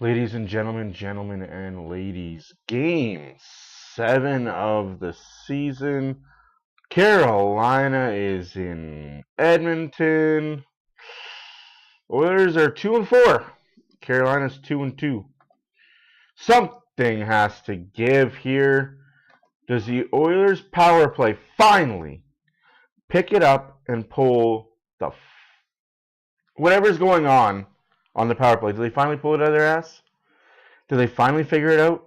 Ladies and gentlemen, gentlemen and ladies, Game 7 of the season. Carolina is in Edmonton. Oilers are 2-4. Carolina's 2-2. Something has to give here. Does the Oilers power play finally pick it up and pull the whatever's going on the power play? Do they finally pull it out of their ass? Do they finally figure it out?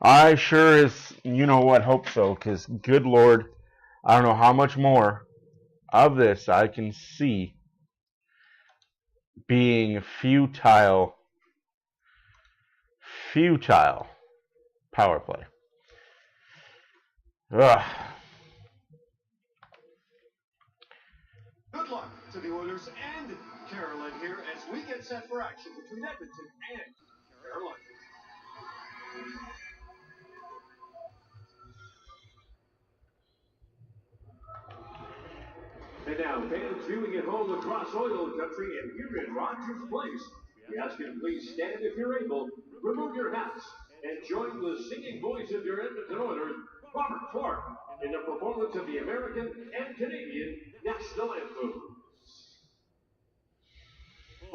I sure as hope so, because good Lord, I don't know how much more of this I can see being futile power play. Ugh. Good luck to the Oilers and Carolina here as we get set for action between Edmonton and Carolina. And now, fans viewing at home across oil country and here in Rogers Place, we ask you to please stand if you're able, remove your hats, and join the singing voice of your Edmonton Oilers, Robert Clark, in the performance of the American and Canadian national anthem.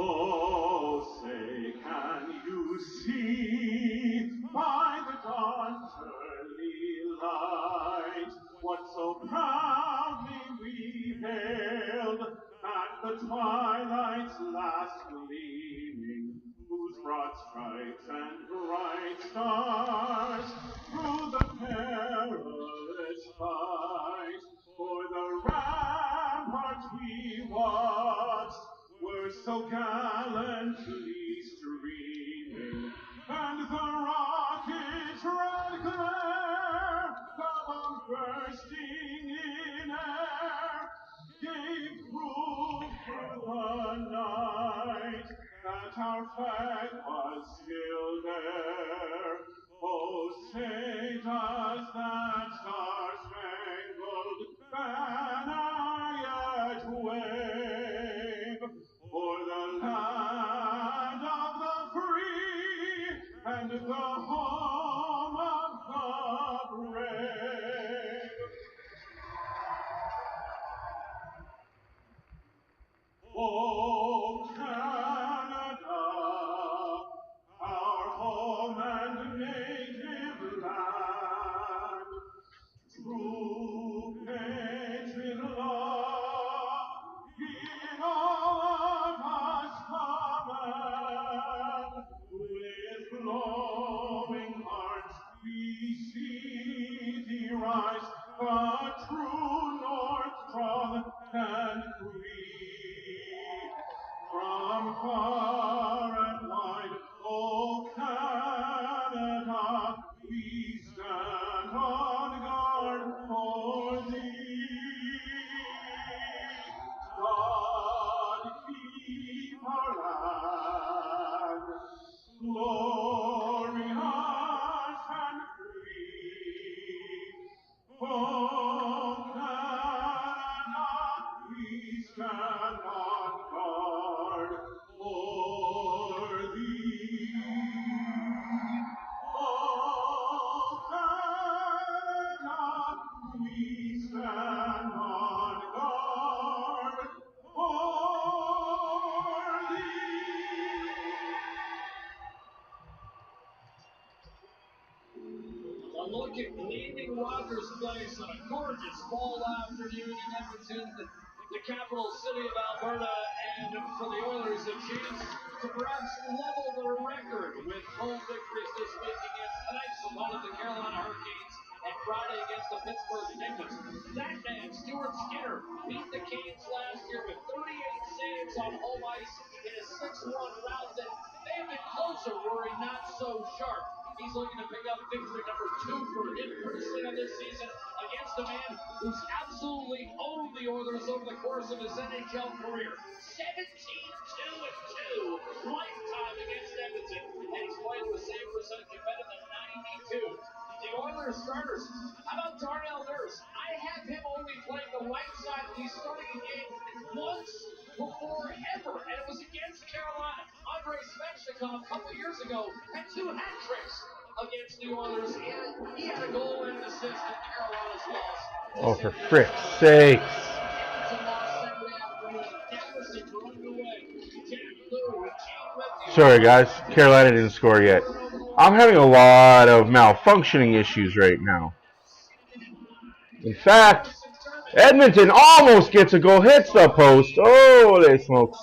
Oh, say, can you see by the dawn's early light what so proudly we hailed at the twilight's last gleaming, whose broad stripes and bright stars through the perilous fight for the ramparts we watched were so gallantly streaming, and the rocket's red glare, the bursting in air, gave proof through the night that our flag was still there. Oh, say does that star-spangled banner yet wave for the land of the free and the home of the brave? Oh, Canada, our home and native land, true patriot love in all of us common. With glowing hearts we see thee rise, the true North strong and free. From far and wide, O Canada, we stand on guard for thee. God keep our land glorious and free. O Canada, we stand on guard for thee. O Canada, we stand on guard for thee. A look at gleaming Rogers Place on a gorgeous fall afternoon in Edmonton, the capital city of Alberta, and for the Oilers a chance to perhaps level the record with home victories this week against tonight's opponent, the Carolina Hurricanes, and Friday against the Pittsburgh Penguins. That man, Stuart Skinner, beat the Canes last year with 38 saves on home ice in a 6-1 rout that may have been closer were he not so sharp. He's looking to pick up victory number 2 for him personally on this season against a man who's absolutely owned the Oilers over the course of his NHL career. 17-2-2 lifetime against Edmonton, and he's played with a save percentage better than 92. The Oilers starters, how about Darnell Nurse? I have him only playing the right side of the starting game once before ever, and it was against Carolina. Andrei Svechnikov a couple years ago had 2 hat tricks against New Orleans. He had a goal and an assist in Carolina's loss. Oh, for frick's sakes. Sorry, guys. Carolina didn't score yet. I'm having a lot of malfunctioning issues right now. In fact, Edmonton almost gets a goal, hits the post. Holy smokes.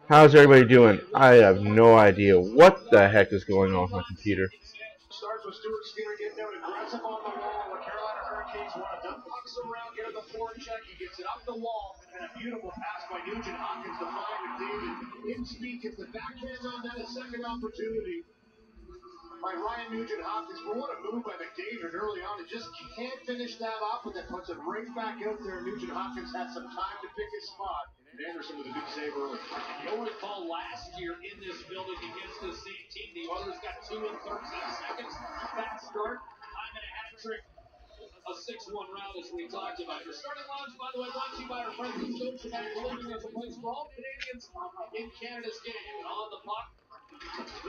How's everybody doing? I have no idea what the heck is going on with my computer. Starts with Stuart Skinner getting out aggressive on the wall. The Carolina Hurricanes want to dump pucks around here. The forecheck, he gets it up the wall, and a beautiful pass by Nugent Hopkins to find McDavid. In speed, gets the backhand on that, a second opportunity by Ryan Nugent Hopkins. But what a move by McDavid early on. He just can't finish that off, but that puts it right back out there. Nugent Hopkins had some time to pick his spot. Anderson with a good save early. You'll recall last year in this building against the same team, the Oilers got 2 in 13 seconds. Fast start, time and a hat trick. A 6-1 round as we talked about. Your starting lines, by the way, brought to you by our friends at Scotiabank Living as a place for all Canadians in Canada's game. And on the puck,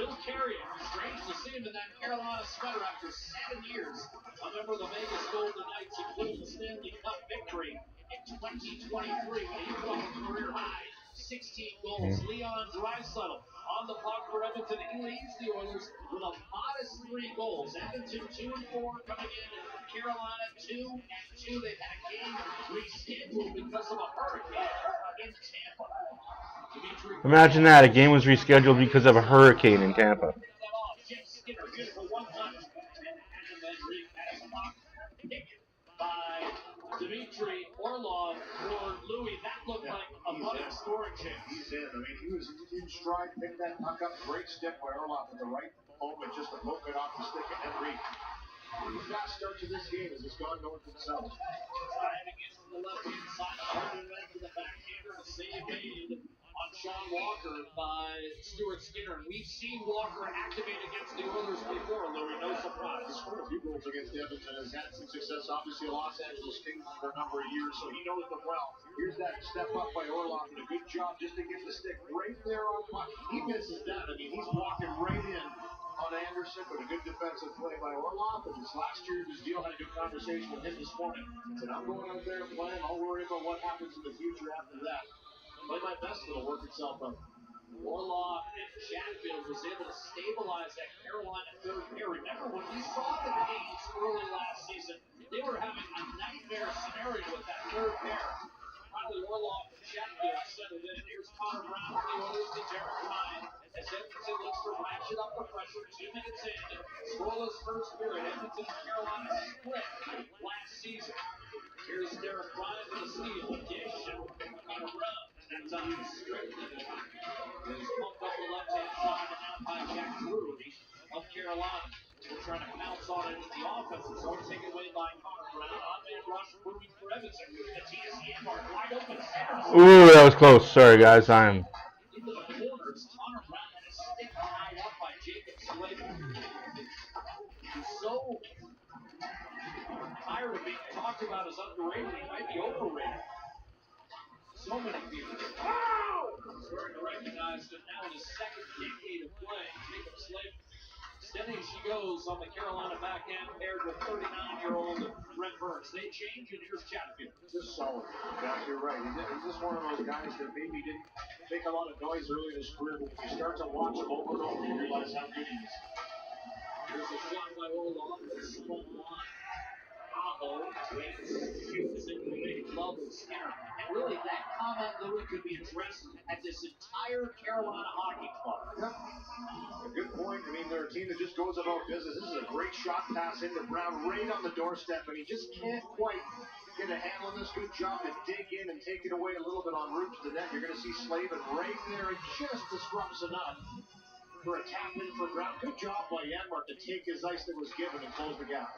Will Carrier. Strange to see him in that Carolina sweater after 7 years. A member of the Vegas Golden Knights, including the Stanley Cup victory in 2023 when he put up a career high 16 goals. Leon Draisaitl on the puck for Edmonton. He leads the Oilers with a modest 3 goals. Edmonton 2 and 4 coming in. Carolina 2 and 2. They've had a game rescheduled because of a hurricane in Tampa. Imagine that. A game was rescheduled because of a hurricane in Tampa. Dmitry Orlov for Louis. That looked like a money scoring chance. He's in. I mean, he was in stride, picked that puck up. Great stick by Orlov at the right moment just to poke it off the stick of Henry. Fast start to this game as it's gone north and south. Driving into the left-hand side, holding right to the backhander. A save made on Sean Walker by Stuart Skinner. We've seen Walker activate against the Oilers before, Louis. No surprise. He's scored a few goals against Edmonton. Has had some success, obviously, a Los Angeles Kings for a number of years, so he knows them well. Here's that step up by Orlov, and a good job just to get the stick right there on puck. He misses that. I mean, he's walking right in on Anderson, but a good defensive play by Orlov. And this last year, this deal had a good conversation with him this morning. He said, I'm going out there and playing. I'll worry about what happens in the future after that. Play my best, it'll work itself out. Orlov and Chatfield was able to stabilize that Carolina third pair. Remember, when we saw the Canes early last season, they were having a nightmare scenario with that third pair. Finally, Orlov and Chatfield settled in. Here's Connor Brown for the Oilers to Derek Ryan. As Edmonton looks to ratchet up the pressure, 2 minutes in. Scoreless first period. Edmonton and Carolina split last season. Here's Derek Ryan with a steal. A dish. Connor Brown. That time Strickland is pumped up the left-hand side and out by Jack Drury of Carolina. We're trying to pounce on it in the offensive zone, taken away by Connor Brown. On-man rush brewing for Edmonton. The TSN mark wide open center. Ooh, that was close. Sorry, guys. I'm... Into the corners, Connor Brown had a stick tied up by Jacob Slater. He's so tired of being talked about as underrated, he might be overrated. So many people. Starting to recognize that now in his second decade of play, Jacob Slater. Steady as she goes on the Carolina back end, paired with 39-year-old Brent Burns. They change, and here's Chatfield. Just solid. Yeah, you're right. He's just one of those guys that maybe didn't make a lot of noise early in his career, but when you start to watch him over and over, you realize how good he is. Here's a shot by Orlov. Spun line. Aho shoots into the big glove of Skinner. And really, that comment, Louis, could be addressed at this entire Carolina hockey club. Yep. A good point. I mean, they're a team that just goes about business. This is a great shot pass into Brown right on the doorstep, and he just can't quite get a handle on this. Good job to dig in and take it away a little bit en route to the net. You're going to see Slavin right there and just disrupts enough for a tap in for Brown. Good job by Janmark to take his ice that was given and close the gap.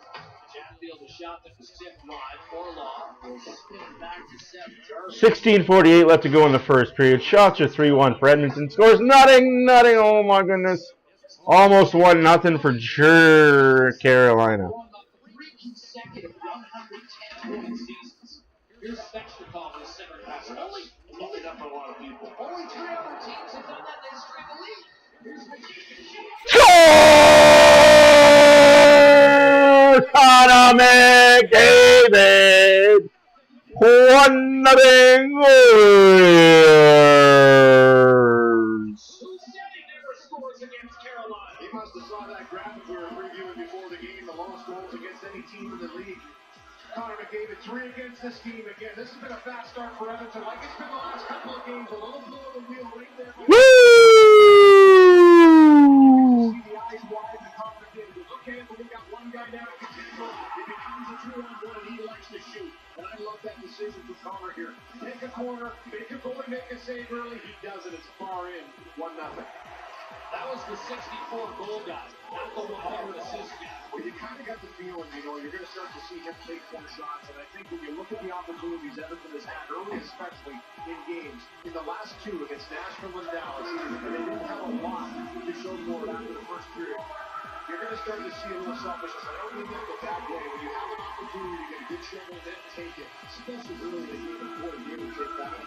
Chatfield, a shot that was tipped wide. Orlov will spin back to Seth Jarvis. 16:48 left to go in the first period. Shots are 3-1 for Edmonton. Scores nothing. Oh my goodness. Almost 1-0 for Carolina. Three consecutive 110-point seasons. Here's Svechnikov in the center pass. Only up for a lot of people. Only 3 other teams have done that in the history of the league. Here's Connor McDavid! 1-0 Warriors! never scores against Carolina. He must have saw that graphic we were reviewing before the game. The lowest goals against any team in the league. Connor McDavid, 3 against this team again. This has been a fast start for Edmonton, like it's been the last couple of games. A little blow of the wheel right there. Woo! See the eyes wide and Connor McDavid. Okay, but we got one guy down. It becomes a 2-on-1 and he likes to shoot. And I love that decision for Connor here. Take a corner, make a goal, make a save early. He does it. It's far in. 1-0. That was the 64 goal guy, not the 100 assist guy. Well, you kind of got the feeling, you're going to start to see him take more shots. And I think when you look at the opportunities Edmonton has had early, especially in games, in the last 2 against Nashville and Dallas, and they didn't have a lot to show for it after the first period. You're going to start to see a little selfishness. I don't mean that the bad way. When you have an opportunity to get a good shovel in, take it. Especially early in the game, important game to take that.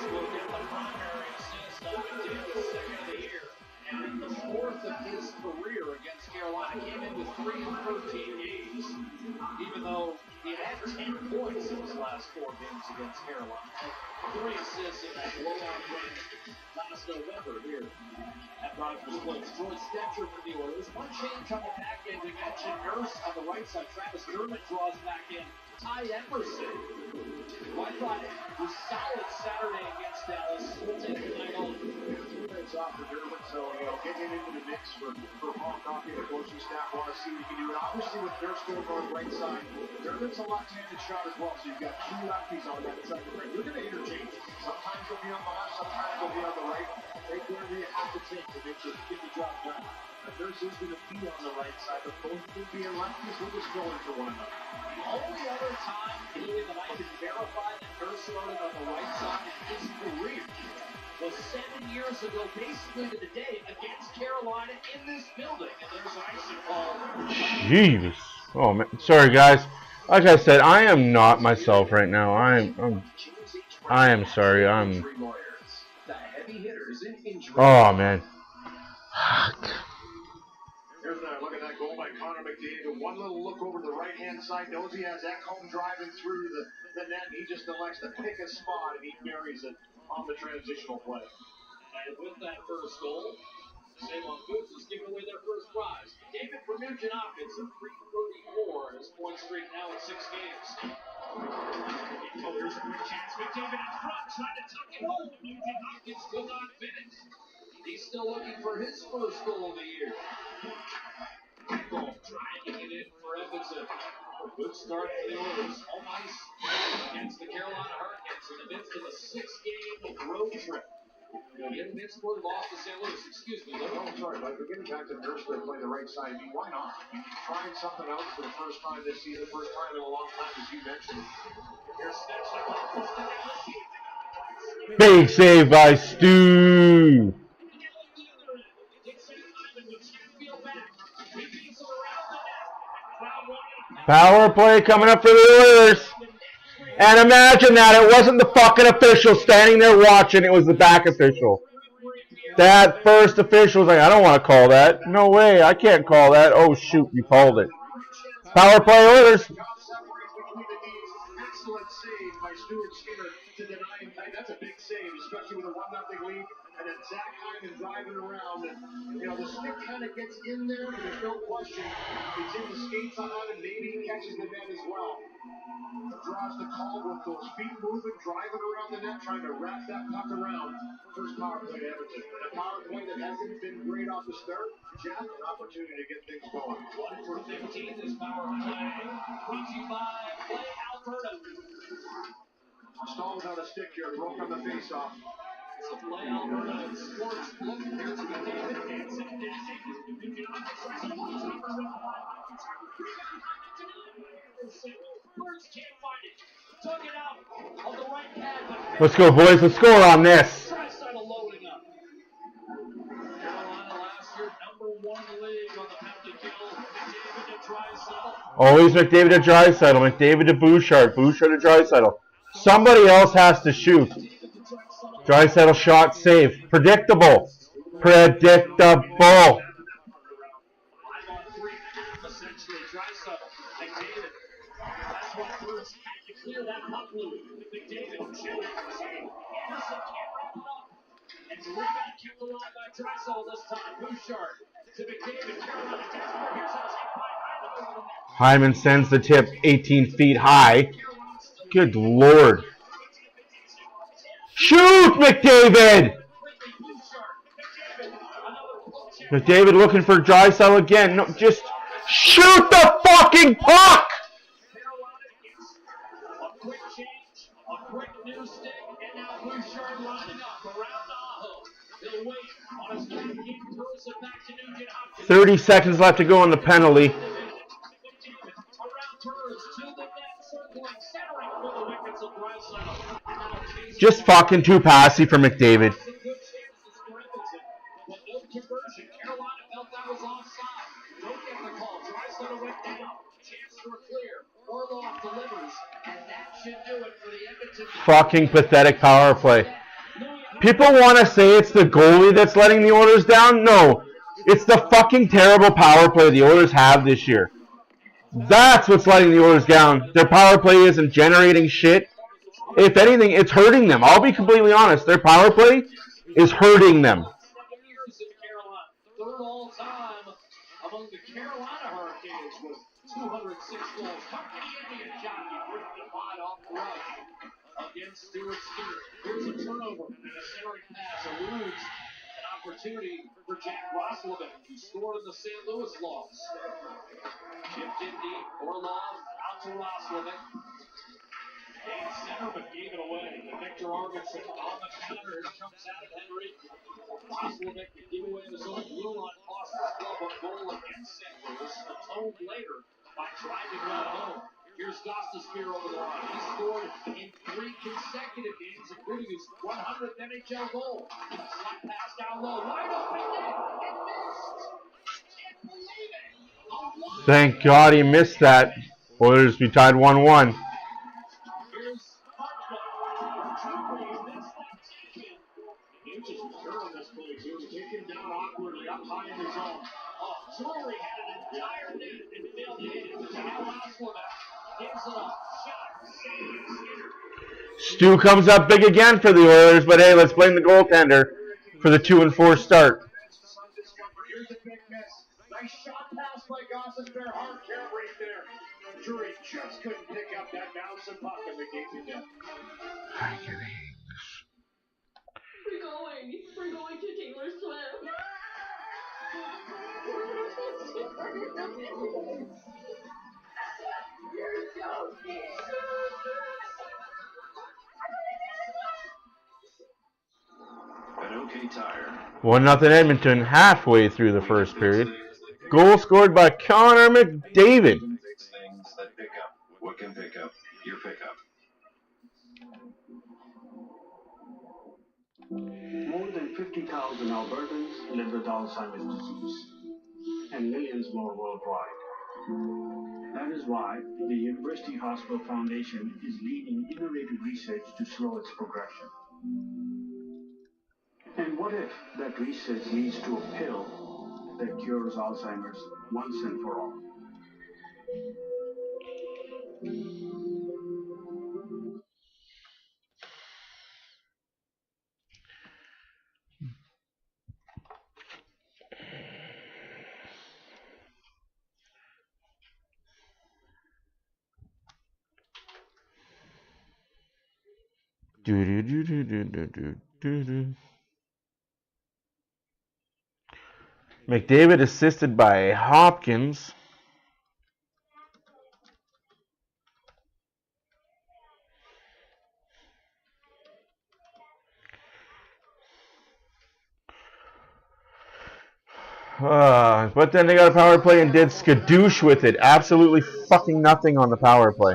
Will get the primary assist on McDavid's second of the year. And the 4th of his career against Carolina. Came in with 3 in 13 games. Even though he had 10 points in his last 4 games against Carolina. 3 assists in that blowout win last November here at Rogers Place. Troy Stetcher for the Oilers. One change on the back end. We mentioned Nurse on the right side. Travis Dermott draws back in. Ty Emerson, who I thought was solid Saturday against Dallas. We'll take the night home. 2 minutes off for Dermott, so getting into the mix for Paul Coffey and the coaching staff. Want to see what he can do. And obviously with Nurse going on the right side, Dermott's a left-handed shot as well. So you've got 2 lefties on that second ring. You're going to interchange. Sometimes they'll be on the left, sometimes they'll be on the right. Take whatever you have to take to make sure you get the job done. Nurse is going to be on the right side, but both will be in lefties. We're just going for one another. The only other time, Billy, that I can verify that Nurse started on the right side in his career was 7 years ago, basically to the day, against Carolina in this building. And there's an icing call. Jeez. Oh, man. Sorry, guys. Like I said, I am not myself right now. I am sorry. Oh, man. Look at that goal by Connor McDavid. One little look over to the right-hand side. Knows he has Ekholm driving through the net. He just elects to pick a spot, and he buries it on the transitional play. And with that first goal, Salem Boots is giving away their first prize. David from Nugent Hopkins at 334, and his point streak now at 6 games. Oh, here's a quick chance. McDavid in front, trying to tuck it home. Nugent Hopkins could not finish. He's still looking for his first goal of the year. Goal, trying to get in for Edmonton. A good start for the Oilers. Home ice against the Carolina Hurricanes in the midst of a 6-game road trip. In Pittsburgh, lost to St. Louis. Excuse me. Oh, sorry, but we're getting back to Nurse there playing the right side. I mean, why not? Trying something else for the first time this season, first time in a long time, as you mentioned. Here's Stetcher. Big save by Stu. Power play coming up for the Oilers. And imagine that. It wasn't the fucking official standing there watching. It was the back official. That first official was like, I don't want to call that. No way. I can't call that. Oh, shoot. You called it. Power play Oilers. Excellent save by Stuart Skinner to deny him. That's a big save, especially with a 1-0 lead. And then Zach Hyman driving around. And, the stick kind of gets in there, and there's no question. It's in the skates on and maybe he catches the net as well. Draws the call with those feet moving, driving around the net, trying to wrap that puck around. First power play to Edmonton. And a power play that hasn't been great off the start. Jeff, an opportunity to get things going. 1 for 15 this power play. Brought to you by Play Alberta. Stalled without a stick here, broke on the face-off. It's a Play Alberta sports book. Here's McDavid. Let's go, boys. Let's score on this. Carolina last year, #1 league on the penalty kill. McDavid to Draisaitl. Always McDavid to Draisaitl. McDavid to Bouchard. Bouchard to Draisaitl. Somebody else has to shoot. Draisaitl shot safe. Predictable. Predictable. And the rebound kept alive by Draisaitl this time. Bouchard to McDavid. Carolina desperate. Here's a tip by Hyman over the net. Hyman sends the tip 18 feet high. Good Lord. Shoot, McDavid! McDavid looking for Draisaitl again. No, just shoot the fucking puck! A quick change, a quick new stick, and now Bouchard lining up around Aho. He'll wait on his back. He throws it back to Nugent Hopkins. 30 seconds left to go on the penalty. Around Burns to the net, circling, centering for the wickets of Draisaitl. Just fucking too passy for McDavid. Some good chances for Edmonton, but no conversion. Carolina felt that was offside. Don't get the call. Draisaitl went down. Chance for a clear. Orlov delivers, and that should do it for the Edmonton. Fucking pathetic power play. People want to say it's the goalie that's letting the Oilers down. No, it's the fucking terrible power play the Oilers have this year. That's what's letting the Oilers down. Their power play isn't generating shit. If anything, it's hurting them. I'll be completely honest. Their power play is hurting them. Third all time among the Carolina Hurricanes with 206 goals. Company Indian jockey ripped the wide off the rush against Stuart Skinner. Here's a turnover and a centering pass eludes an opportunity for Jack Roslovic, who scored in the St. Louis loss. Chipped in deep. Orlov out to Roslovic. And Centerman gave it away to Victor Arvidsson on the counter. Here comes out of Henry. Roslovic can give away his own blue line. Foster's glove a goal against St. Louis. Atoned later by driving right home. Here's Gostisbehere over the line. He scored in 3 consecutive games, including his 100th NHL goal. Slap pass down low. Wide open net. It missed. Can't believe it. Thank God he missed that. Oilers be tied 1-1. Up high in the zone. Drury had an entire net and failed to hit it. Now Roslovic gives it a shot. Saves Skinner. Stu comes up big again for the Oilers, but hey, let's blame the goaltender for the 2-4 start. Here's a big miss. Nice shot pass by Gostisbehere. Hard carry right there. Drury just couldn't pick up that bouncing puck and they gave you that. We're going to Taylor Swift. You're so cute. 1-0 Edmonton halfway through the first period. Goal scored by Connor McDavid. Things that pick up. What can pick up? Your pickup. More than 50,000 Albertans live with Alzheimer's disease, and millions more worldwide. That is why the University Hospital Foundation is leading innovative research to slow its progression. And what if that research leads to a pill that cures Alzheimer's once and for all? McDavid assisted by Hopkins. But then they got a power play and did skadoosh with it. Absolutely fucking nothing on the power play.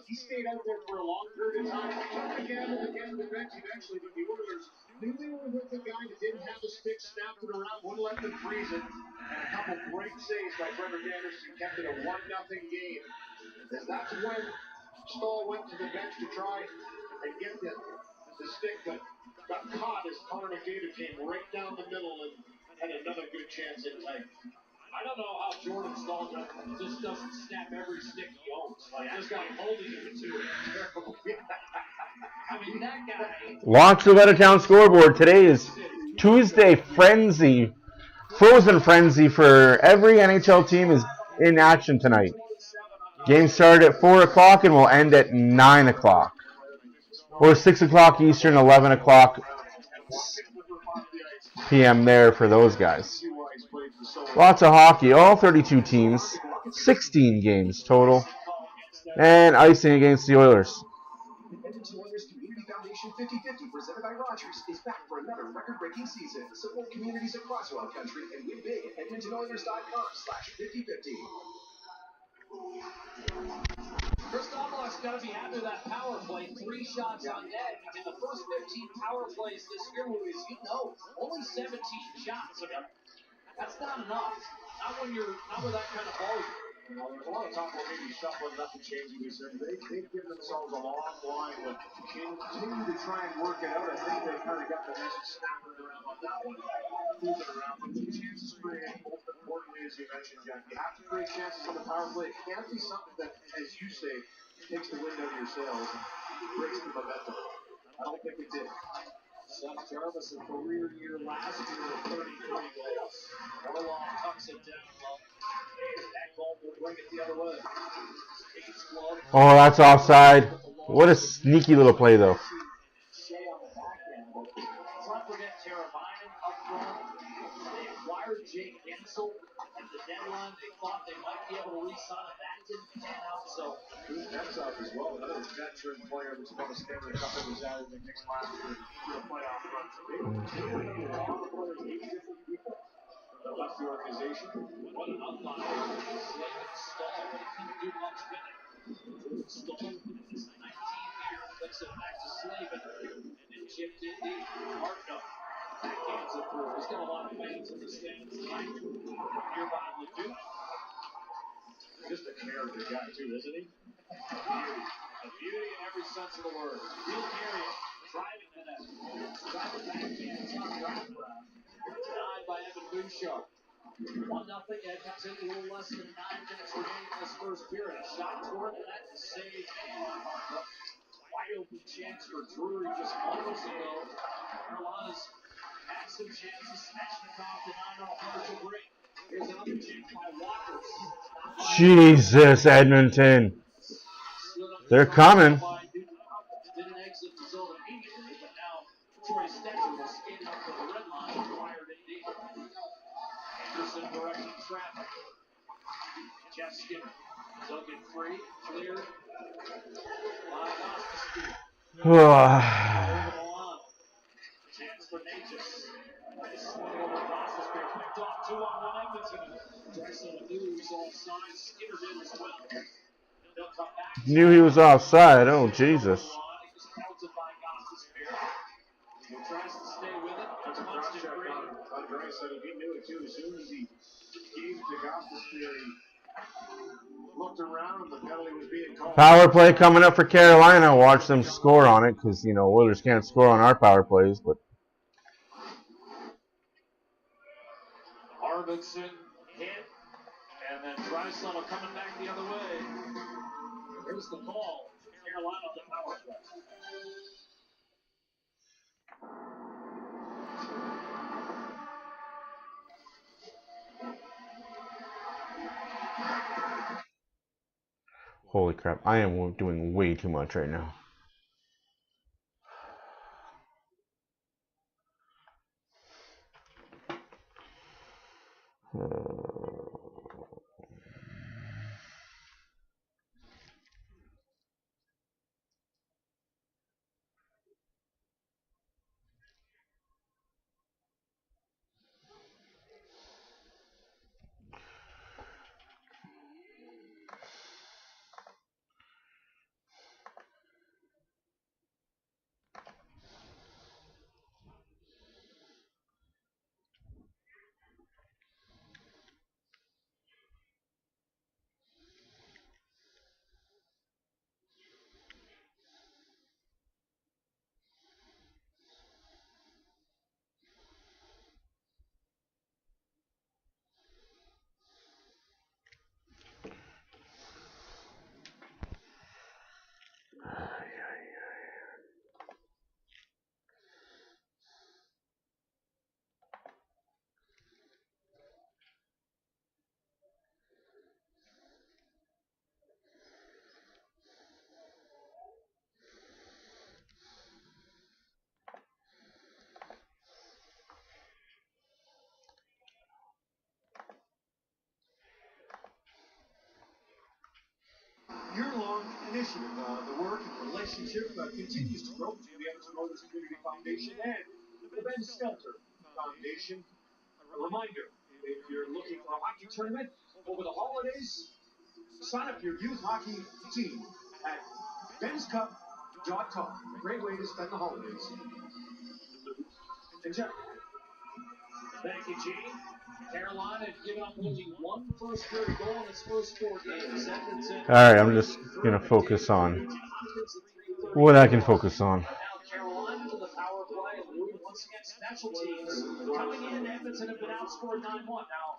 he stayed out there for a long period of time. He gambled again on the bench eventually, but the Oilers knew they were with a guy that didn't have the stick, snapped it around, wouldn't let them freeze it. And a couple great saves by Frederick Anderson kept it a 1-0 game. As that's when Stahl went to the bench to try and get the stick, but got caught as Connor McDavid came right down the middle and had another good chance in tight. I don't know how Jordan Stahl just doesn't snap every stick he owns. Like, this guy holding it to it. I mean, that guy. Launch the Lettertown scoreboard. Today is Tuesday Frenzy. Frozen Frenzy for every NHL team is in action tonight. Game started at 4 o'clock and will end at 9 o'clock. Or 6 o'clock Eastern, 11 o'clock p.m. there for those guys. Lots of hockey, all 32 teams, 16 games total, and icing against the Oilers. Edmonton Oilers Community Foundation 50/50 presented by Rogers is back for another record-breaking season. Support communities across Wild Country and win big at EdmontonOilers.com/50/50. Kristoval's got to be happy with that power play. 3 shots on net. In the first 15 power plays this year, Louis, you know, only 17 shots. I mean, that's not enough. Not with that kind of volume. Well, there's a lot of talk about maybe shuffling it up and changing these things. They've given themselves a long line to continue to try and work it out. I think they've kind of got the message snapping around on that one. Moving around, but the chances created, most importantly, as you mentioned, Jack, you have to create chances on the power play. It can't be something that, as you say, takes the wind out of your sails and breaks the momentum. I don't think it did. Seth Jarvis, a career year last year with 33 goals. Orlov tucks it down low. That goal will bring it the other way. Oh, that's offside. What a sneaky little play, though. Shea on the backhand. Let's not forget Teravainen up front. They acquired Jake Gensel at the deadline. They thought they might be able to re-sign him. That didn't pan out, so. Who's next up as well? Another veteran player that's won a Stanley Cup and was added in the mix last year for the playoff run. So they a lot of players, 8 different people that left the organization. What an unlock. Slavin Stahl, but he couldn't do much with it. Stahl in his 19th year flicks it back to Slavin. And then chipped in deep. Markno backhands it through. He's got a lot of fans in the stands tonight. Here by Leduc. Just a character guy, too, isn't he? A beauty in every sense of the word. Real carry, driving the net. Driving backhand, top wraparound. Denied by Evan Bouchard. 1-0 Edmonton, a little less than 9 minutes remaining in this first period. A shot toward the net and saved. Wide open chance for Drury just moments ago. Carolina's had some chances. Svechnikov denied on a partial break. Here's another chance by Walker. Jesus, Edmonton. They're coming. Didn't exit the zone immediately, but now Troy Stecher will skate up to the red line and fired it deep. Anderson directing traffic. Jeff Skinner. Dug it free. Cleared. By Gostisbehere. Moving along. Chance for Natchez. Swing over Gostisbehere. Picked off 2-on-1 Edmonton. Drexel knew he was offside. Skinner did as well. They'll come back. Knew he was offside. Oh, Jesus. He was pelted by Gostisbehere. He tries to stay with it. That's a cross check on Gray said he knew it too. As soon as he gave to Gostisbehere, he looked around and the penalty was being called. Power play coming up for Carolina. Watch them score on it because, Oilers can't score on our power plays. But Arvidsson hit, and then Draisaitl coming back the other way. Here's the call. Carolina on the power play. holy crap, I am doing way too much right now. initiative. The work and relationship continues to grow between the Edmonton Oilers Community Foundation and the Ben Stelter Foundation. A reminder, if you're looking for a hockey tournament over the holidays, sign up your youth hockey team at benscup.com. Great way to spend the holidays. Enjoy. Thank you, Gene. Carolina had given up only one first period goal in its first 4 games. Alright, I'm just going to focus on what I can focus on. Now Carolina to the power play and moving once again special teams. Coming in, Edmonton have been outscored 9-1. Now,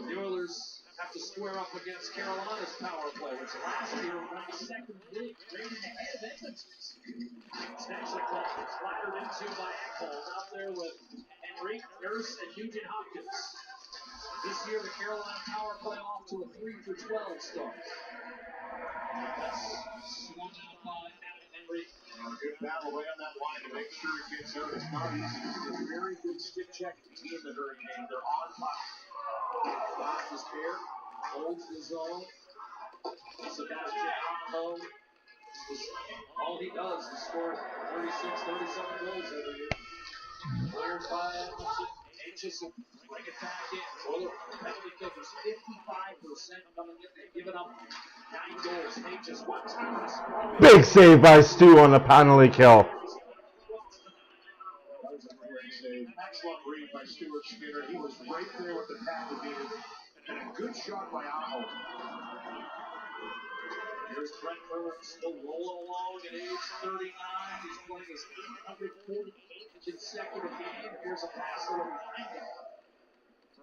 the Oilers have to square up against Carolina's power play, which last year ranked second league, rated ahead of Edmonton's. Svechnikov clattered into by Ekholm out there with Henry, Nurse, and Nugent Hopkins. This year, the Carolina power play off to a 3-for-12 start. That's swung out by Adam Henry. A good battle right on that line to make sure it gets out. It's not easy. It's a very good stick check in the Hurricane. They're on fire. Bob is here, holds the zone. Sebastian Aho. All he does is score 36, 37 goals every year. Cleared by Edmonton. Aitchison, bring it back in. Oiler penalty kill was 55% coming in. They've given up 9 goals. Aitchison, one time. Big save by Stu on the penalty kill. That was a great save. Excellent read by Stuart Skinner. He was right there with the pad to beat it. And a good shot by Aho. Here's Brent Burns, still rolling along at age 39. He's playing his 848th consecutive game. Here's a pass that will find him.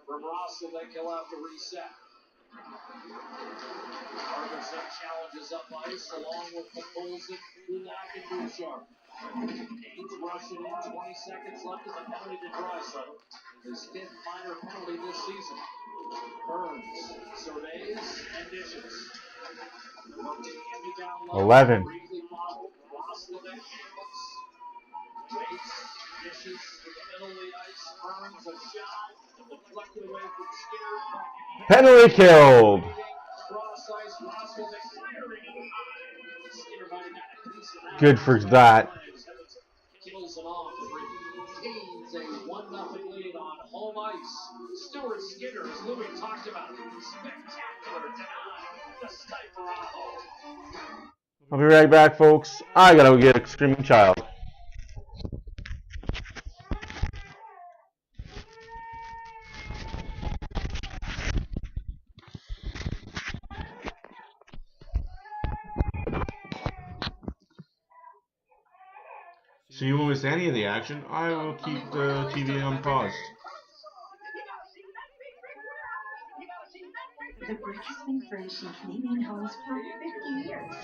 From Russell, they kill out the reset. Arvidsson challenges up ice along with Popolzin, Kulak, and Bouchard. Aids rushing in, 20 seconds left in the penalty to Draisaitl. His 5th minor penalty this season. Burns surveys and dishes. 11. Penalty killed. Good for that. Kills it off. Retains a 1-0 lead on home ice. Stuart Skinner, as Louis talked about, spectacular tonight. The sniper Aho. I'll be right back, folks. I gotta go get a screaming child. So you won't miss any of the action. I will keep the TV on pause. The Brick has been furnishing Canadian homes for 50 years.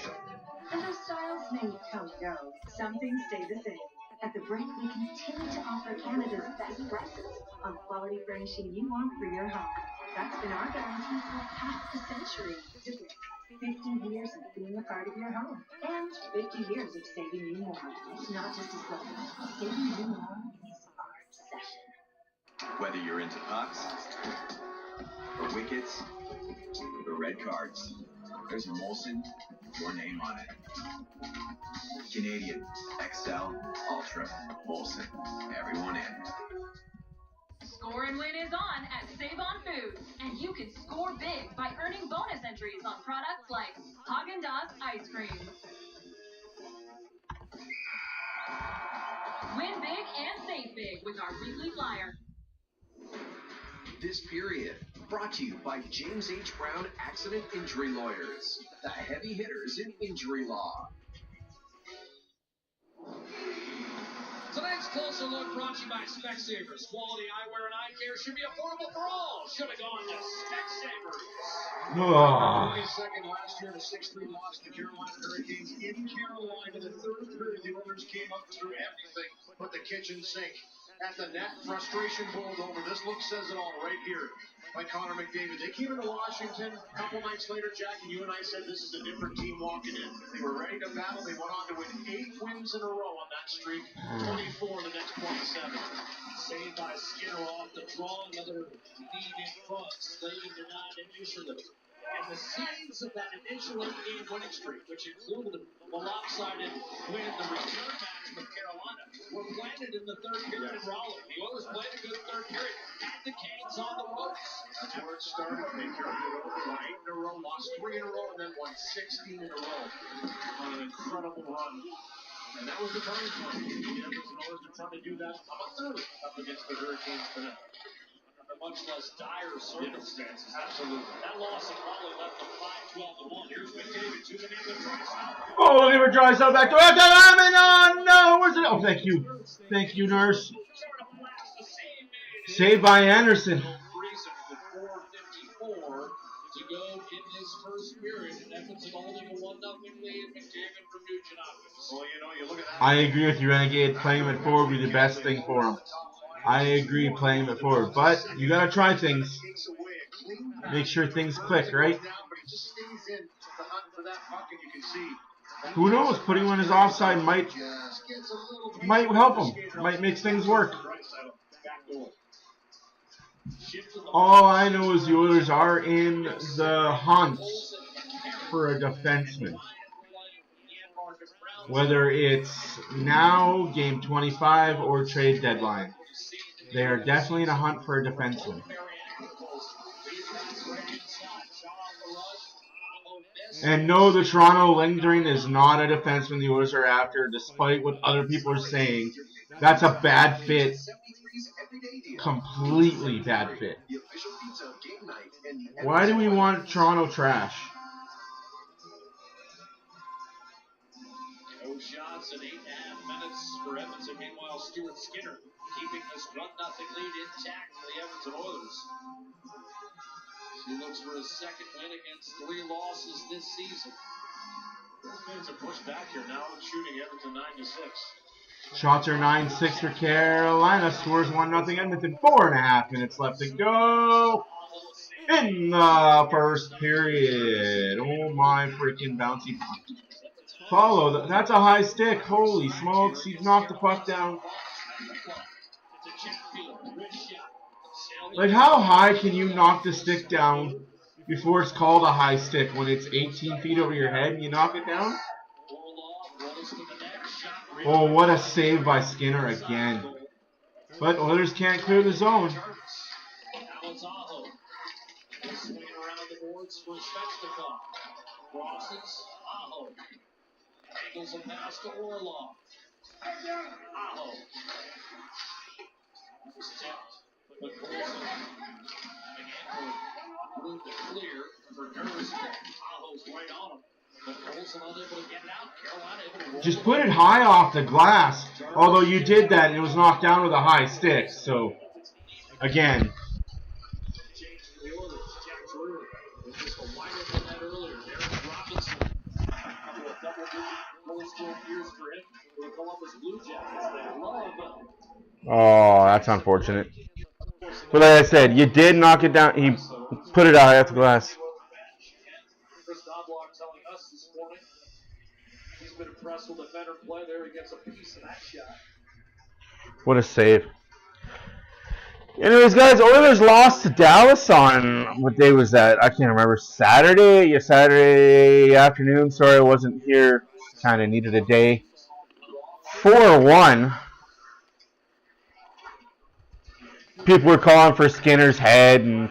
And our styles may come and go. Some things stay the same. At The Brick, we continue to offer Canada's best prices on quality furnishing you want for your home. That's been our guarantee for half a century. 50 years of being a part of your home. And 50 years of saving you more. It's not just a slogan. Saving you more is our obsession. Whether you're into pucks, or wickets, or red cards, there's a Molson with your name on it. Canadian, XL, Ultra, Molson. Everyone in. Score and Win is on at Save On Foods, and you can score big by earning bonus entries on products like Haagen-Dazs ice cream. Win big and save big with our weekly flyer. This period brought to you by James H. Brown Accident Injury Lawyers, the heavy hitters in injury law. Tonight's Closer Look brought to you by Specsavers. Quality eyewear and eye care should be affordable for all. Should have gone to Specsavers. 22nd last year, the 6-3 loss to the Carolina Hurricanes in Carolina. The third period, the Oilers came up through everything but the kitchen sink. At the net, frustration boiled over. This look says it all right here by Connor McDavid. They came into Washington a couple nights later, Jack, and you and I said this is a different team walking in. They were ready to battle. They went on to win 8 wins in a row on that streak, 24 in the next 27. Saved by Skinner off the draw. Another lead in front. Slade denied initially. And the seeds of that initial 8-game winning streak, which included the lopsided win in the return match with Carolina, were planted in the third period in Raleigh. The Oilers played a good third period, and the Canes on the ropes. That's where it started. They carried it over, won 8 in a row, lost 3 in a row, and then won 16 in a row on an incredible run. And that was the turning point. The Edmonton Oilers are trying to do that on a third up against the Hurricanes tonight. Under much less dire circumstances. Yes, absolutely. That loss in Raleigh left them 5-12-1. Here's McDavid to the name of Drysdale. Oh, look at Drysdale back to it. Oh, no. Where's it? Oh, thank you. Thank you, nurse. Saved by Anderson. With 4:54 to go in this first period. And Edmonton holding a 1-0 lead. McDavid from Nugent-Hopkins. Well, you look at that. I agree with you, Renegade. Playing him at forward would be the best thing for him. I agree playing him at forward. But you got to try things. Make sure things click, right? Who knows? Putting him on his offside might help him. Might make things work. All I know is the Oilers are in the hunt for a defenseman. Whether it's now, game 25, or trade deadline. They are definitely in a hunt for a defenseman. And no, the Toronto Lindgren is not a defenseman the Oilers are after, despite what other people are saying. That's a bad fit. Completely bad fit. Why do we want Toronto trash? No shots in 8.5 minutes for Edmonton. Meanwhile, Stuart Skinner keeping this 1-0 lead intact for the Edmonton Oilers. He looks for his second win against 3 losses this season. It's a push back here now, shooting Edmonton 9-6. Shots are 9-6 for Carolina. Scores 1-0 Edmonton. 4.5 minutes left to go in the first period. Oh my freaking bouncy puck. Follow. That's a high stick. Holy smokes. He's knocked the puck down. Like, how high can you knock the stick down before it's called a high stick? When it's 18 feet over your head and you knock it down? Oh, what a save by Skinner again. But Oilers can't clear the zone. Swinging around the boards for Svechnikov. Crosses. Aho. Angles a pass to Orlov. Aho. Was tipped. But Colson again moved to clear for Nurse. Aho's right on him. But Colson unable to get it out. Carolina able to roll. Just put it high off the glass. Although you did that and it was knocked down with a high stick. So, again. Oh, that's unfortunate. But like I said, you did knock it down. He put it out at the glass. Chris Knobloch telling us this morning he's been impressed with the better play there. He gets a piece of that shot. What a save. Anyways, guys, Oilers lost to Dallas on, what day was that? I can't remember. Saturday? Yeah, Saturday afternoon. Sorry I wasn't here. Kind of needed a day. 4-1. People were calling for Skinner's head and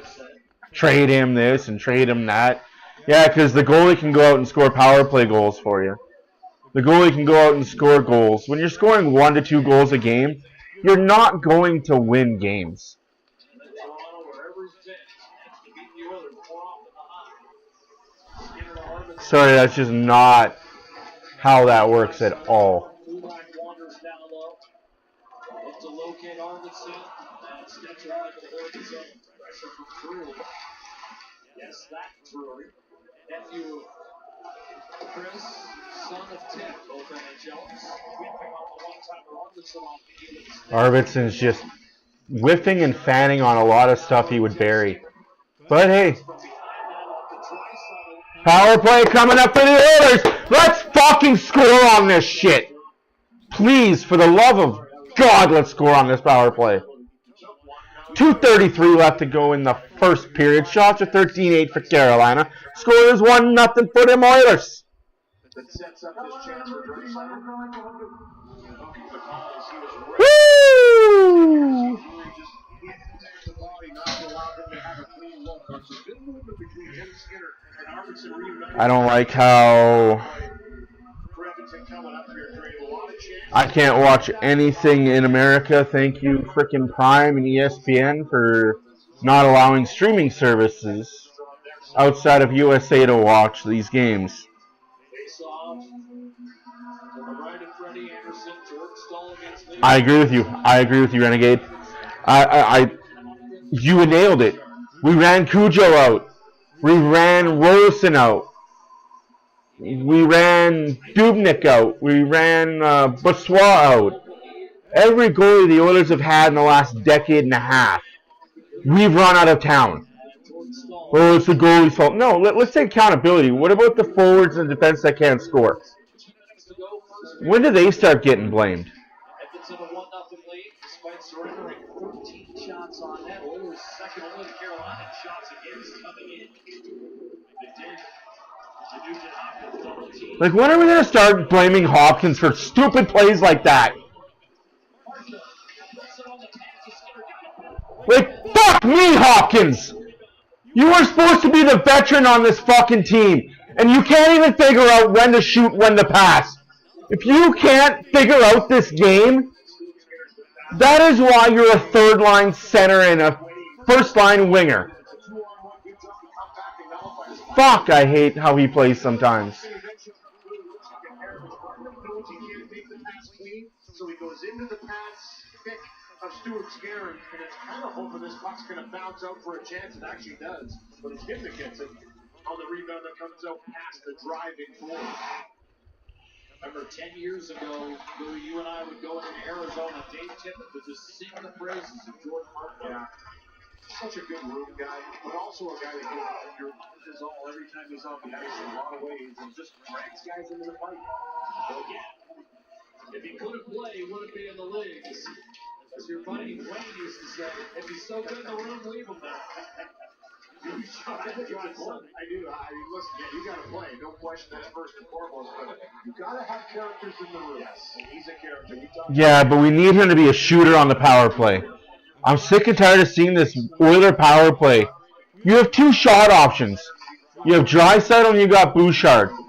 trade him this and trade him that. Yeah, because the goalie can go out and score power play goals for you. The goalie can go out and score goals. When you're scoring 1 to 2 goals a game, you're not going to win games. Sorry, that's just not how that works at all. Yes, that Drury. Nephew Chris, son of Tim, both NHLs, whipping on the one-time Arvidsson Arvidsson's just whiffing and fanning on a lot of stuff he would bury. But hey, power play coming up for the Oilers. Let's fucking score on this shit. Please, for the love of God, let's score on this power play. 2:33 left to go in the first period. Shots are 13-8 for Carolina. Score is 1-0 for them Oilers. That sets up this chance for Draisaitl. The call is he was right. Woo! He really just hit the body, not to allow him to have a clean look. It's a good movement between Jim Skinner and Arvidsson reuniting. I don't like how For Edmonton coming up here, created a lot of chances. I can't watch anything in America. Thank you, frickin' Prime and ESPN, for not allowing streaming services outside of USA to watch these games. Face off. To the right of Freddie Anderson. Jordan Stahl against Lee. I agree with you. I agree with you, Renegade. You nailed it. We ran Cujo out. We ran Rolson out. We ran Dubnyk out. We ran Bourgeois out. Every goalie the Oilers have had in the last decade and a half, we've run out of town. Oh, it's the goalie's fault. No, let's take accountability. What about the forwards and defense that can't score? When do they start getting blamed? Edmonton a 1-0 lead despite surrendering 14 shots on net. Oilers second only to Carolina shots against coming in. They did. To Nugent Hopkins double team. Like, when are we going to start blaming Hopkins for stupid plays like that? Like, fuck me, Hopkins! You were supposed to be the veteran on this fucking team, and you can't even figure out when to shoot, when to pass. If you can't figure out this game, that is why you're a third-line center and a first-line winger. Fuck, I hate how he plays sometimes. So he goes into the pass pick of Stuart Skinner, and it's kind of hoping this puck's going to bounce out for a chance. It actually does, but it's him that gets it on the rebound that comes out past the driving forward. Remember 10 years ago, Louis, you and I would go into Arizona. Dave Tippett would just sing the praises of Jordan Martin. Yeah. Such a good room guy, but also a guy that gets under his all every time he's on the ice in a lot of ways and just drags guys into the fight. But again, if he couldn't play, he wouldn't be in the leagues. As your buddy Wayne used to say, if he's so good in the room, leave him there. I do. I mean, listen, yeah, you got to play. No question that's first and foremost, but you got to have characters in the room. Yes, and he's a character. Yeah, but we need him to be a shooter on the power play. I'm sick and tired of seeing this Oiler power play. You have two shot options. You have Draisaitl and you got Bouchard. Well,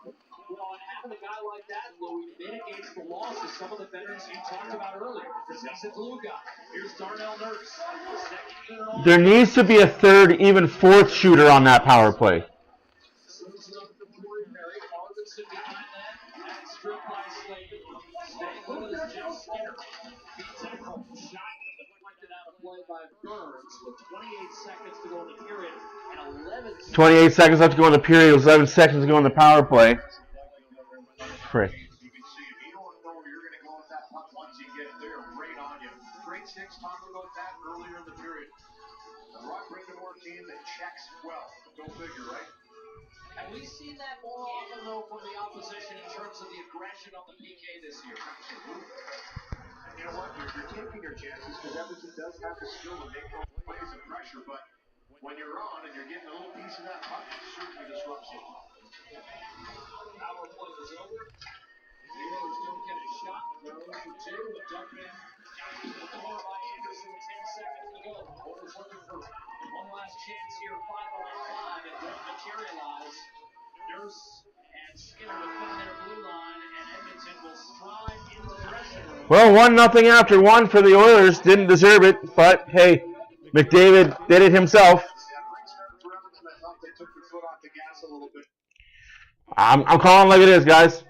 and having a guy like that, Louis, mitigates the loss of some of the veterans you talked about earlier. Because he's a glue guy. Here's Darnell Nurse. Second unit on. There needs to be a third, even fourth shooter on that power play. Arvidsson behind that. And stripped by Slayton. Staying with it is Jim Skinner. Beats it. Shot deflected out of play by Burns with 28 seconds to go in the period and 11 seconds. 28 seconds left to go in the period, 11 seconds to go in the power play. Frick. You can see if you don't know where you're going to go with that puck once you get there, right on you. Great sticks talking about that earlier in the period. The Rock Brindamore team that checks well. Go figure, right? And we've seen that more often, though, from the opposition in terms of the aggression on the PK this year. And you know what? You're taking your chances because Edmonton does have the skill to make those plays and pressure, but when you're on and you're getting a little piece of that puck, it certainly disrupts you. Power play is over. The Oilers don't get a shot. They're 0 for 2, but dumped in. The corner by Anderson with 10 seconds to go. Oilers looking for one last chance here, 5-on-5, and won't materialize. Nurse and Skinner defend their blue line, and Edmonton will stride into the dressing room. Well, 1-0 after one for the Oilers. Didn't deserve it, but hey, McDavid did it himself. I thought they took their foot off the gas a little bit. I'm calling like it is, guys.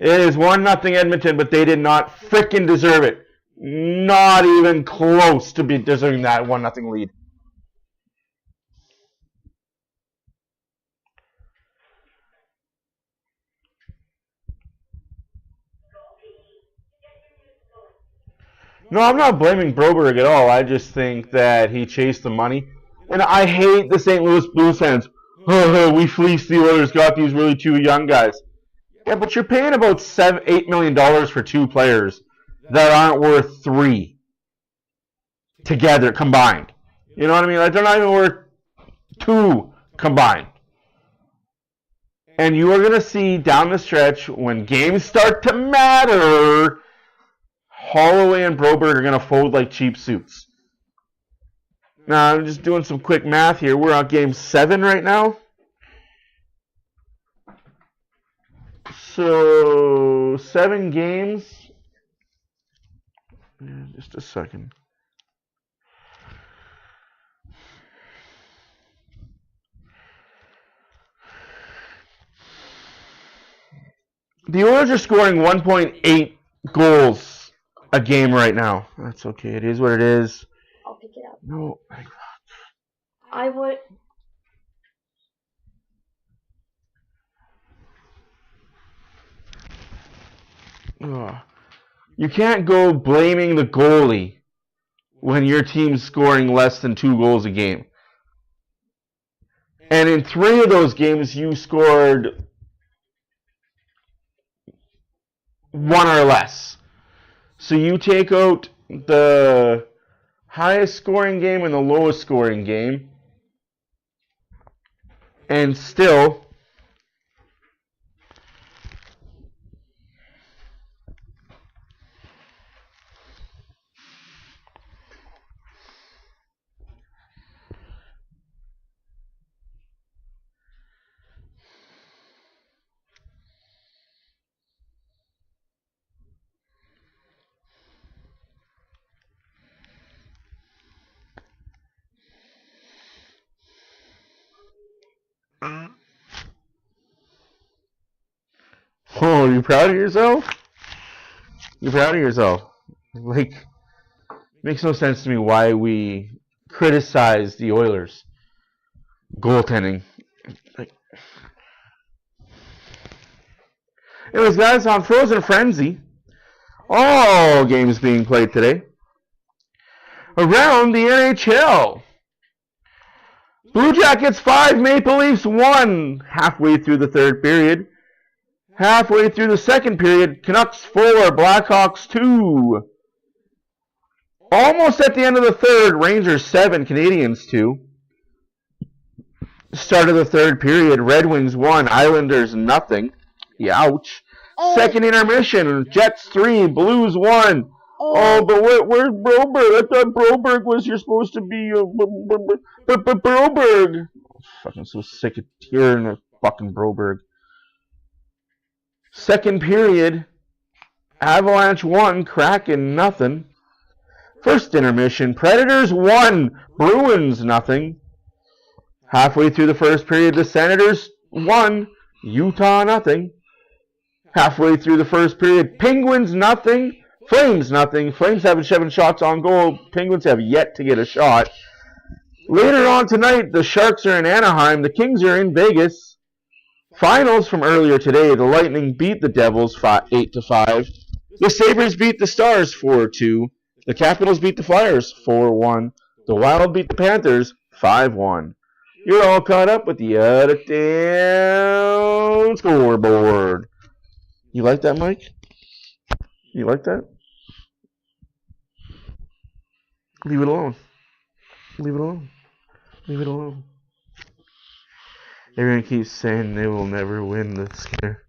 It is 1-0 Edmonton, but they did not frickin' deserve it. Not even close to be deserving that 1-0 lead. No, I'm not blaming Broberg at all. I just think that he chased the money. And I hate the St. Louis Blues fans. Oh, we fleeced the Oilers, got these really two young guys. Yeah, but you're paying about $8 million for two players that aren't worth $3. together, combined. You know what I mean? Like, they're not even worth 2 combined. And you are going to see down the stretch, when games start to matter, Holloway and Broberg are going to fold like cheap suits. Now, I'm just doing some quick math here. We're on game 7 right now. So, 7 games. Just a second. The Oilers are scoring 1.8 goals a game right now. That's okay. It is what it is. I'll pick it up. No. I would. You can't go blaming the goalie when your team's scoring less than 2 goals a game. And in 3 of those games, you scored 1 or less. So you take out the highest scoring game and the lowest scoring game, and still oh, you proud of yourself? You're proud of yourself. Like, makes no sense to me why we criticize the Oilers goaltending. Like, anyways, guys, on Frozen Frenzy, all games being played today around the NHL. Blue Jackets 5, Maple Leafs 1 halfway through the third period. Halfway through the second period, Canucks 4, Blackhawks 2. Almost at the end of the third, Rangers 7, Canadiens 2. Start of the third period, Red Wings 1, Islanders nothing. Ouch. Second intermission, Jets 3, Blues 1. Oh, but where's Broberg? I thought Broberg was you're supposed to be Broberg. I'm fucking so sick of hearing the fucking Broberg. Second period, Avalanche 1, Kraken nothing. First intermission, Predators 1, Bruins nothing. Halfway through the first period, the Senators 1, Utah nothing. Halfway through the first period, Penguins nothing, Flames nothing. Flames have 7 shots on goal. Penguins have yet to get a shot. Later on tonight, the Sharks are in Anaheim. The Kings are in Vegas. Finals from earlier today, the Lightning beat the Devils 8-5. The Sabres beat the Stars 4-2. The Capitals beat the Flyers 4-1. The Wild beat the Panthers 5-1. You're all caught up with the out-of-town scoreboard. You like that, Mike? You like that? Leave it alone. Leave it alone. Leave it alone. Everyone keeps saying they will never win the Skinner.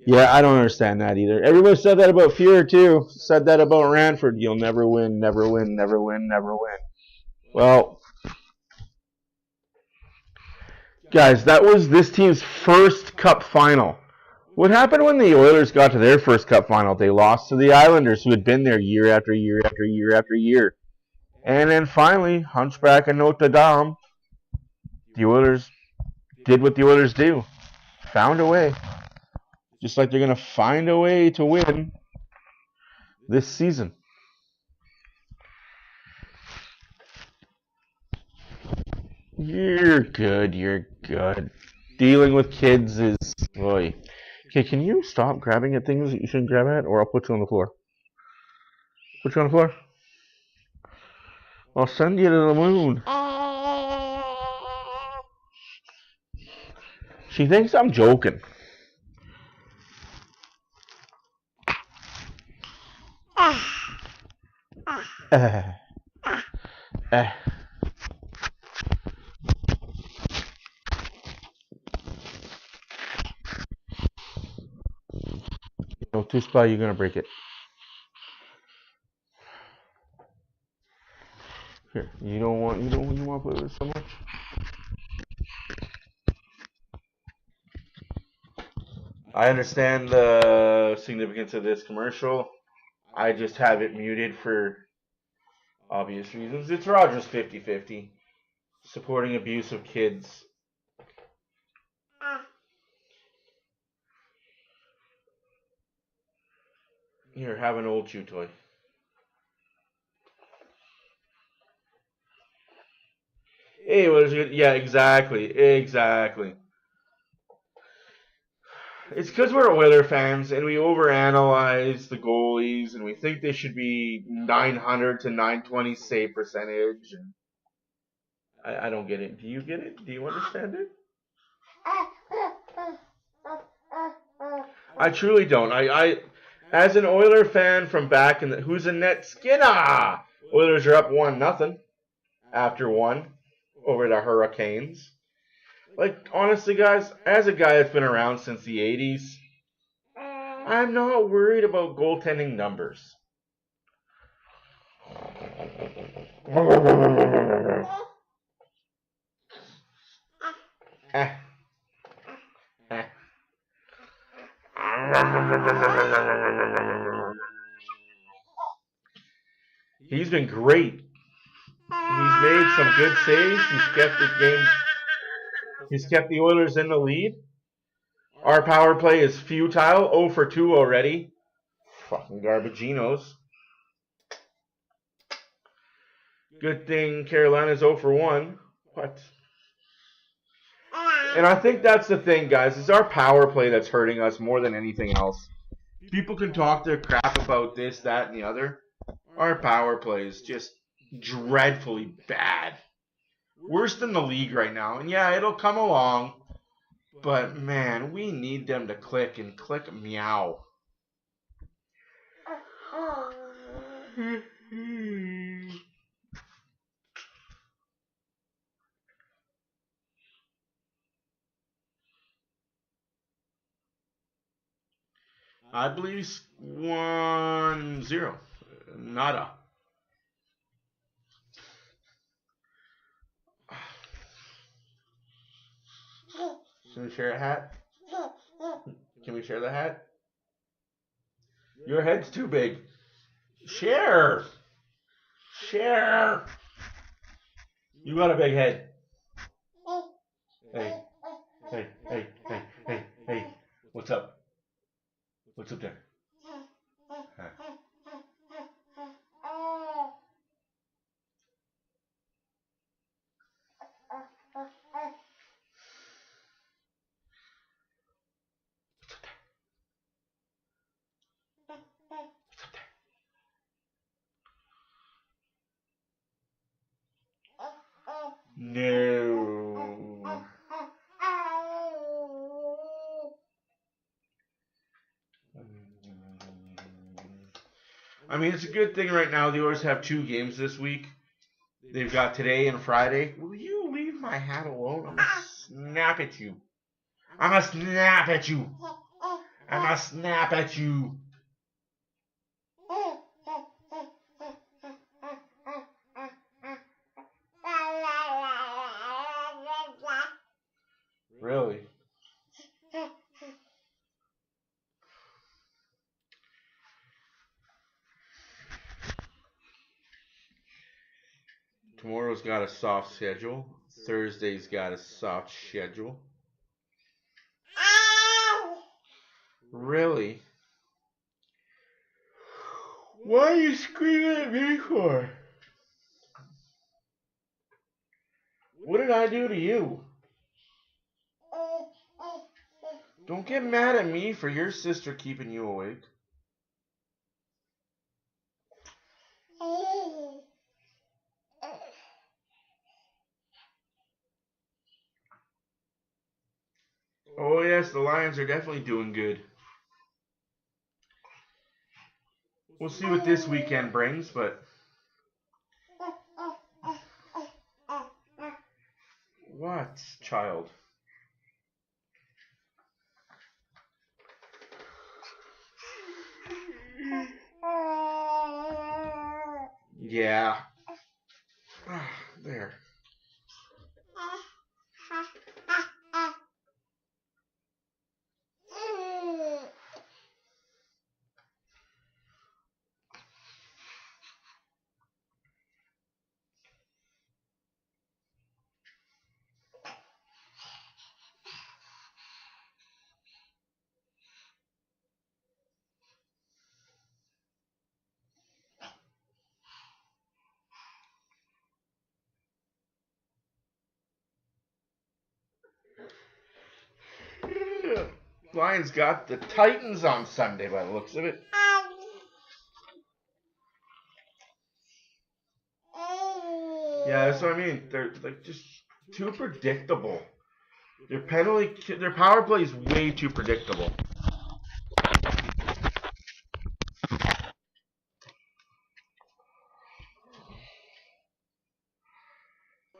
Yeah, I don't understand that either. Everybody said that about Fuhrer too. Said that about Ranford. You'll never win, never win, never win, never win. Well, guys, that was this team's first Cup final. What happened when the Oilers got to their first Cup final? They lost to the Islanders, who had been there year after year after year after year. And then finally, Hunchback and Notre Dame, the Oilers did what the Oilers do. Found a way. Just like they're going to find a way to win this season. You're good. You're good. Dealing with kids is... Boy. Okay, can you stop grabbing at things that you shouldn't grab at, or I'll put you on the floor. Put you on the floor? I'll send you to the moon. She thinks I'm joking. No, too spy, you're gonna break it. Here, you don't want to play with it so much? I understand the significance of this commercial. I just have it muted for obvious reasons. It's Rogers 50-50. Supporting abuse of kids. Here, have an old chew toy. Hey, what is it? Yeah, exactly. It's because we're Oiler fans and we overanalyze the goalies and we think they should be 900 to 920 save percentage. And I don't get it. Do you get it? Do you understand it? I truly don't. I as an Oiler fan from back in the who's in net Skinner. Oilers are up 1-0 after 1 over the Hurricanes. Like, honestly, guys, as a guy that's been around since the 80s, I'm not worried about goaltending numbers. He's been great. He's made some good saves. He's kept the Oilers in the lead. Our power play is futile. 0 for 2 already. Fucking garbaginos. Good thing Carolina's 0 for 1. What? And I think that's the thing, guys. It's our power play that's hurting us more than anything else. People can talk their crap about this, that, and the other. Our power play is just dreadfully bad. Worse than the league right now. And yeah, it'll come along. But man, we need them to click and click meow. I believe it's 1-0. Nada. Can we share a hat? Can we share the hat? Your head's too big. Share. You got a big head. Hey. What's up? What's up there? Huh. No. I mean, it's a good thing right now the Oilers have 2 games this week. They've got today and Friday. Will you leave my hat alone? I'm going to snap at you. Really? Tomorrow's got a soft schedule. Thursday's got a soft schedule. Really? What are you screaming at me for? What did I do to you? Don't get mad at me for your sister keeping you awake. Oh yes, the Lions are definitely doing good. We'll see what this weekend brings, but What, child? Yeah. There. Lions got the Titans on Sunday by the looks of it. Yeah, that's what I mean. They're like just too predictable. Their power play is way too predictable.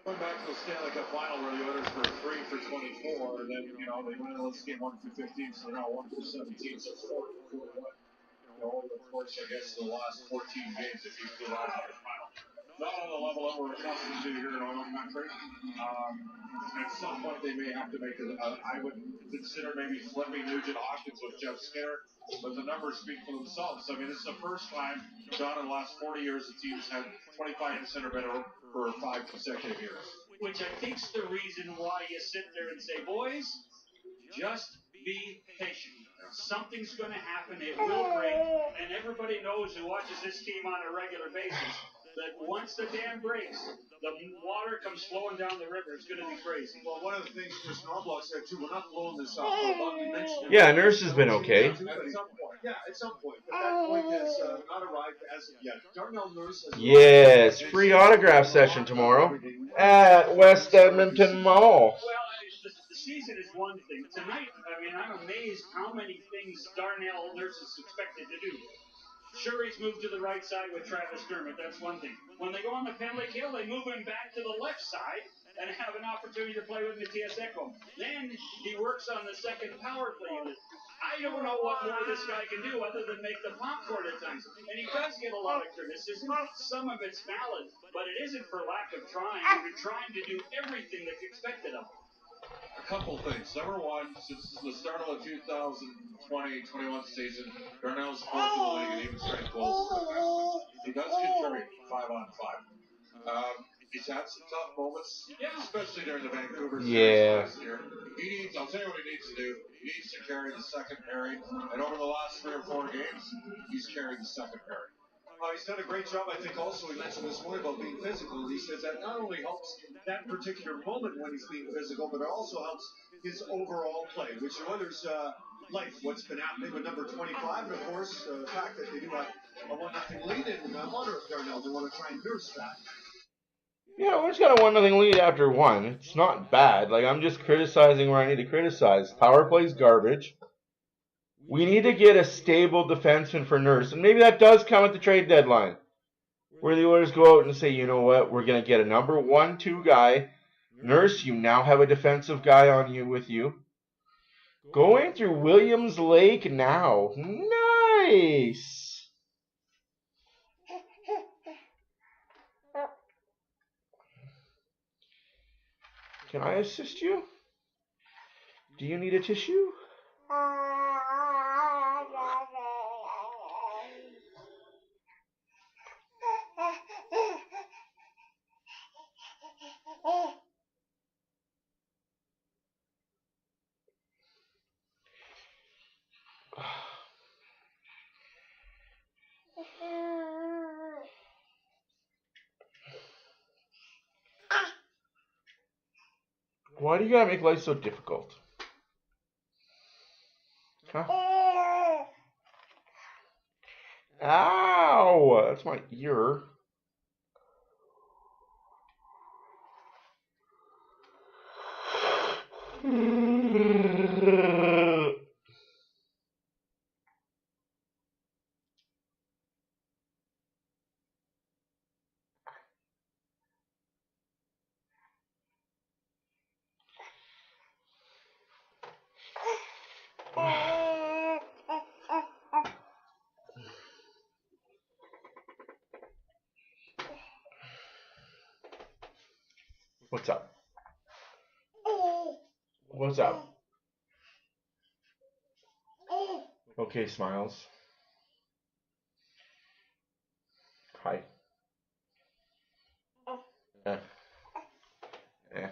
Going back to the Stanley Cup final where the Oilers were 3 for 24, and then, they win this game 1 for 15, so they're now 1 for 17, so 4 for 41. Over the course, I guess, the last 14 games, if you do that final. Not on the level that we're accustomed to here in oil country. At some point, they may have to make I would consider maybe flipping Nugent Hopkins with Jeff Skinner, but the numbers speak for themselves. I mean, this is the first time, John, in the last 40 years, the team's had 25% or better for 5 consecutive years. Which I think's the reason why you sit there and say, boys, just be patient. Something's going to happen. It will break. And everybody knows who watches this team on a regular basis that once the dam breaks, the water comes flowing down the river. It's going to be crazy. Well, one of the things Chris Knobloch said, too, we're not blowing this up. We mentioned Yeah, Nurse has been okay. At some point. Yeah, at some point. But that point has not arrived as of yet. Darnell Nurse has... Yes, free autograph session tomorrow at West Edmonton Mall. Well, the season is one thing. Tonight, I mean, I'm amazed how many things Darnell Nurse is expected to do. Sure, he's moved to the right side with Travis Dermott. That's one thing. When they go on the penalty kill, they move him back to the left side and have an opportunity to play with Matthias Ekholm. Then he works on the second power play unit. I don't know what more this guy can do other than make the popcorn at times. And he does get a lot of criticism. Some of it's valid, but it isn't for lack of trying. You're trying to do everything that's expected of him. A couple things. Number one, since the start of the 2020-21 season, Darnell's fourth in the league in even strength goals per defenseman. He does contribute 5-on-5. He's had some tough moments, especially during the Vancouver series last year. I'll tell you what he needs to do. He needs to carry the second pairing, and over the last 3 or 4 games, he's carried the second pairing. He's done a great job, I think. Also, he mentioned this morning about being physical, and he says that not only helps that particular moment when he's being physical, but it also helps his overall play, which the others like what's been happening with number 25, and of course, the fact that they do have a 1-0 lead in honor of Darnell. They want to try and nurse that. Yeah, we're just got a 1-0 lead after 1. It's not bad. Like, I'm just criticizing where I need to criticize. Power play's garbage. We need to get a stable defenseman for Nurse. And maybe that does come at the trade deadline. Where the Oilers go out and say, you know what, we're going to get a number 1-2 guy. Nurse, you now have a defensive guy on you with you. Going through Williams Lake now. Nice. Can I assist you? Do you need a tissue? Why do you gotta make life so difficult? Huh? Ow! That's my ear. What's up? What's up? Okay, Smiles. Hi. Yeah. Yeah.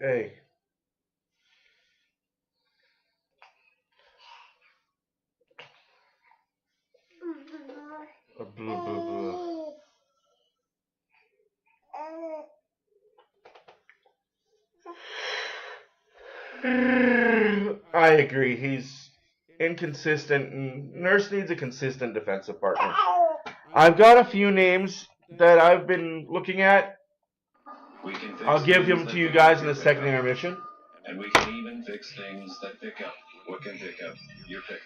Hey. Blah, blah, blah. I agree. He's inconsistent, and Nurse needs a consistent defensive partner. I've got a few names that I've been looking at. I'll give them to you guys in the second intermission. And we can even fix things that pick up. What can pick up? Your pickup.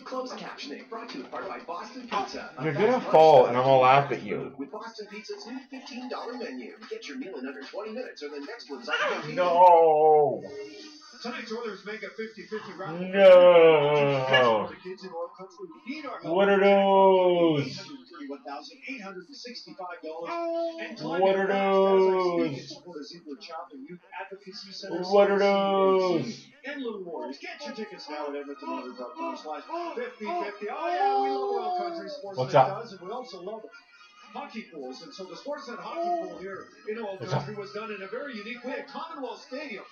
Closed captioning brought to you in part by Boston Pizza. You're gonna fall, and I'm gonna laugh at you. With Boston Pizza's new $15 menu, get your meal in under 20 minutes, or the next one's on. No. Tonight's Oilers make a 50-50 round. No. What are those? What are those? What are those? And Little Warriors. Get your tickets now at Edmonton.com/50-50. Oh yeah, we love Oil Country Sports. What's up? And we also love hockey pools. And so the Sportsnet hockey pool here in Oil Country was done in a very unique way at Commonwealth Stadium.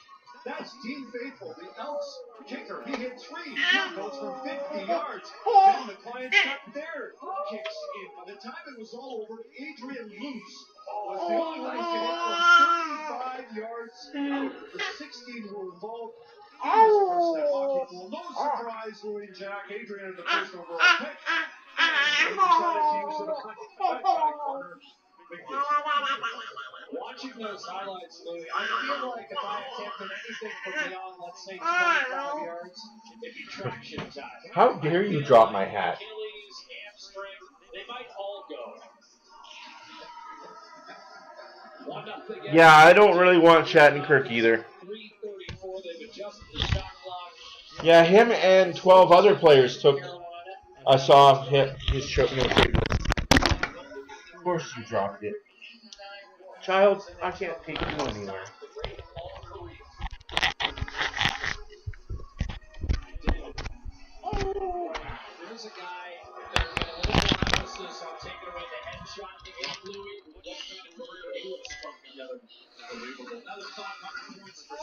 That's Dean Faithful, the Elks kicker. He hit 3 field goals from 50 yards. Then the Clients got their kicks in. By the time it was all over, Adrian Luce was the only one who hit from 35 yards out. The 16 were involved in this Sportsnet hockey pool. No surprise, Louis and Jack. Adrian the first overall pick. And they decided to use it on Connor McDavid. Watching those highlights, Louis, I feel like if I attempted anything from beyond, let's say, 25 yards, it'd be traction time. How dare you drop my hat? Achilles, hamstring, they might all go. Yeah, I don't really want Shattenkirk either. 3:34, they've adjusted the shot clock. Yeah, him and 12 other players took us off his show. Of course you dropped it. Child, I can't take you anywhere. There's a guy that got a little more emphasis on taking away the headshot to get Louis.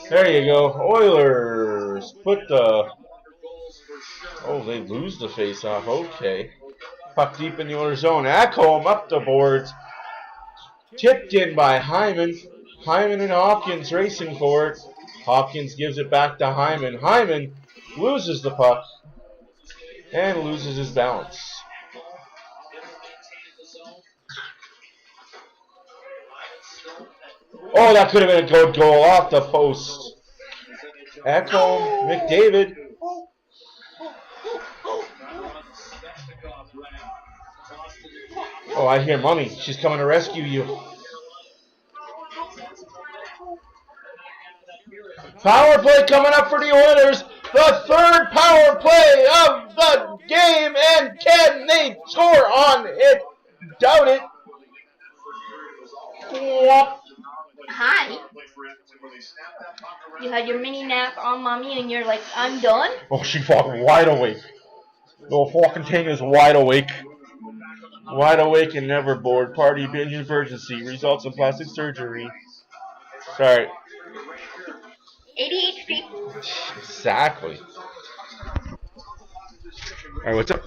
There you go. Oilers put the... Oh, they lose the face-off. Okay. Puck deep in the Oilers zone. Ekholm up the boards. Tipped in by Hyman. Hyman and Hopkins racing for it. Hopkins gives it back to Hyman. Hyman loses the puck and loses his balance. Oh, that could have been a good goal off the post. Ekholm, McDavid. Oh, I hear Mommy. She's coming to rescue you. Power play coming up for the Oilers. The third power play of the game. And can they score on it? Doubt it. Hi. You had your mini nap on Mommy and you're like, I'm done? Oh, she fucking wide awake. The fucking thing is wide awake. Wide awake and never bored. Party binge emergency. Results in plastic surgery. Sorry. ADHD. Exactly. Alright, what's up?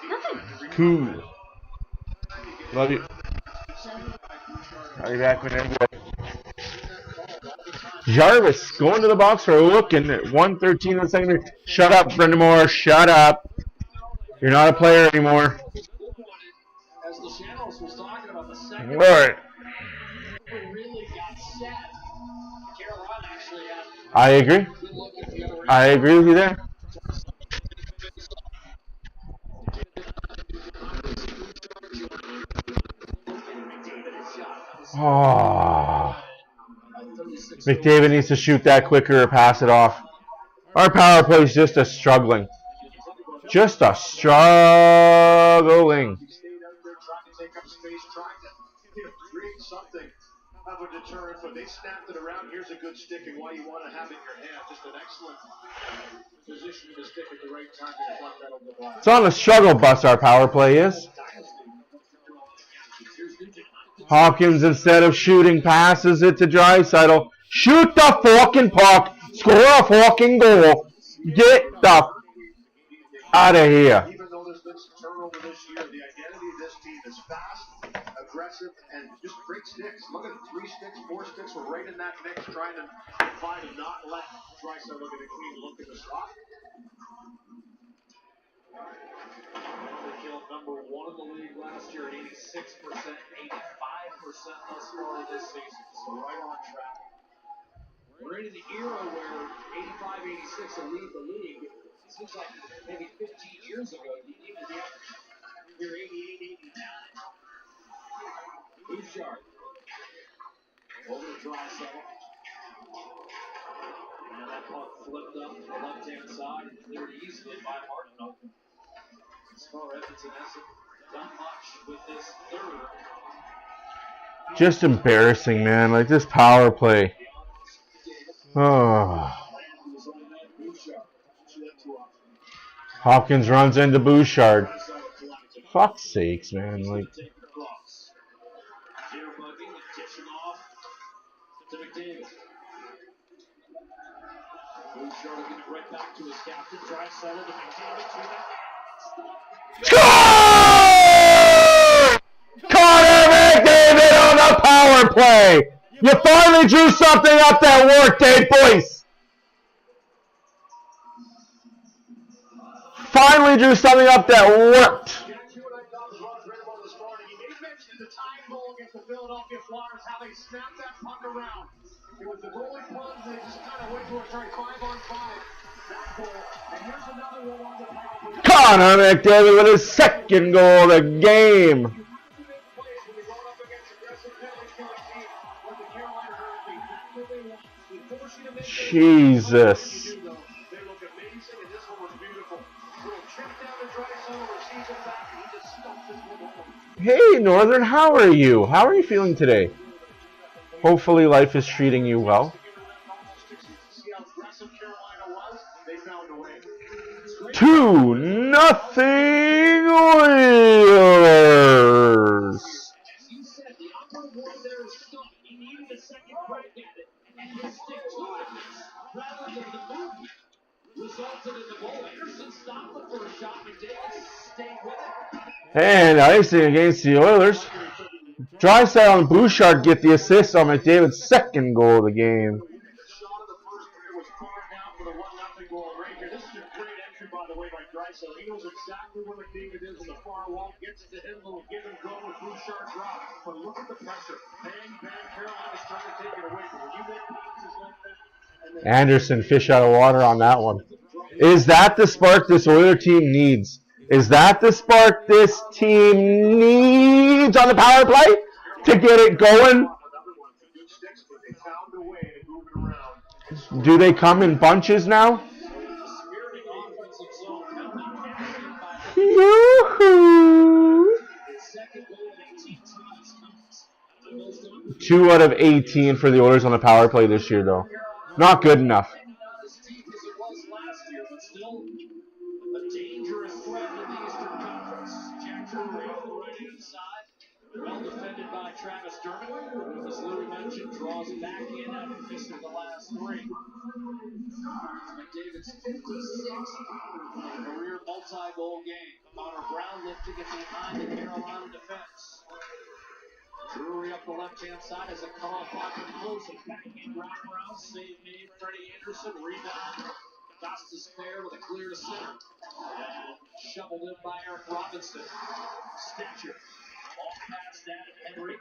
Nothing. Cool. Love you. I'll be back whenever. Jarvis going to the box for a look in at 1:13 in the second. Shut up, Brendan Moore. Shut up. You're not a player anymore. As the channels was talking about the second. All right. Really got set. Carolina actually had I agree. I agree with you there. Oh. McDavid needs to shoot that quicker or pass it off. Our power play is just a struggling. Just a struggling. He stayed out there trying to take up space, trying to create something of a deterrent, but they snapped it around. Here's a good stick, and why you want to have it in your hand. Just an excellent position to stick at the right time to deflect that over the glass. It's on the struggle bus, our power play is. Hopkins, instead of shooting, passes it to Draisaitl. Shoot the fucking puck. Score a fucking goal. Get the out of here. Even though there's been some turnover this year, the identity of this team is fast, aggressive, and just great sticks. Look at it, 3 sticks, 4 sticks were right in that mix, trying to find and not let Draisaitl look at a clean look at the stop. Penalty kill number 1 in the league last year at 86%, 85% thus far this season. So right on track. We're in an era where 85, 86 will lead the league. It seems like maybe 15 years ago, you even get your 88, 89. Bouchard. Over to Draisaitl. And that puck flipped up to the left-hand side and cleared easily by Martin. As far as Edmonton hasn't done much with this third. Just embarrassing, man. Like this power play. Oh. Hopkins runs into Bouchard. Fuck's sakes, man. Like. Score! Connor McDavid on the power play. You finally drew something up that worked, Dave boys. Finally drew something up that worked. You and I thought was what I was read about this morning. He mentioned the tying goal against the Philadelphia Flyers, how they snapped that puck around. It was the goalie plunge, they just kind of went to a 5-on-5. That goal, and here's another one on the power play. Connor McDavid with his second goal of the game. Jesus. Hey, Northern, how are you? How are you feeling today? Hopefully life is treating you well. 2-0 Oilers. And icing against the Oilers. Draisaitl and Bouchard get the assist on McDavid's second goal of the game. He knows exactly where McDavid is in the far wall, gets to him, little give and go with Bouchard drop. But look at the pressure. Bang, bang, Carolina's trying to take it away. But when you make passes like that, Anderson, fish out of water on that one. Is that the spark this Oiler team needs? Is that the spark this team needs on the power play to get it going? Do they come in bunches now? Yoo-hoo! 2 out of 18 for the Oilers on the power play this year, though. Not good enough. Well defended by Travis Dermott. As Louis mentioned, draws it back in after missing the last 3. McDavid's 56th career multi-goal game. Connor Brown lifting it behind the Carolina defense. Drury up the left-hand side as a call clock and close it back in wraparound. Save made. Freddie Anderson rebound. That's despair with a clear to center. And shoveled in by Eric Robinson. Stature. All past that and Henry.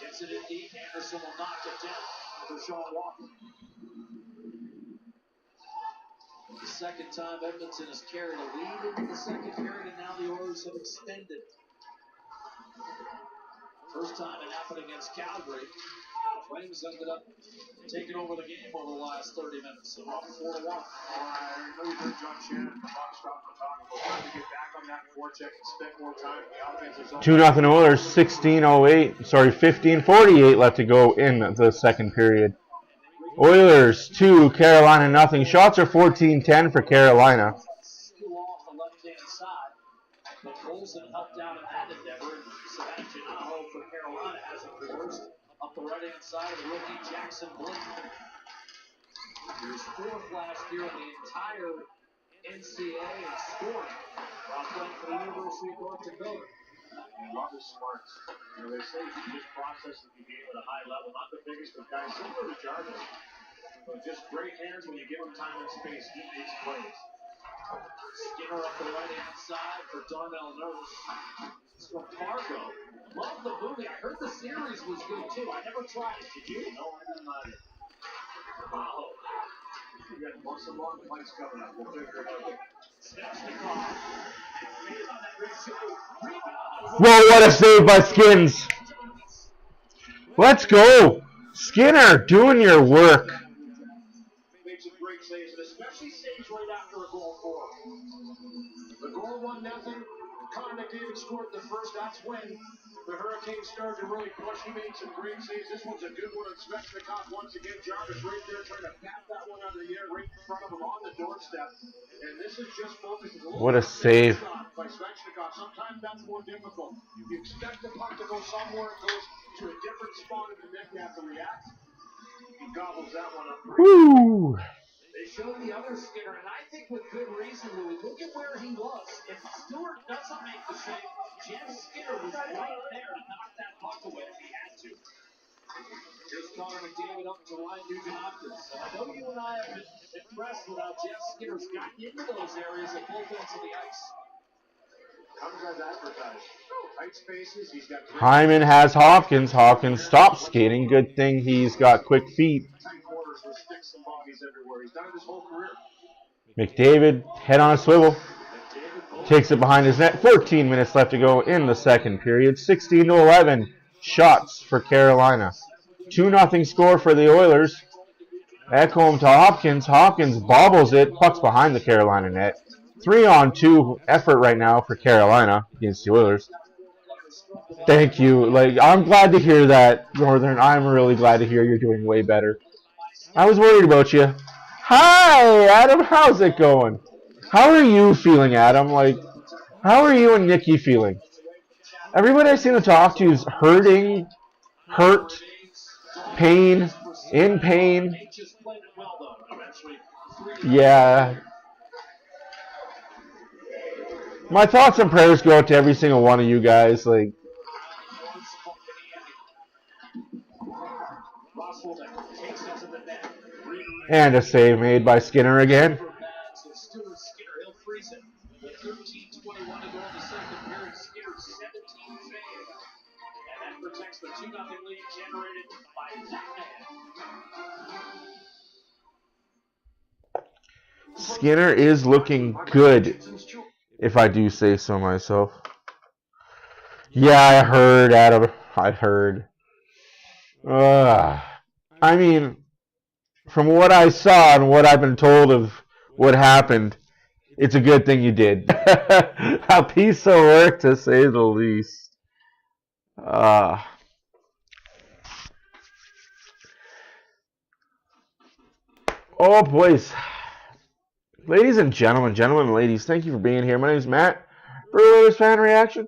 Gets it in deep. Anderson will knock it down for Sean Walker. The second time Edmonton has carried a lead into the second period, and now the Oilers have extended. First time it happened against Calgary. Flames ended up taking over the game over the last 30 minutes. So up 4-1. I know you heard John Shannon and Bob Stockton talking about trying to get back on that forecheck and spend more time in the offensive zone. 2-0 Oilers, 16:08. Sorry, 15:48 left to go in the second period. Oilers 2, Carolina nothing. Shots are 14-10 for Carolina. Steal off the left-hand side. But Colson helped out in that endeavor. Sebastian Aho for Carolina has it reversed up the right-hand side of the rookie Jackson Blake. Here's fourth last year in the entire NCAA in scoring while playing for the University of North Dakota. Love his smarts. You know, they say he just processes the game at a high level. Not the biggest of guys, similar to Jarvis. But just great hands when you give him time and space. He makes plays. Skinner up the right-hand side for Darnell Nurse. It's from Fargo. Love the movie. I heard the series was good too. I never tried it. Did you? No, I didn't either. Wow. We got some long fights coming up. We'll figure it out. Whoa, what a save by Skins. Let's go. Skinner, doing your work. Makes some great saves, and especially saves right after a goal for him. The goal 1-0. Connor McDavid scored the first. That's when the Hurricanes started to really push. He made some great saves. This one's a good one on Svechnikov once again. Jarvis right there trying to pat that one out of the air right in front of him on the doorstep. And this is just focused. What a save. By Svechnikov. Sometimes that's more difficult. You expect the puck to go somewhere. It goes to a different spot in the net. You have to react. He gobbles that one up. Woo. They showed the other Skinner, and I think with good reason, Louis. Look at where he was. If Stewart doesn't make the save, Jeff Skinner was right there to knock that puck away if he had to. Here's Connor McDavid up to Ryan Nugent-Hopkins. And I know you and I have been impressed with how Jeff Skinner's gotten into those areas at both ends of the ice. Comes as advertised. Tight spaces. He's got Hyman has Hawkins. Hawkins stops skating. Good thing he's got quick feet. tight quarters with sticks and bodies everywhere. He's done it his whole career. McDavid, head on a swivel. Takes it behind his net. 14 minutes left to go in the second period. 16-11 shots for Carolina. 2-0 score for the Oilers. Back home to Hopkins. Hopkins bobbles it. Puck's behind the Carolina net. 3-on-2 effort right now for Carolina against the Oilers. Thank you. I'm glad to hear that, Northern. I'm really glad to hear you're doing way better. I was worried about you. Hi, Adam. How's it going? How are you feeling, Adam? How are you and Nikki feeling? Everybody I seem to talk to is hurting, hurt, pain, in pain. Yeah. My thoughts and prayers go out to every single one of you guys. And a save made by Skinner again. Skinner is looking good, if I do say so myself. Yeah, I heard, Adam. I heard. I mean, from what I saw and what I've been told of what happened, it's a good thing you did. A piece of work, to say the least. Oh, boys. Ladies and gentlemen, and ladies, thank you for being here. My name is Matt for Oilers Fan Reaction.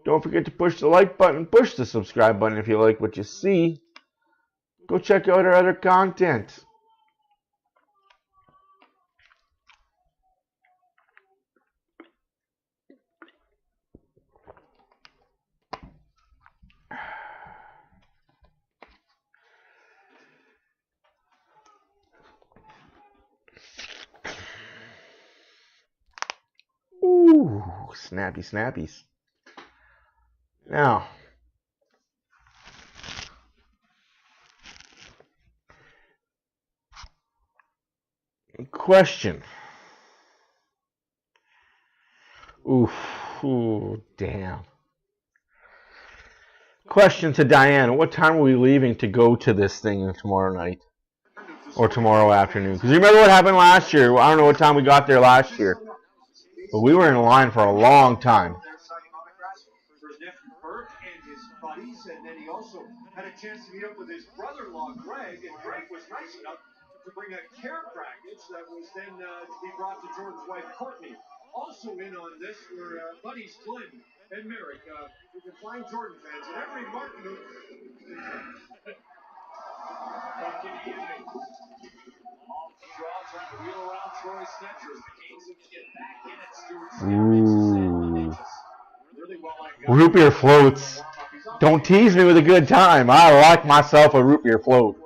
Don't forget to push the like button, push the subscribe button if you like what you see. Go check out our other content. Ooh, snappy snappies. Now, question. Ooh, damn. Question to Diane: what time are we leaving to go to this thing tomorrow night or tomorrow afternoon? Because you remember what happened last year. I don't know what time we got there last year, but we were in line for a long time. And then he also had a chance to meet up with his brother-in-law, Greg, and Greg was nice enough to bring a care package that was then to be brought to Jordan's wife, Courtney. Also in on this were buddies Glenn and Merrick. You can find Jordan fans in every market. Back in the evening. Off the draw, trying to wheel around Troy Snetchers. The Kings are going to get back in it. Stewart. Root beer floats. Don't tease me with a good time. I like myself a root beer float.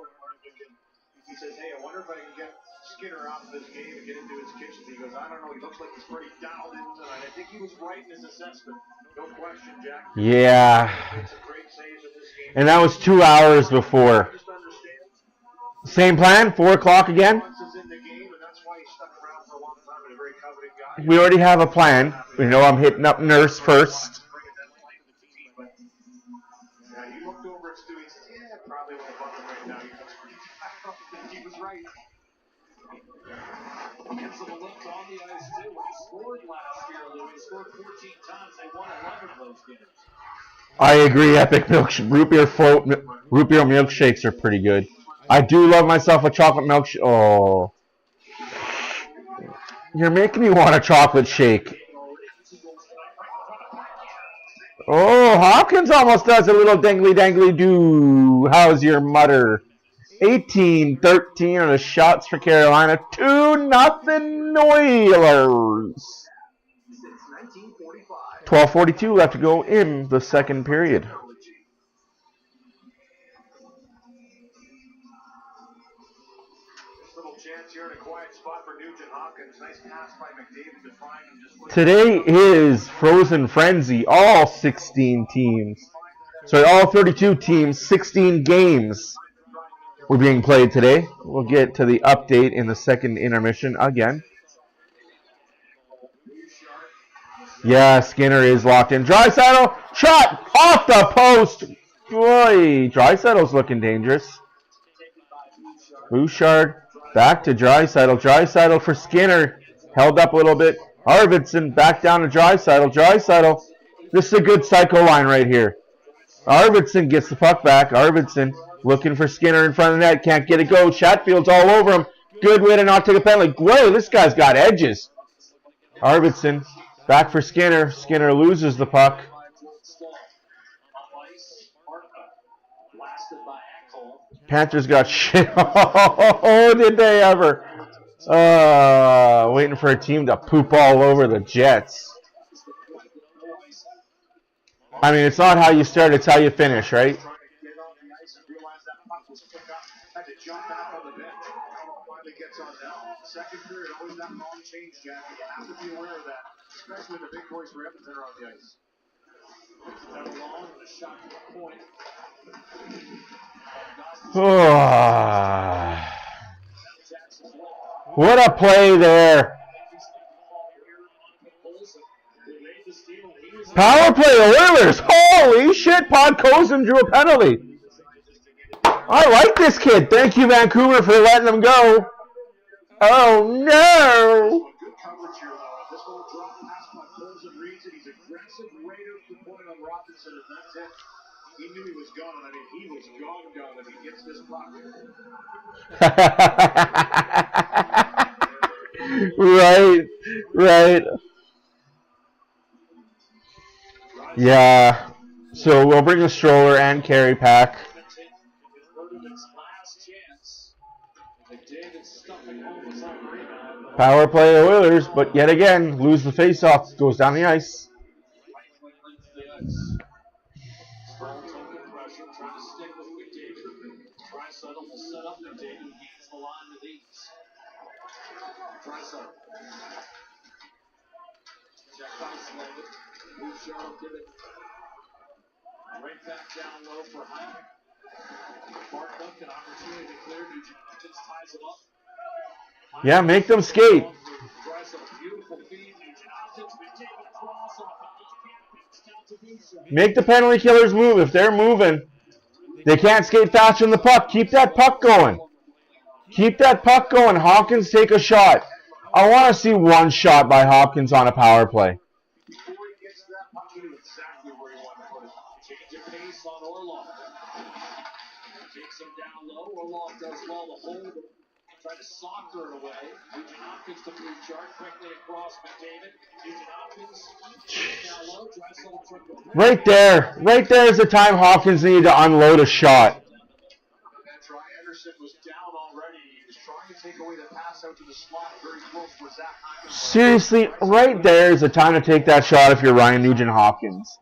He says, hey, I wonder if I can get Skinner out of this game and get into his kitchen. He goes, I don't know. He looks like he's pretty dialed in tonight. I think he was right in his assessment. No question, Jack. Yeah. And that was 2 hours before. Same plan? 4 o'clock again? We already have a plan. We know I'm hitting up Nurse first. You looked over at Stu, he said, yeah, probably won't bother right now. He was right. Gives them a lift on the ice, too. When he scored last year, Louis scored 14 times. They won 11 of those games. I agree. Epic root beer milkshakes are pretty good. I do love myself a chocolate milkshake. Oh. You're making me want a chocolate shake. Oh, Hopkins almost does a little dangly-dangly-doo. How's your mutter? 18-13 on the shots for Carolina. 2-0 Oilers. 12:42 left to go in the second period. Today is Frozen Frenzy. All 16 teams. Sorry, all 32 teams, 16 games were being played today. We'll get to the update in the second intermission again. Yeah, Skinner is locked in. Draisaitl, shot off the post. Boy, Draisaitl's looking dangerous. Bouchard back to Draisaitl. Draisaitl for Skinner. Held up a little bit. Arvidsson back down to Draisaitl. Draisaitl. This is a good psycho line right here. Arvidsson gets the puck back. Arvidsson looking for Skinner in front of the net. Can't get it go. Chatfield's all over him. Good way to not take a penalty. Whoa, this guy's got edges. Arvidsson back for Skinner. Skinner loses the puck. Panthers got shit. Oh, did they ever? Waiting for a team to poop all over the Jets. I mean, it's not how you start, it's how you finish, right? Second period, always that long change, Jack. You have to be aware of that, especially the big boys for Edmonton are on the ice. That long, the shot to the point. What a play there. Power play Oilers. Holy shit, Podkolzin drew a penalty. I like this kid. Thank you, Vancouver, for letting him go. Oh, no. Good coverage here, though. This little drop pass by Colson reads it. He's aggressive right up the point on Robinson, and that's it. He knew he was gone. I mean, he was gone if he gets this puck. Right. Yeah. So we'll bring a stroller and carry pack. Power play Oilers, but yet again, lose the faceoff. Goes down the ice. Right back down low for Hyman. Barkhook, an opportunity to clear. Nugent Hopkins ties it up. Yeah, make them skate. Beautiful feed. Nugent Hopkins been taken across off the Make the penalty killers move. If they're moving, they can't skate faster than the puck. Keep that puck going. Keep that puck going. Hopkins, take a shot. I want to see one shot by Hopkins on a power play. Before he gets to that puck, he knew exactly where he wanted to put it. Change of pace on Orlov. Takes him down low. Orlov does well to hold him. Try to soccer it away. Nugent Hopkins to move chart quickly across McDavid. Nugent Hopkins down low. Dressel from the Right there. Right there is the time Hopkins needed to unload a shot. that try. Anderson was down already. He was trying to take away the pass out to the slot. Very close for Zach Hyman. Seriously, right there is the time to take that shot if you're Ryan Nugent-Hopkins.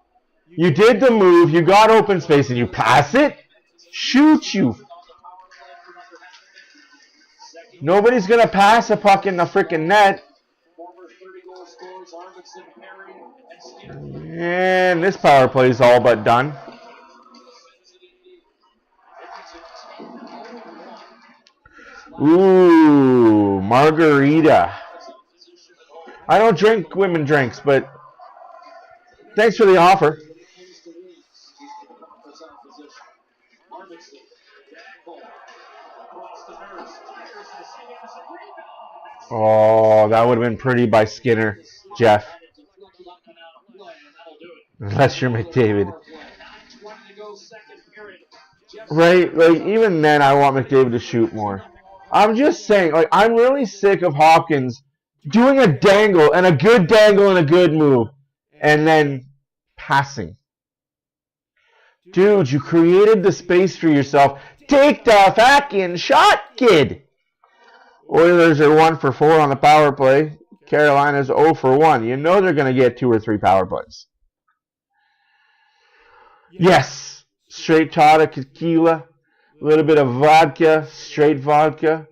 You did the move, you got open space, and you pass it? Shoot you. Nobody's going to pass a puck in the freaking net. Former 30-goal scorers Arvidsson, Perry, and Skinner. And this power play is all but done. Ooh, margarita. I don't drink women drinks, but thanks for the offer. Oh, that would have been pretty by Skinner, Jeff. Unless you're McDavid. Right, like, even then I want McDavid to shoot more. I'm just saying, like, I'm really sick of Hopkins doing a dangle and a good move and then passing. Dude, you created the space for yourself. Take the fucking shot, kid. Oilers are 1 for 4 on the power play. Carolina's 0 for 1. You know they're going to get 2 or 3 power plays. Yes, straight Tata tequila, a little bit of vodka, straight vodka.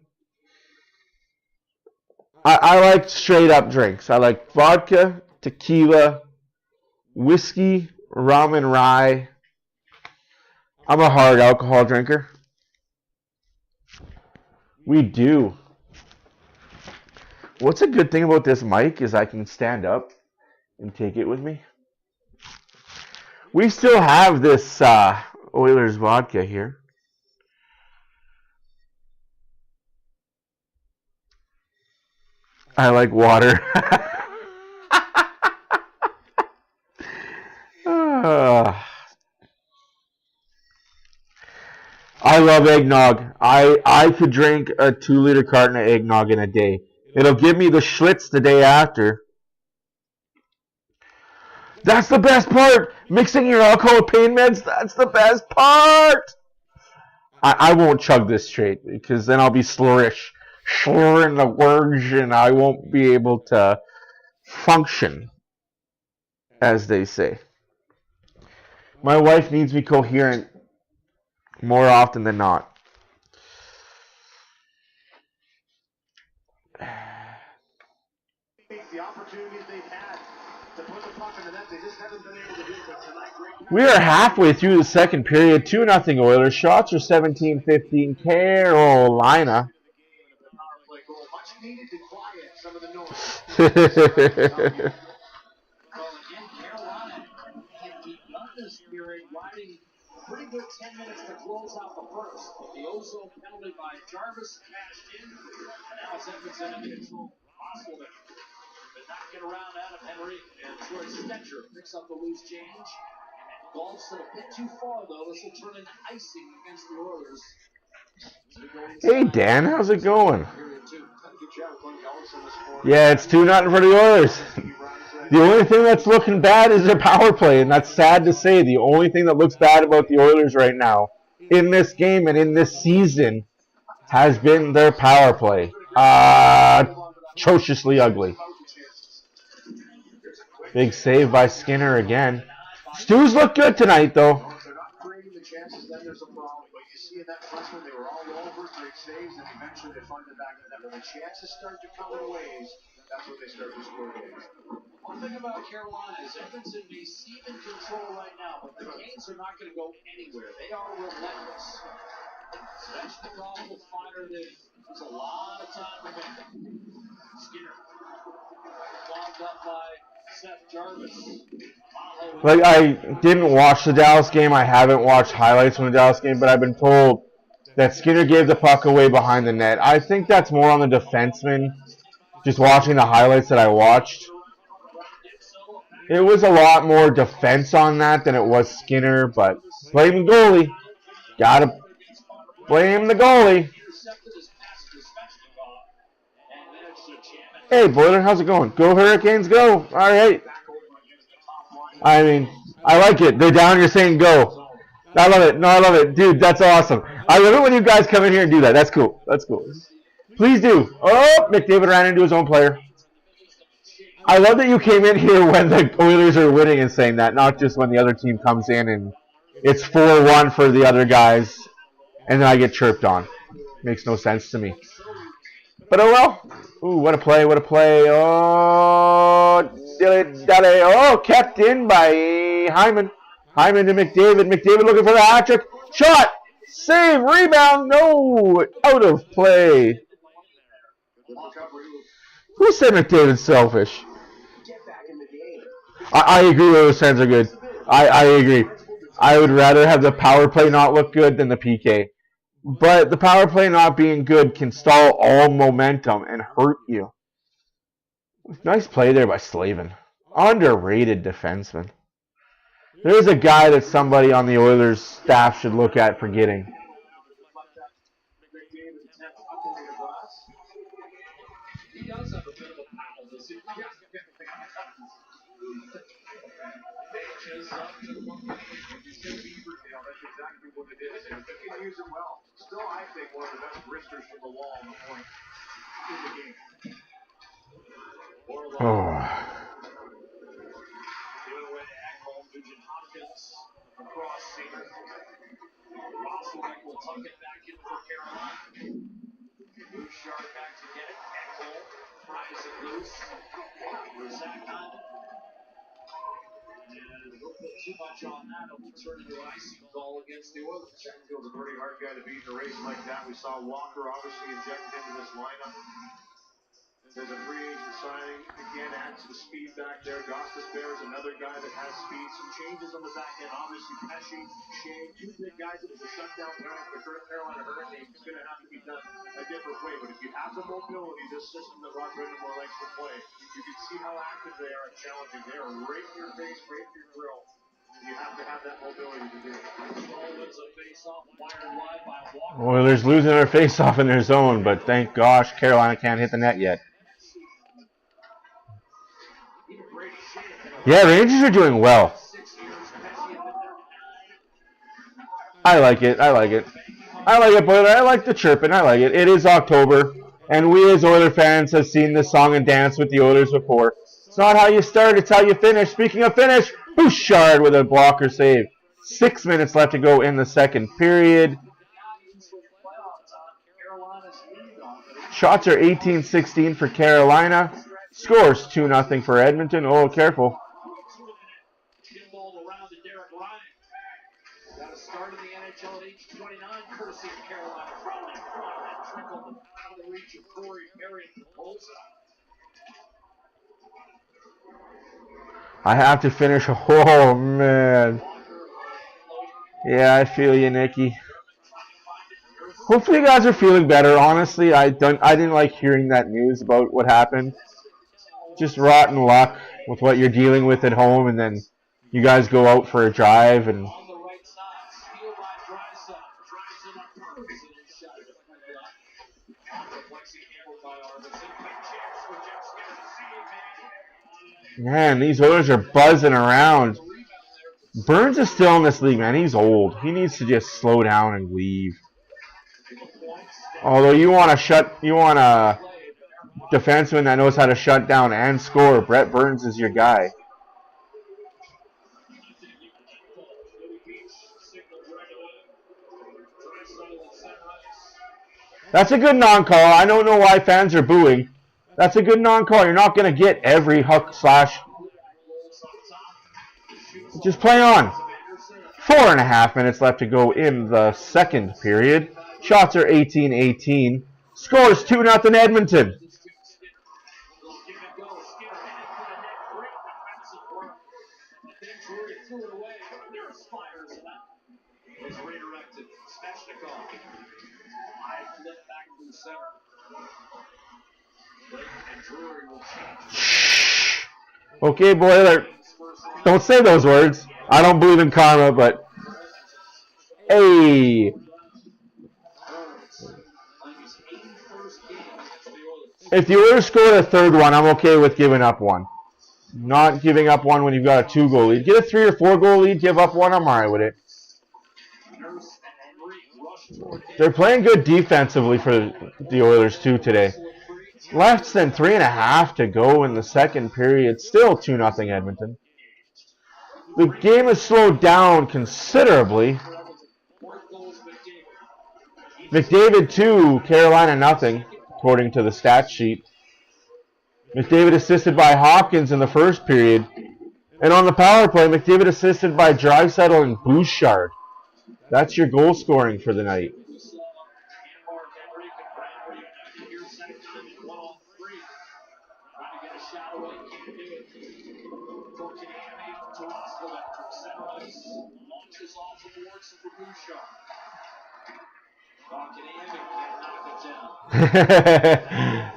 I like straight up drinks. I like vodka, tequila, whiskey, rum, and rye. I'm a hard alcohol drinker. We do. What's a good thing about this mic is I can stand up and take it with me. We still have this Oilers vodka here. I like water. I love eggnog. I could drink a 2-liter carton of eggnog in a day. It'll give me the schlitz the day after. That's the best part. Mixing your alcohol with pain meds, that's the best part. I won't chug this straight because then I'll be slurring the words and I won't be able to function, as they say. My wife needs me coherent more often than not. The opportunities they've had to put the puck in the net, they just haven't been able to do it tonight. We are halfway through the second period. 2-0 Oilers. Shots are 17-15 Carolina. Much needed to quiet some of the noise. Well, again, Carolina had begun this period riding a pretty good 10 minutes to close out the first. The ozone penalty by Jarvis cashed in, and now it's Edmonton in control. Possible to not get around Adam Henry, and Troy Stetcher picks up the loose change. Golf's a bit too far, though. This will turn into icing against the Oilers. Hey, Dan, how's it going? Yeah, it's 2-0 for the Oilers. The only thing that's looking bad is their power play, and that's sad to say. The only thing that looks bad about the Oilers right now in this game and in this season has been their power play. Atrociously ugly. Big save by Skinner again. Stews look good tonight, though. If they're not creating the chances, then there's a problem. But you see in that first one, they were all over, great saves, and eventually they find the back of the net. When the chances start to come in ways, that's when they start to score goals. One thing about Carolina is Edmonton may seem in control right now, but the Canes are not going to go anywhere. They are relentless. Svechnikov will fire this. There's a lot of time remaining. Skinner. Clogged up by Seth Jarvis. Aho Like, I didn't watch the Dallas game. I haven't watched highlights from the Dallas game, but I've been told that Skinner gave the puck away behind the net. I think that's more on the defenseman, just watching the highlights that I watched. It was a lot more defense on that than it was Skinner, but blame the goalie. Gotta blame the goalie. Hey, Boiler, how's it going? Go Hurricanes, go. All right. I mean, I like it. They're down, you're saying go. I love it. No, I love it. Dude, that's awesome. I love it when you guys come in here and do that. That's cool. That's cool. Please do. Oh, McDavid ran into his own player. I love that you came in here when the Oilers are winning and saying that, not just when the other team comes in and it's 4-1 for the other guys, and then I get chirped on. Makes no sense to me. But oh well. Ooh, what a play, what a play. Oh, kept in by Hyman. Hyman to McDavid. McDavid looking for the hat trick. Shot! Save! Rebound! No! Out of play. Who said McDavid's selfish? I agree those fans are good. I agree. I would rather have the power play not look good than the PK. But the power play not being good can stall all momentum and hurt you. Nice play there by Slavin. Underrated defenseman. There's a guy that somebody on the Oilers staff should look at for getting. Still, I think one of the best wristers from the wall on the point in the game. Oh. Giving away to Ekholm, Nugent Hopkins across center. Roslovic will tuck it back in for Carolina. Bouchard back to get it. Ekholm pries it loose. For Zach Hunt. And don't put too much on that. It'll turn into an icing call against the Oilers. Chatfield's a pretty hard guy to beat in a race like that. We saw Walker obviously injected into this lineup. There's a free agent signing. Again, adds the speed back there. Gostis Bear is another guy that has speed. Some changes on the back end. Obviously, Pesci, Shane, two big guys. It was a shutdown penalty for the Carolina Hurricanes. It's going to have to be done a different way. But if you have the mobility, this system that Ron Brindamore likes to play, you can see how active they are and challenging. They are right in your face, right in your grill. You have to have that mobility to do it. Oilers losing their face-off in their zone, but thank gosh Carolina can't hit the net yet. Yeah, Rangers are doing well. I like it. I like it. I like it, Boiler. I like the chirping. I like it. It is October, and we as Oiler fans have seen this song and dance with the Oilers before. It's not how you start, it's how you finish. Speaking of finish, Bouchard with a blocker save. 6 minutes left to go in the second period. Shots are 18-16 for Carolina. Scores 2-0 for Edmonton. Oh, careful. I have to finish. Oh, man. Yeah, I feel you, Nikki. Hopefully you guys are feeling better. Honestly, I didn't like hearing that news about what happened. Just rotten luck with what you're dealing with at home, and then you guys go out for a drive and man, these Oilers are buzzing around. Burns is still in this league, man. He's old. He needs to just slow down and leave. Although you want a defenseman that knows how to shut down and score. Brett Burns is your guy. That's a good non-call. I don't know why fans are booing. That's a good non-call. You're not going to get every hook slash. Just play on. 4.5 minutes left to go in the second period. Shots are 18-18. Scores 2-0 Edmonton. Oilers threw it away. There's fires and that was redirected. Svechnikov. I flip back to the center. And Drury will change. Okay, Boiler. Don't say those words. I don't believe in karma, but hey. If the Oilers scored a third one, I'm okay with giving up one. Not giving up one when you've got a 2-goal lead. Get a 3 or 4 goal lead, give up one, I'm alright with it. They're playing good defensively for the Oilers too today. Less than 3.5 to go in the second period. Still 2-0 Edmonton. The game has slowed down considerably. McDavid 2, Carolina nothing, according to the stat sheet. McDavid assisted by Hopkins in the first period. And on the power play, McDavid assisted by Draisaitl and Bouchard. That's your goal scoring for the night.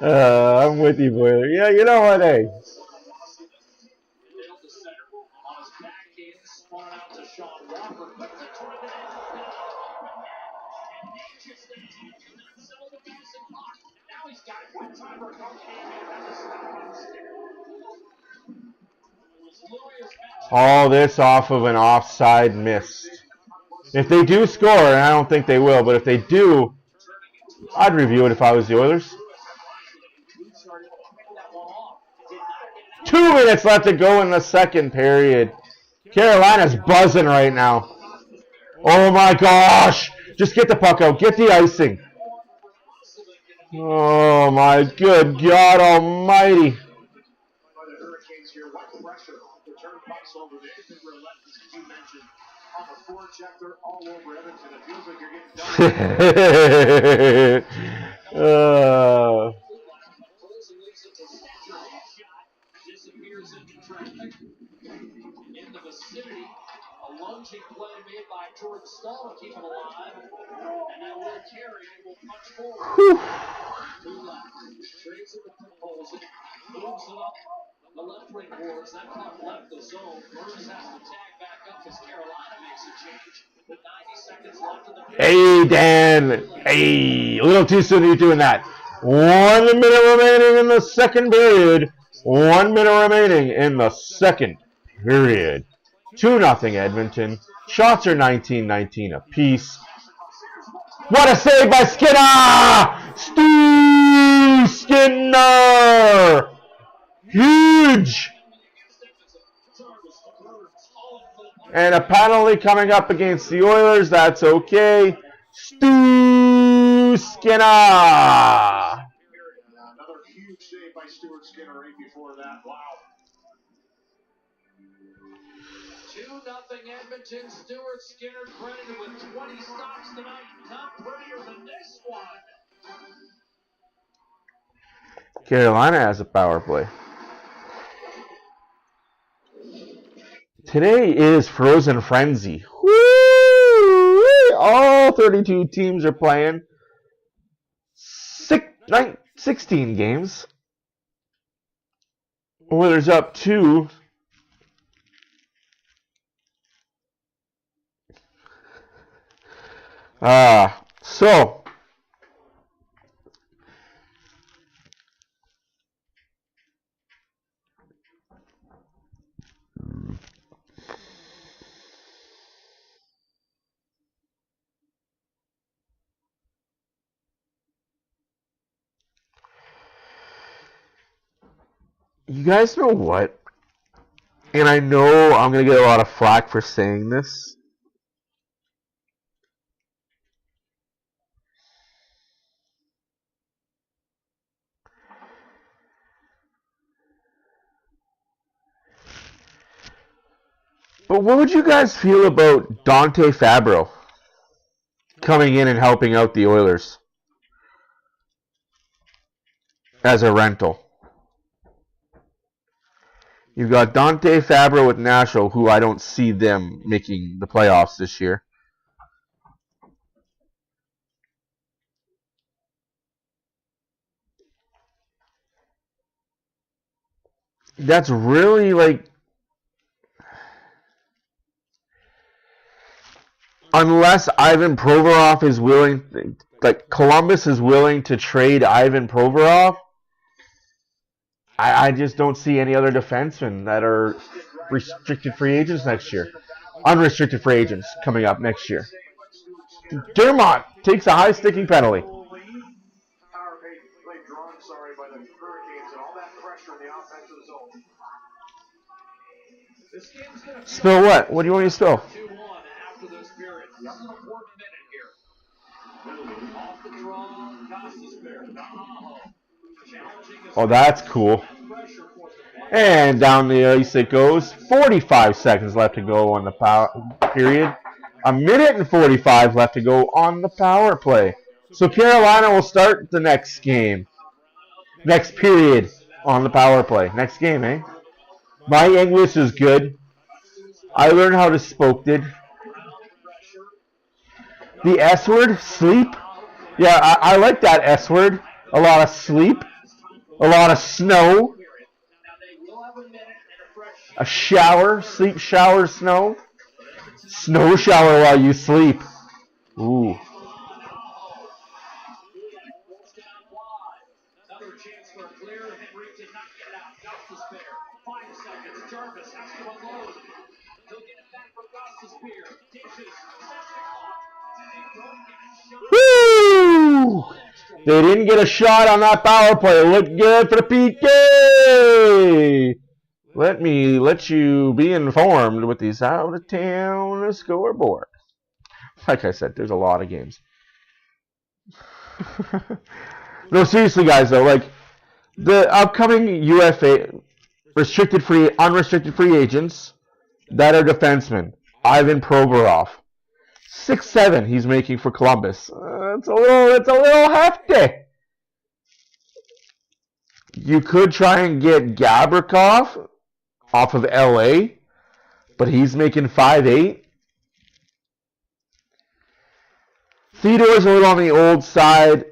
I'm with you, Boiler. Yeah, you know what, hey. All this off of an offside miss. If they do score, and I don't think they will, but if they do, I'd review it if I was the Oilers. 2 minutes left to go in the second period. Carolina's buzzing right now. Oh my gosh! Just get the puck out. Get the icing. Oh my good God almighty. In the vicinity, a lunging play made by Jordan Stahl to keep him alive, and now will carry and will punch forward. Two left, trades it with Proposal, moves it up the left wing boards. That puck left the zone. Burns has to tag back up as Carolina makes a change. With 90 seconds left in the Hey, Dan. Hey, a little too soon to be doing that. 1 minute remaining in the second period. 1 minute remaining in the second period. 2-0 Edmonton. Shots are 19-19 apiece. What a save by Skinner! Stu Skinner! Huge! And a penalty coming up against the Oilers. That's okay. Stu Skinner! Another huge save by Stuart Skinner right before that. Wow. 2-0 Edmonton. Stuart Skinner credited with 20 stops tonight. Not prettier than this one. Carolina has a power play. Today is Frozen Frenzy. Woo! All 32 teams are playing. 16 games. Oilers up 2. So you guys know what? And I know I'm going to get a lot of flack for saying this. But what would you guys feel about Dante Fabro coming in and helping out the Oilers as a rental? You've got Dante Fabro with Nashville, who I don't see them making the playoffs this year. That's really like, unless Ivan Provorov is willing, like Columbus is willing to trade Ivan Provorov, I just don't see any other defensemen that are restricted free agents next year. Unrestricted free agents coming up next year. Dermott takes a high sticking penalty. Power play drawn, by the Hurricanes and all that pressure in the offensive zone. This game's gonna Spill what? What do you want me to spill? 2-1 after this period. This is an important minute here. Off the draw, Gostisbehere. Oh, that's cool. And down the ice it goes. 45 seconds left to go on the power period. A minute and 45 left to go on the power play. So Carolina will start the next game. Next period on the power play. Next game, eh? My English is good. I learned how to spoke it. The S word, sleep. Yeah, I like that S word. A lot of sleep. A lot of snow. A shower. Sleep, shower, snow. Snow shower while you sleep. Ooh. Another chance for a clear. Henry did not get it out. Gostisbehere. 5 seconds. Jarvis has to unload. He'll get it back from Gostisbehere. Dishes. Woo! They didn't get a shot on that power play. It looked good for the PK. Let you be informed with these out of town scoreboard. Like I said, there's a lot of games. No, seriously, guys, though, like the upcoming UFA unrestricted free agents that are defensemen. Ivan Provorov, 6'7", he's making for Columbus. It's a little hefty. You could try and get Gabrikov off of LA, but he's making 5'8". Theodore's a little on the old side.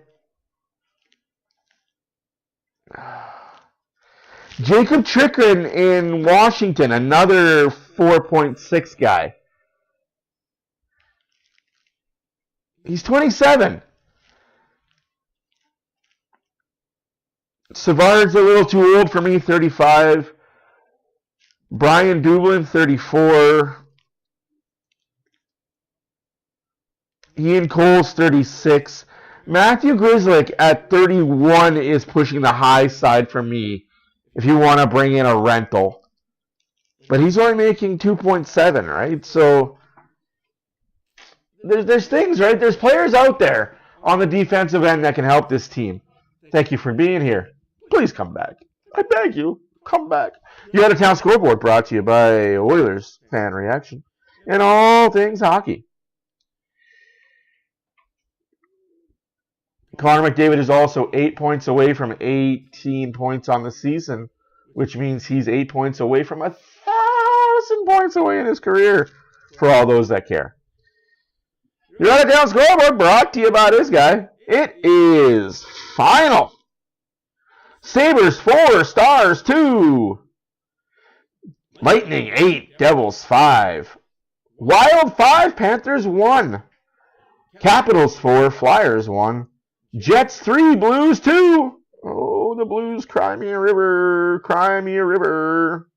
Jacob Chikrin in Washington, another 4.6 guy. He's 27. Savard's a little too old for me, 35. Brian Dublin, 34. Ian Cole's 36. Matthew Grzelcyk at 31 is pushing the high side for me if you want to bring in a rental. But he's only making 2.7, right? So there's things, right? There's players out there on the defensive end that can help this team. Thank you for being here. Please come back. I beg you, come back. You Out of Town Scoreboard brought to you by Oilers Fan Reaction and all things hockey. Connor McDavid is also 8 points away from 18 points on the season, which means he's 8 points away from 1,000 points away in his career, for all those that care. You're Out of Town Scoreboard brought to you by this guy. It is final. Sabres 4, Stars 2. Lightning 8, Devils 5. Wild 5, Panthers 1. Capitals 4, Flyers 1. Jets 3, Blues 2. Oh, the Blues, cry me a river, cry me a river.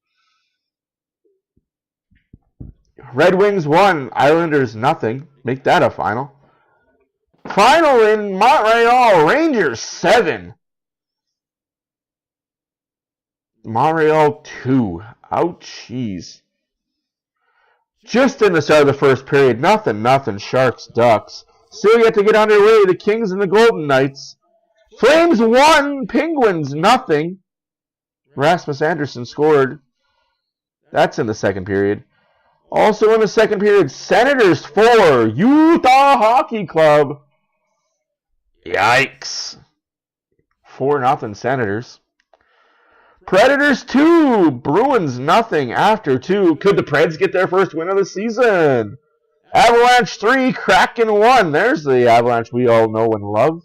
Red Wings 1, Islanders nothing. Make that a final. Final in Montreal, Rangers 7. Montreal 2. Ouchies. Just in the start of the first period, nothing. Sharks, Ducks. Still yet to get underway, the Kings and the Golden Knights. Flames 1, Penguins nothing. Rasmus Anderson scored. That's in the second period. Also in the second period, Senators 4, Utah Hockey Club. Yikes. 4-0 Senators. Predators 2, Bruins nothing after 2. Could the Preds get their first win of the season? Avalanche 3, Kraken 1. There's the Avalanche we all know and love.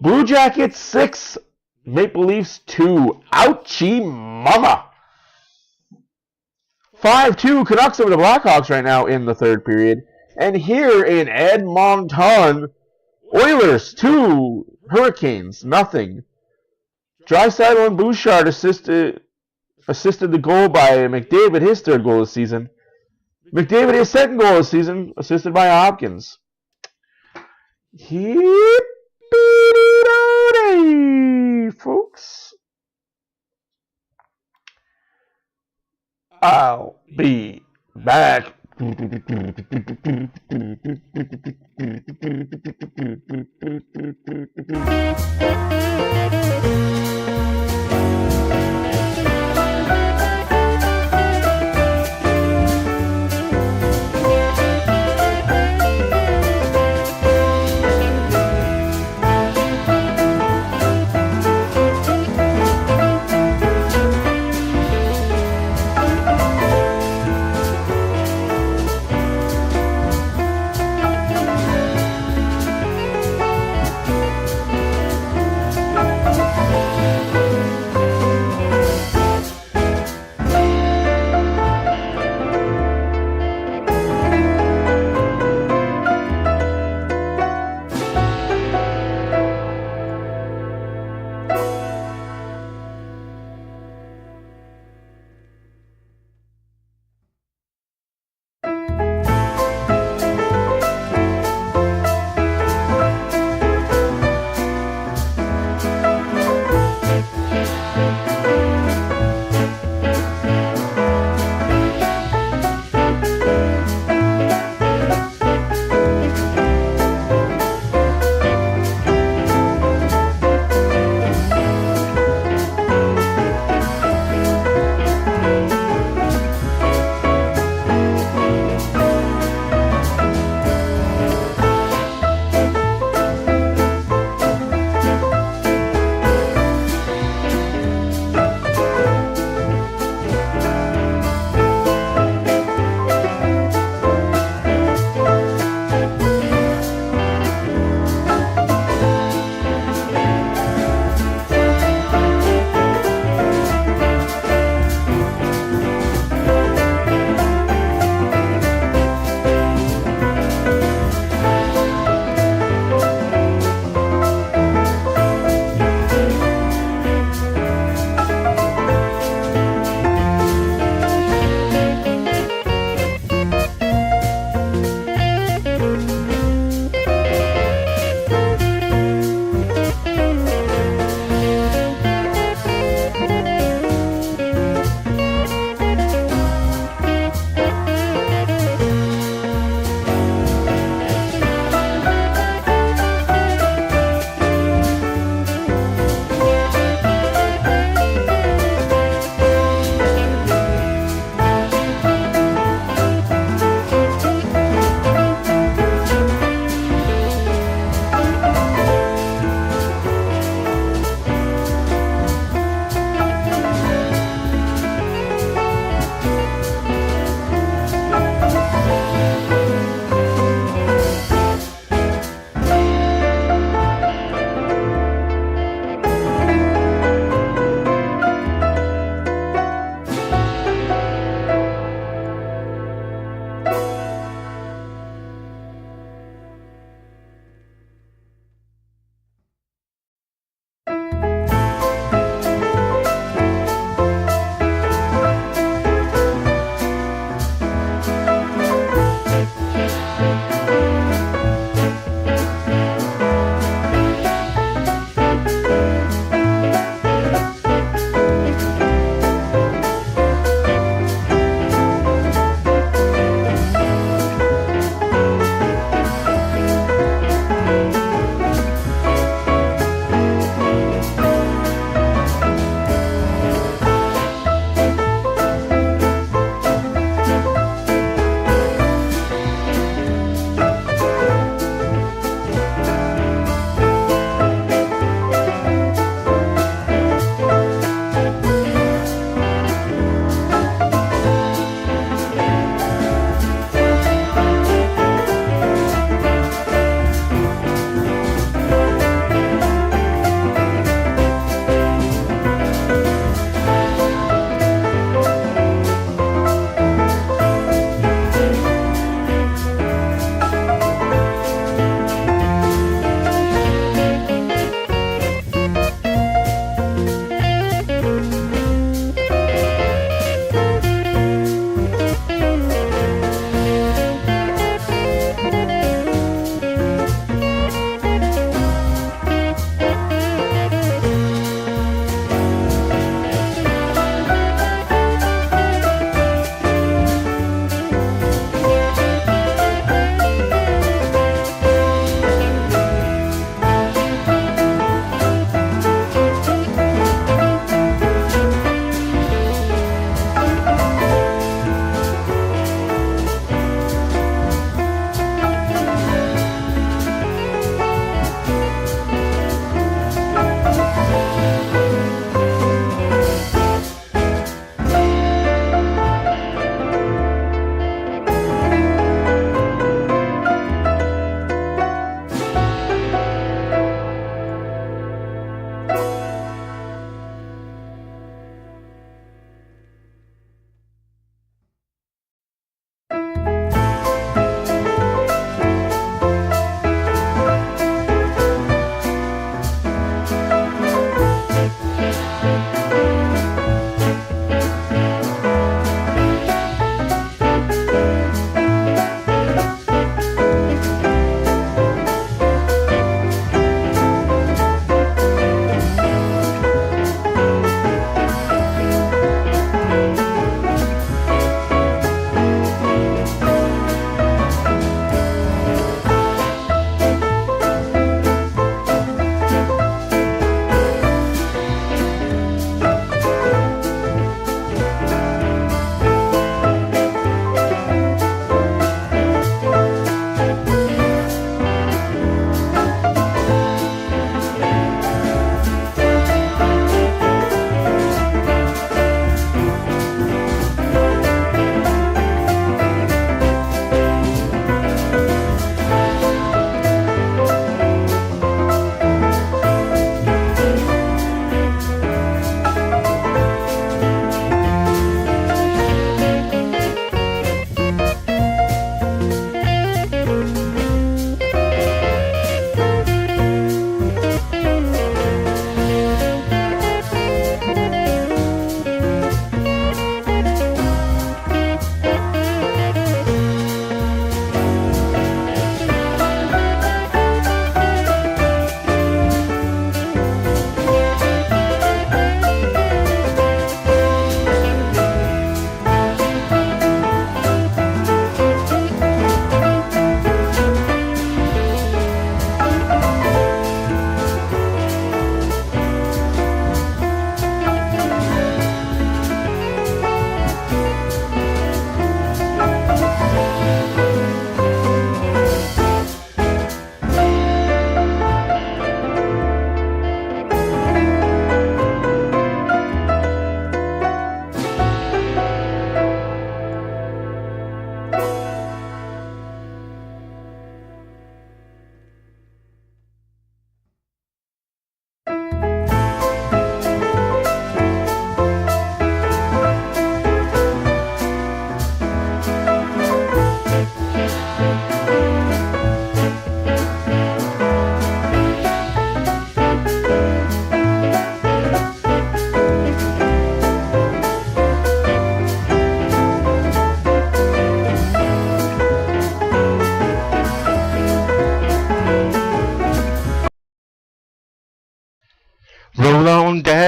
Blue Jackets 6, Maple Leafs 2. Ouchie mama. 5-2 Canucks over the Blackhawks right now in the third period. And here in Edmonton, Oilers 2, Hurricanes nothing. Draisaitl and Bouchard assisted the goal by McDavid, his third goal of the season. McDavid, his second goal of the season, assisted by Hopkins. Hippity-doo-day, folks. I'll be back.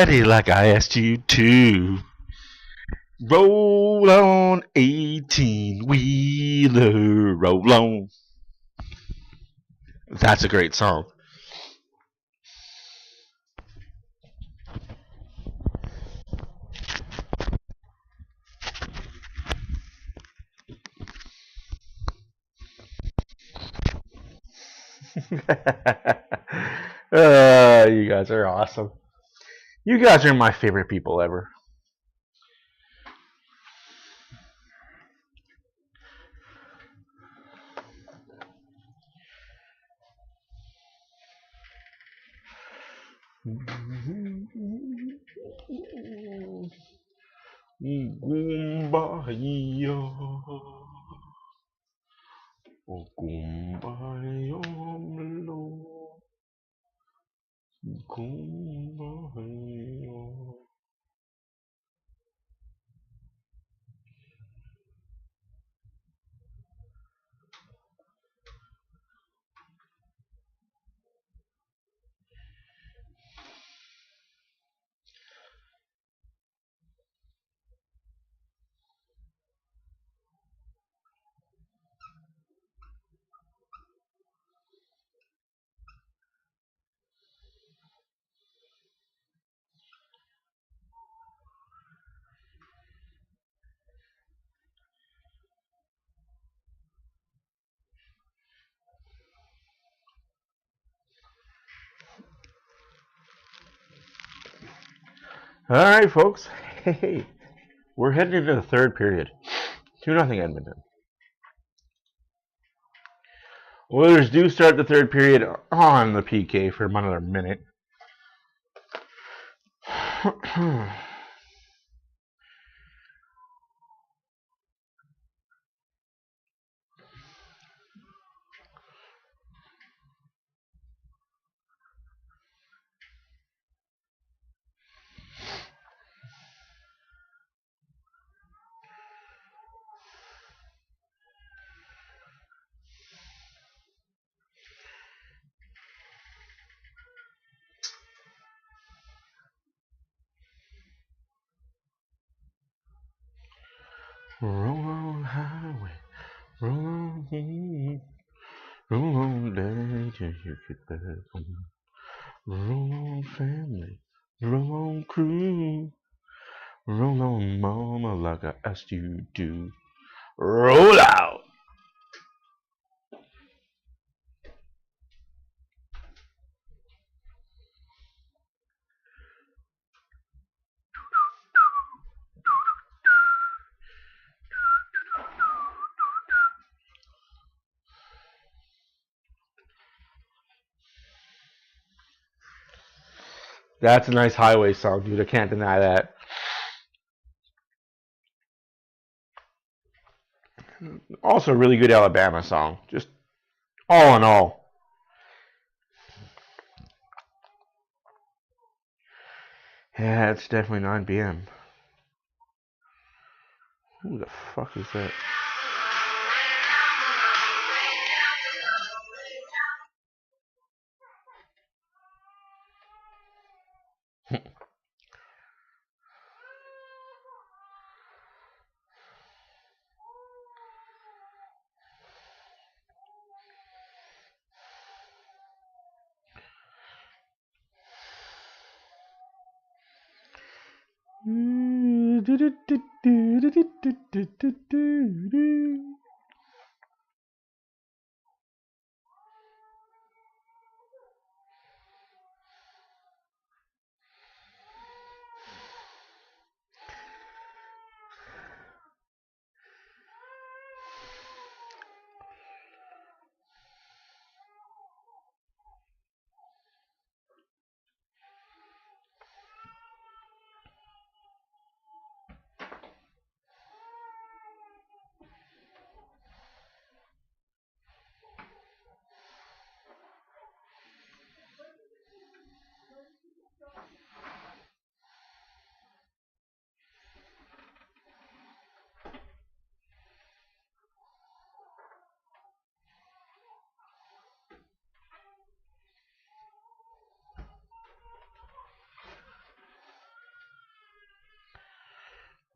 ready like I asked you to. Roll on 18 wheeler, roll on. That's a great song. You guys are awesome. You guys are my favorite people ever. Kumbaya, oh kumbaya, kumbaya. All right, folks. Hey, we're heading into the third period. 2-0 Edmonton. Oilers do start the third period on the PK for another minute. Roll on highway, roll on, roll on down till you get back home. Roll on family, roll on crew, roll on mama like I asked you to. Roll out! That's a nice highway song, dude. I can't deny that. Also, a really good Alabama song. Just all in all. Yeah, it's definitely 9 p.m. Who the fuck is that?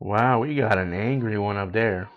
Wow, we got an angry one up there.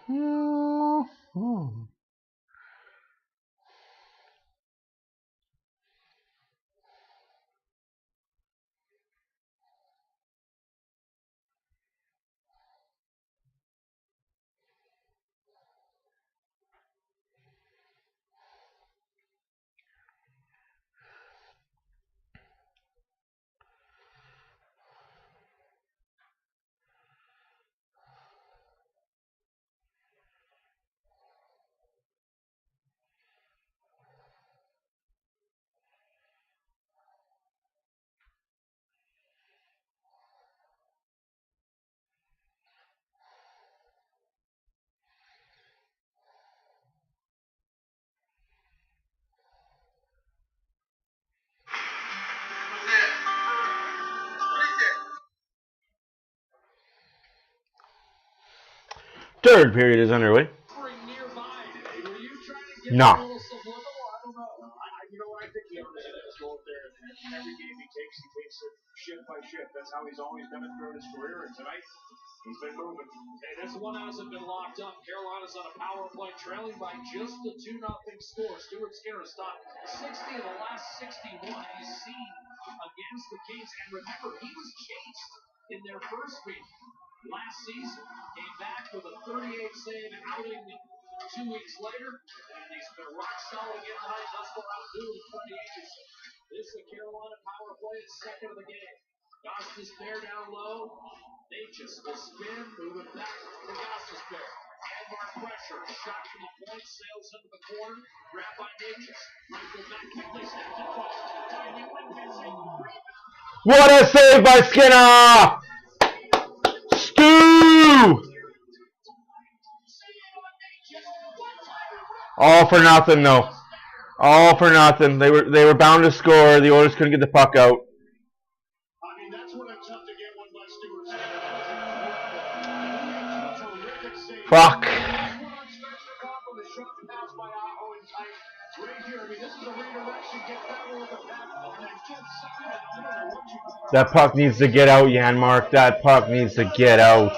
Third period is underway. Nah. You know what I think he understands go up there and every game he takes it shift by shift. That's how he's always done it throughout his career. And tonight, he's been moving. And this one hasn't been locked up. Carolina's on a power play, trailing by just the 2-0 score. Stuart Skinner stopped 60 of the last 61 he's seen against the Kings. And remember, he was chased in their first meeting last season. Came back with a 38-save outing 2 weeks later, and he's been rock solid again tonight. Thus far out doing 28. This is a Carolina power play. It's second of the game. Gostis Bear down low. Natchez will spin, moving back to Gostis Bear. Edmark pressure. Shot from the point, sails into the corner. Grabbed by Natchez. Rifle back, quickly snapped across. What a save by Skinner! Stu! All for nothing, though. All for nothing. They were bound to score. The Oilers couldn't get the puck out. I mean, that's when it's tough to get one by Stuart. Fuck. That puck needs to get out, Janmark. That puck needs to get out.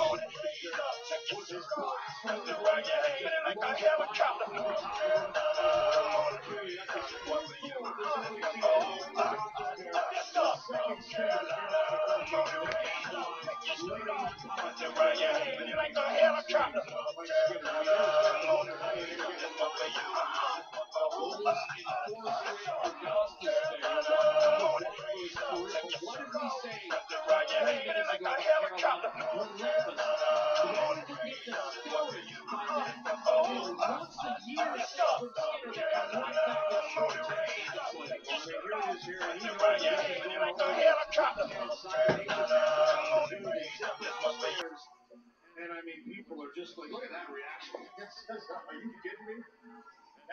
And I mean, people are just like, look at that reaction. Are you kidding me?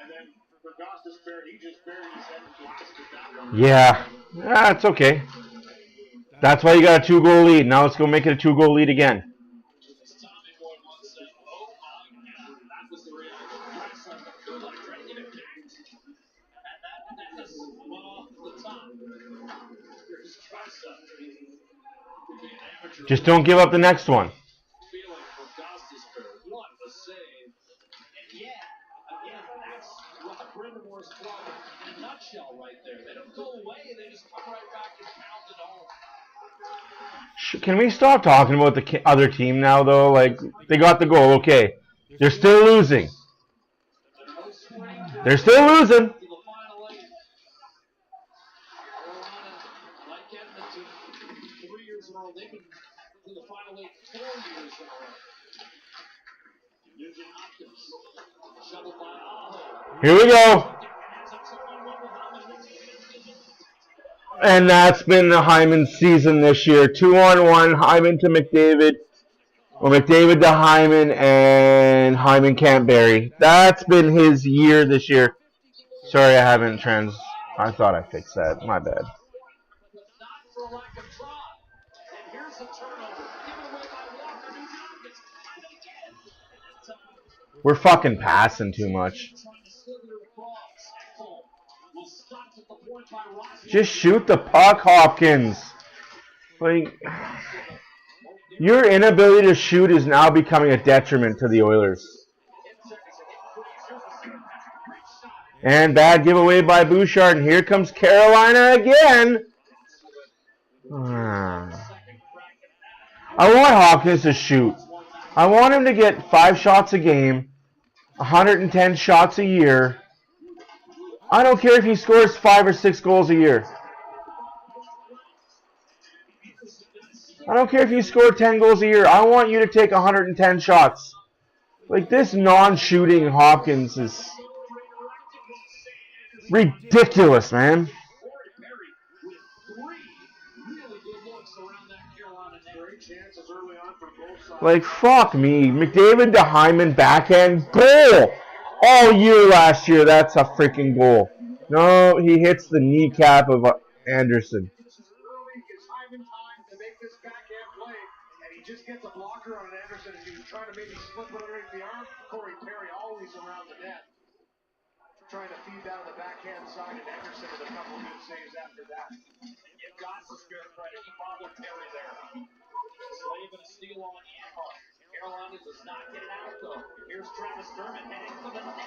And then for Gostis Bear, he just buried his head and blasted that one. Yeah, it's okay. That's why you got a 2-goal lead. Now let's go make it a 2-goal lead again. Just don't give up the next one. Can we stop talking about the other team now, though? Like, they got the goal, okay. They're still losing. They're still losing. Here we go. And that's been the Hyman season this year. 2-on-1, Hyman to McDavid. Or McDavid to Hyman, and Hyman can't bury. That's been his year this year. Sorry, I haven't I thought I fixed that. My bad. We're fucking passing too much. Just shoot the puck, Hopkins. Like, Your inability to shoot is now becoming a detriment to the Oilers. And bad giveaway by Bouchard. And here comes Carolina again. I want Hopkins to shoot. I want him to get 5 shots a game, 110 shots a year. I don't care if he scores 5 or 6 goals a year. I don't care if you score 10 goals a year. I want you to take 110 shots. Like, this non-shooting Hopkins is ridiculous, man. Like, fuck me. McDavid to Hyman backhand goal all year last year. That's a freaking goal. No, he hits the kneecap of Anderson. Just gets a blocker on Anderson as he was trying to maybe slip it underneath the arm. Corey Perry always around the net. Trying to feed down the backhand side, and Anderson with a couple of good saves after that. You've got to spare credit. He bothered Perry there. Slave and a steal on Yammer. Carolina does not get it out, though. Here's Travis Dermott heading for the net.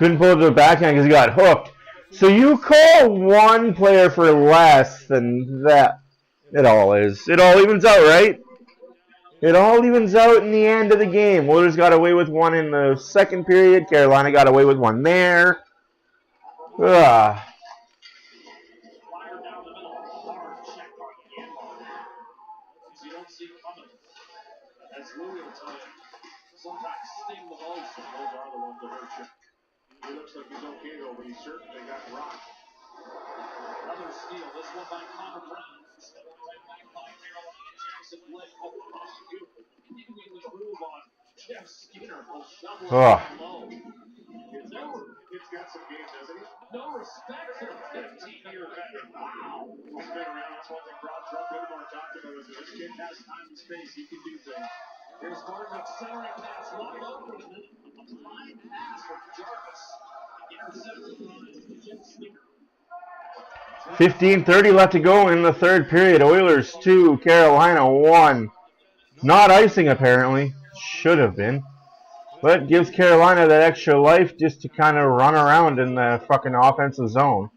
Couldn't pull it to the backhand because he got hooked. So you call one player for less than that. It all is. It all evens out, right? It all evens out in the end of the game. Oilers got away with one in the second period. Carolina got away with one there. Ugh. Sometimes sting the most, and those are the ones that hurt you. He looks like he's okay, though, but he certainly got rocked. Another steal. This one by Connor Brown. Right back by Carolina. Jackson Blake. Oh, beautiful. Continuing the groove on Jeff Skinner. Will shovel it low. It's got some game, doesn't he? No respect for the 15-year veteran. Wow. He's been around. That's one thing Rob Whitmore talked about. This kid has time and space. He can do things. Here's Martin accelerating pass wide open. A fine pass from Jarvis. Intercepted by Jeff Skinner. 15:30 left to go in the third period. Oilers 2, Carolina 1. Not icing, apparently. Should have been. But gives Carolina that extra life just to kind of run around in the fucking offensive zone.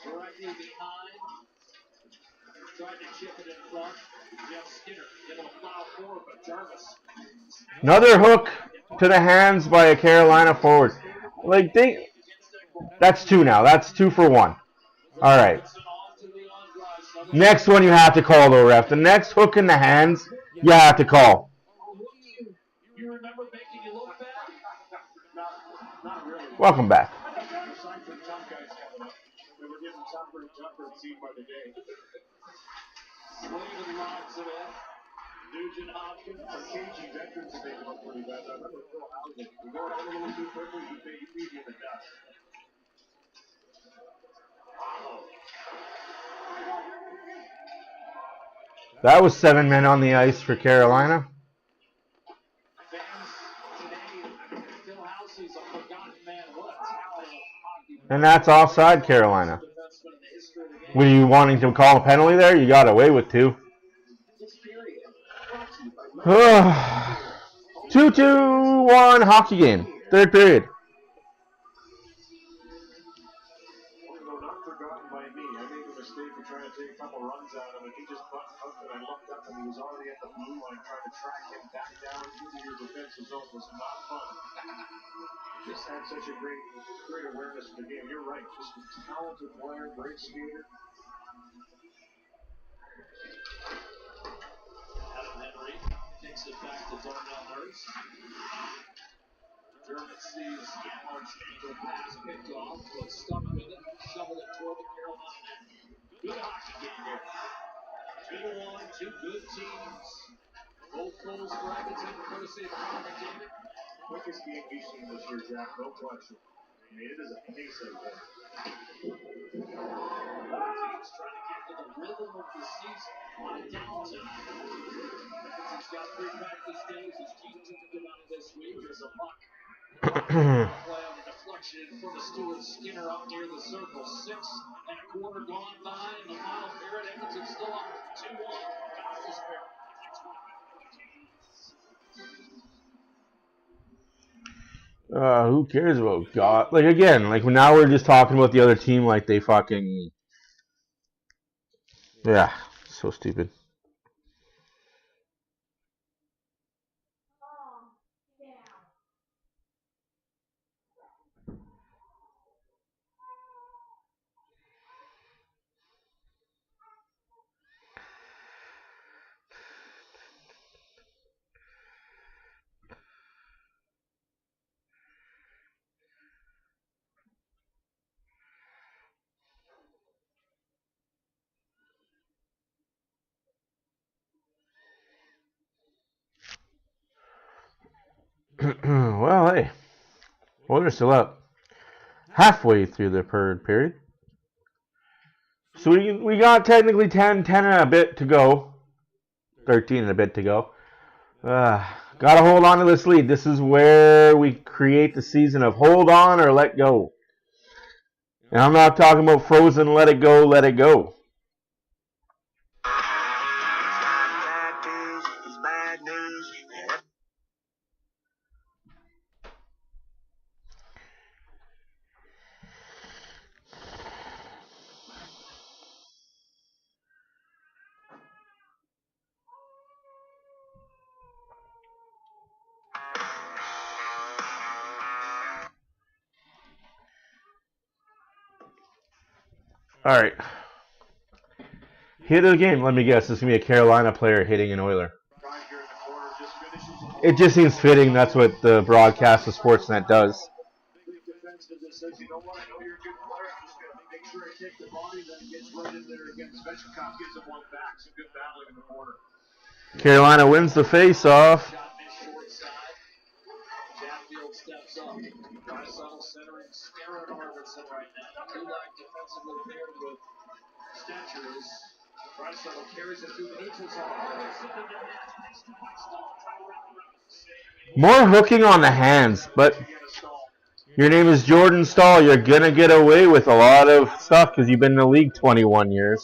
Directly behind. Tried to chip it in front. Jeff Skinner able to plow forward, but Jarvis. Another hook to the hands by a Carolina forward. Like, that's 2 now. That's 2 for 1. All right. Next one you have to call, though, ref. The next hook in the hands, you have to call. You remember making you look bad? Not really. Welcome back. Aside from tough guys coming up, they were getting tougher and tougher, it seemed, by the day. Slavin lobs it in. Nugent Hopkins. Our cagey veterans have made it look pretty bad. I remember Phil Housen. We go ahead a little too quickly, you beat him to death. That was 7 men on the ice for Carolina. And that's offside, Carolina. Were you wanting to call a penalty there? You got away with 2. 2-2-1 hockey game. Third period. Not forgotten by me. I made the mistake of trying to take a couple runs out of him. He just buttoned up, and I looked up, and he was already at the blue line trying to track him back down into your defensive zone. It was not fun. Just had such a great awareness of the game. You're right. Just a talented player, great skater. Adam Henry takes it back to Darnell Nurse. Dermott sees Yammer's angle pass picked off, but stuck with it, shoveled it toward the Carolina net. Good hockey game here. 2-1, 2 good teams. Both goals for Edmonton, courtesy of Connor McDavid. Quickest game we've seen this year, Jack. No question. I mean, it is a pace out there. Teams trying to get to the rhythm of the season on a downtime. Edmonton's got 3 practice days. His team took them out of this week. There's a puck. Play on the deflection. action for the Stewards. Skinner up near the circle. 6.25 gone by in the final period. Edmonton still up 2-1. Who cares about God? Like, again, like, now we're just talking about the other team like they fucking... Yeah, so stupid. Well, hey, Oilers still up. Halfway through the third period. So we got technically 10 and a bit to go. 13 and a bit to go. Gotta hold on to this lead. This is where we create the season of hold on or let go. And I'm not talking about frozen, let it go, let it go. All right. Hit of the game, let me guess. This is going to be a Carolina player hitting an Oiler. It just seems fitting. That's what the broadcast of Sportsnet does. Carolina wins the face-off. Steps up. Draisaitl centering, staring at Arvidsson right now. Kulak defensively paired with Statures. Draisaitl carries it through the neutral zone. Arvidsson in the net. More hooking on the hands, but your name is Jordan Staal. You're going to get away with a lot of stuff because you've been in the league 21 years.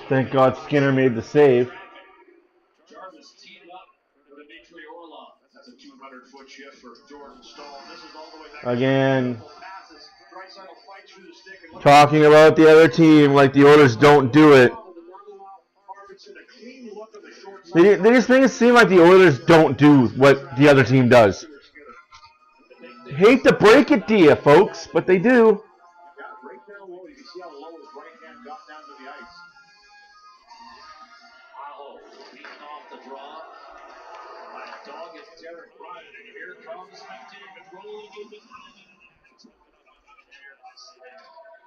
Thank God Skinner made the save. Again, talking about the other team like the Oilers don't do it. They just make it seem like the Oilers don't do what the other team does. Hate to break it to you, folks, but they do.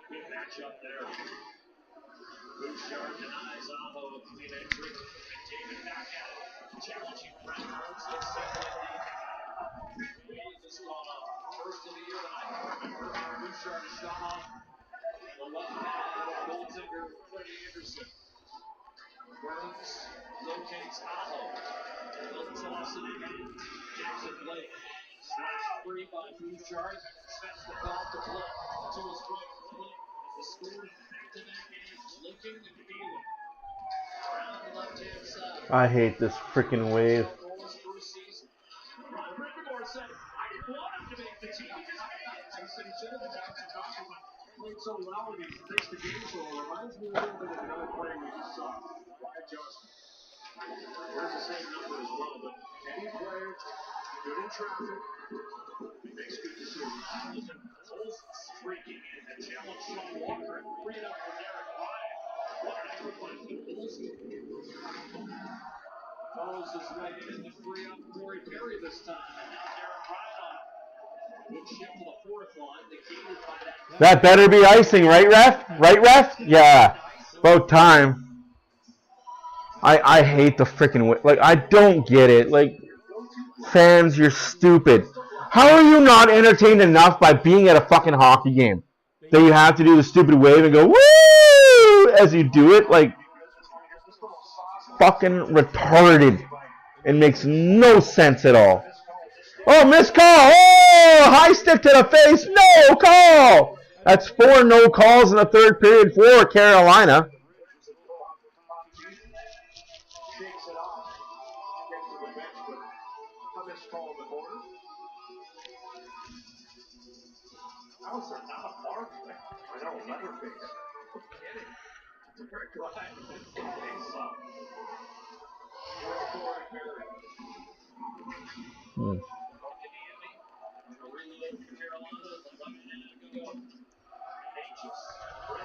Good matchup there. Bouchard denies Aho a clean entry. McDavid back at it. Challenging Brent Burns. Looks like Wade has gone up. First of the year that I can remember. Bouchard has shot off the left hand goaltender Freddie Anderson. Burns locates Aho. He'll toss it again. Jackson Blake. Slashed free by Bouchard. Sets the call to play. To his right. The score back-to-back games, looking and feeling. Around the left-hand side. I hate this freaking wave. Ron Breckenmore said, I didn't want him to make the team because he said he should have been back to Chicago, but played so well and he takes the game so it reminds me a little bit of another player we just saw. Wyatt Johnston. Wears the same number as well, but any player, good in traffic, he makes good decisions. Streaking in the challenge from Walker and freed up for Derek Ryan. What an effort by Olsen. Follows his way in to free up Corey Perry this time. And now Derek Ryan. Good shift to the fourth line. Negated by That better be icing, right, ref? Right, ref? Yeah. About time. I hate the freaking... Like, I don't get it. Like, fans, you're stupid. How are you not entertained enough by being at a fucking hockey game that you have to do the stupid wave and go, woo, as you do it? Like, fucking retarded. It makes no sense at all. Oh, missed call. Oh, high stick to the face. No call. That's 4 no calls in the third period for Carolina.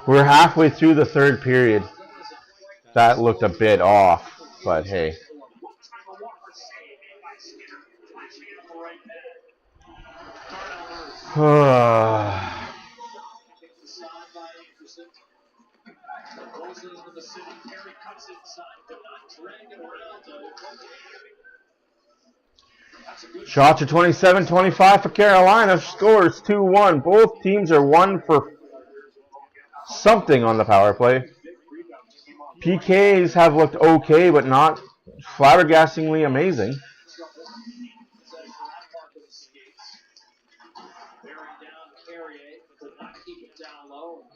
We're halfway through the third period. That looked a bit off, but hey. Shots are 27-25 for Carolina. Scores 2-1. Both teams are 1 for something on the power play. PKs have looked okay, but not flabbergastingly amazing.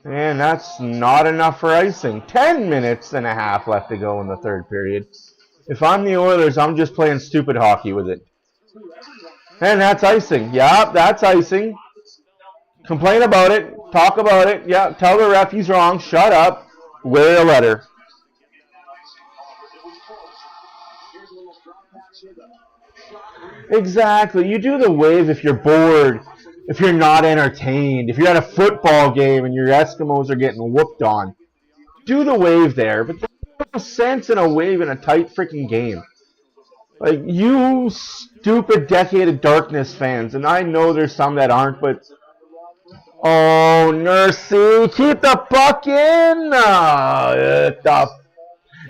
And that's not enough for icing. 10 minutes and a half left to go in the third period. If I'm the Oilers, I'm just playing stupid hockey with it. And that's icing. Yeah, that's icing. Complain about it. Talk about it. Yeah, tell the ref he's wrong. Shut up. Wear a letter. Exactly. You do the wave if you're bored, if you're not entertained, if you're at a football game and your Eskimos are getting whooped on. Do the wave there, but there's no sense in a wave in a tight freaking game. Like, you stupid Decade of Darkness fans, and I know there's some that aren't, but... Oh, Nursey, keep the puck in!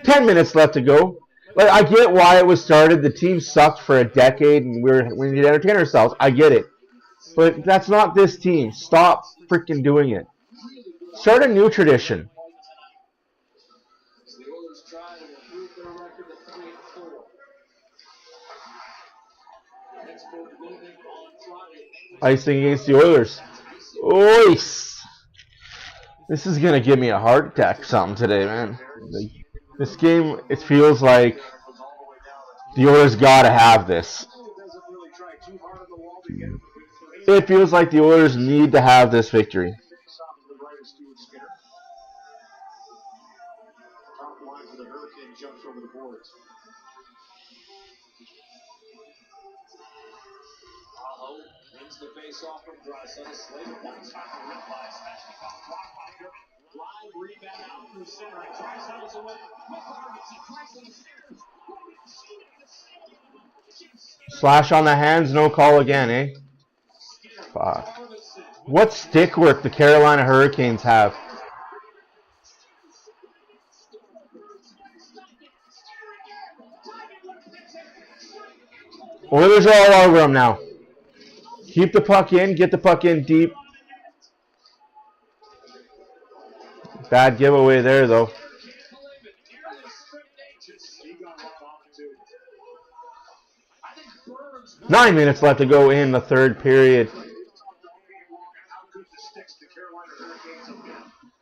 10 minutes left to go. Like, I get why it was started. The team sucked for a decade, and we need to entertain ourselves. I get it. But that's not this team. Stop freaking doing it. Start a new tradition. Icing against the Oilers. Oice! This is going to give me a heart attack or something today, man. This game, it feels like the Oilers got to have this. It feels like the Oilers need to have this victory. Slash on the hands, no call again, eh? Fuck. What stick work the Carolina Hurricanes have? Oilers are all over them now. Keep the puck in, get the puck in deep. Bad giveaway there, though. Nine minutes left to go in the third period.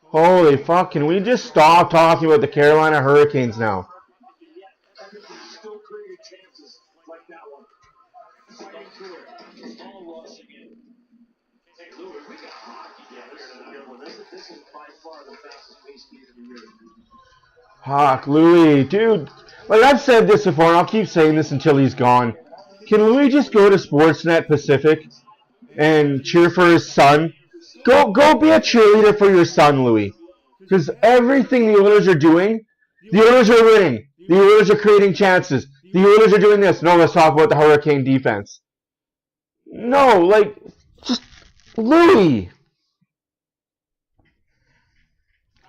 Holy fuck, can we just stop talking about the Carolina Hurricanes now? Fuck, Louis, dude. Like, I've said this before, and I'll keep saying this until he's gone. Can Louis just go to Sportsnet Pacific and cheer for his son? Go be a cheerleader for your son, Louis. Because everything the Oilers are doing, the Oilers are winning. The Oilers are creating chances. The Oilers are doing this. No, let's talk about the Hurricane defense. No, like, just Louis.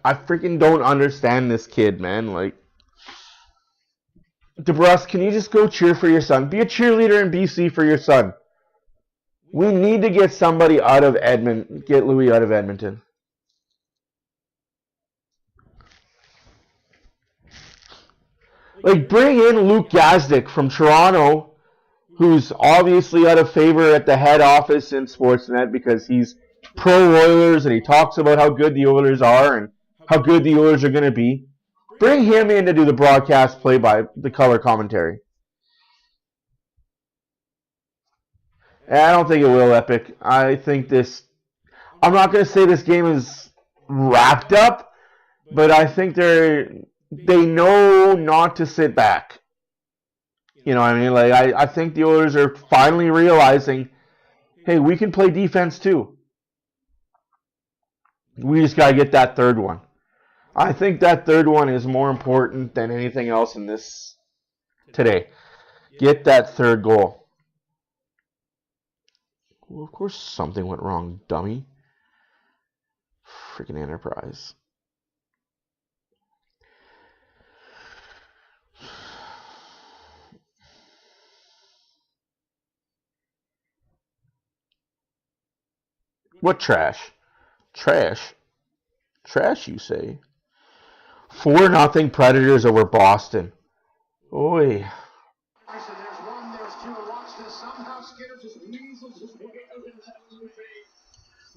I freaking don't understand this kid, man. Like, DeBrusque, can you just go cheer for your son? Be a cheerleader in BC for your son. We need to get somebody out of Edmonton, get Louis out of Edmonton. Like, bring in Luke Gazdic from Toronto, who's obviously out of favor at the head office in Sportsnet because he's pro-Oilers and he talks about how good the Oilers are and how good the Oilers are going to be. Bring him in to do the broadcast play by the color commentary. And I don't think it will, Epic. I think this... I'm not going to say this game is wrapped up, but I think they know not to sit back. You know what I mean? Like, I think the Oilers are finally realizing, hey, we can play defense too. We just got to get that third one. I think that third one is more important than anything else in this today. Get that third goal. Well, of course something went wrong, dummy. Freaking Enterprise. What trash? Trash? Trash, you say? 4-0 Predators over Boston. Oi.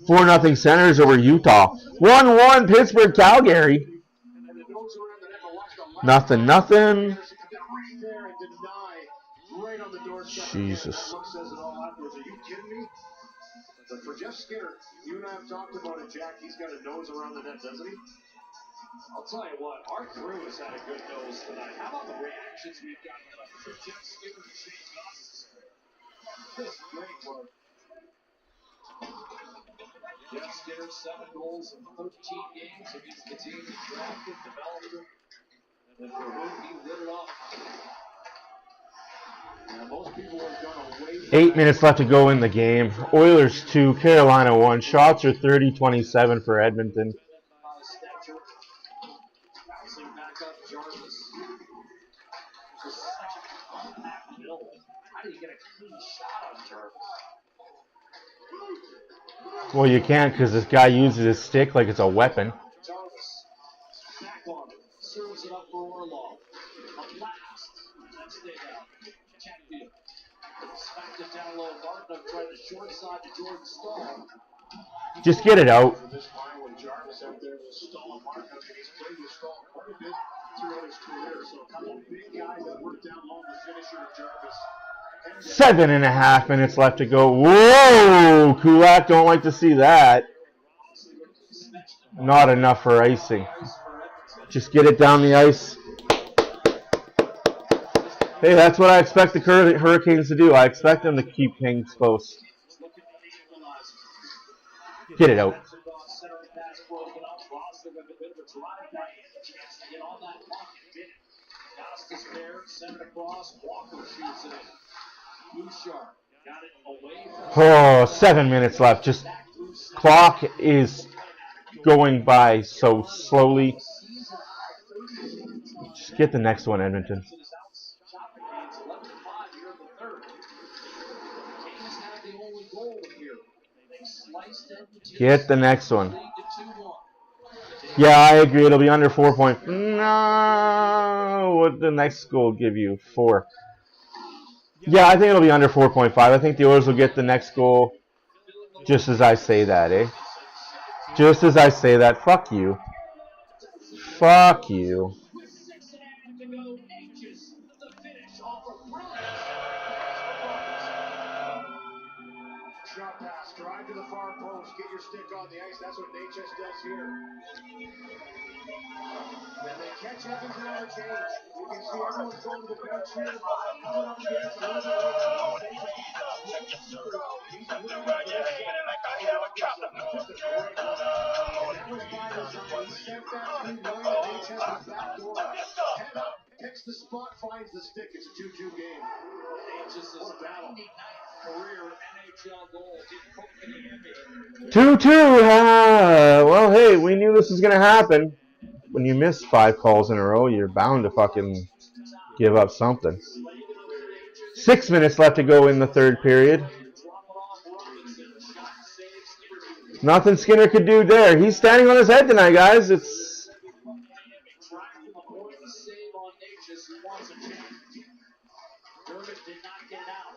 4-0 Senators over Utah. 1-1 Pittsburgh Calgary. Nothing. Jesus. But for Jeff Skinner, you and I have talked about it, Jack. He's got a nose around the net, doesn't he? I'll tell you what, our crew has had a good nose tonight. How about the reactions we've gotten from Jeff Skinner and Shane Goss? This is great work. Jeff Skinner, 7 goals in 13 games against the team he drafted, developed him, and for whom he lit it up. 8 minutes left to go in the game. Oilers 2, Carolina 1. Shots are 30-27 for Edmonton. Well, you can't because this guy uses his stick like it's a weapon. Serves it up for Orlov. A blast. Let's stay down. Chatfield. Smacked it down low. Martin tried the short side to Jordan Stahl. Just get it out. This line with Jarvis out there with Stahl and Martin, and he's played with Stahl quite a bit throughout his career. So a couple of big guys that worked down low, the finisher of Jarvis. 7.5 minutes left to go. Whoa! Kulak, don't like to see that. Not enough for icing. Just get it down the ice. Hey, that's what I expect the Hurricanes to do. I expect them to keep things close. Get it out. Oh, 7 minutes left. Just clock is going by so slowly. Just get the next one, Edmonton. Get the next one. Yeah, I agree. It'll be under 4 points. No. What the next goal give you? 4. Yeah, I think it'll be under 4.5. I think the Oilers will get the next goal just as I say that, eh? Just as I say that. Fuck you. Fuck you. Shot pass, drive to the far post, get your stick on the ice. That's what Natchez does here. And they catch up into our change. You can see everyone's going to the bench here. Coming up against a little bit of picks the spot, finds the stick. It's a 2-2 game. Natchez is battle. Career NHL goal. 2-2. Well, hey, we knew this was going to happen. When you miss 5 calls in a row, you're bound to fucking give up something. 6 minutes left to go in the third period. Nothing Skinner could do there. He's standing on his head tonight, guys. It's back to the point to save on Natchez, who wants a change. Dermott did not get it out.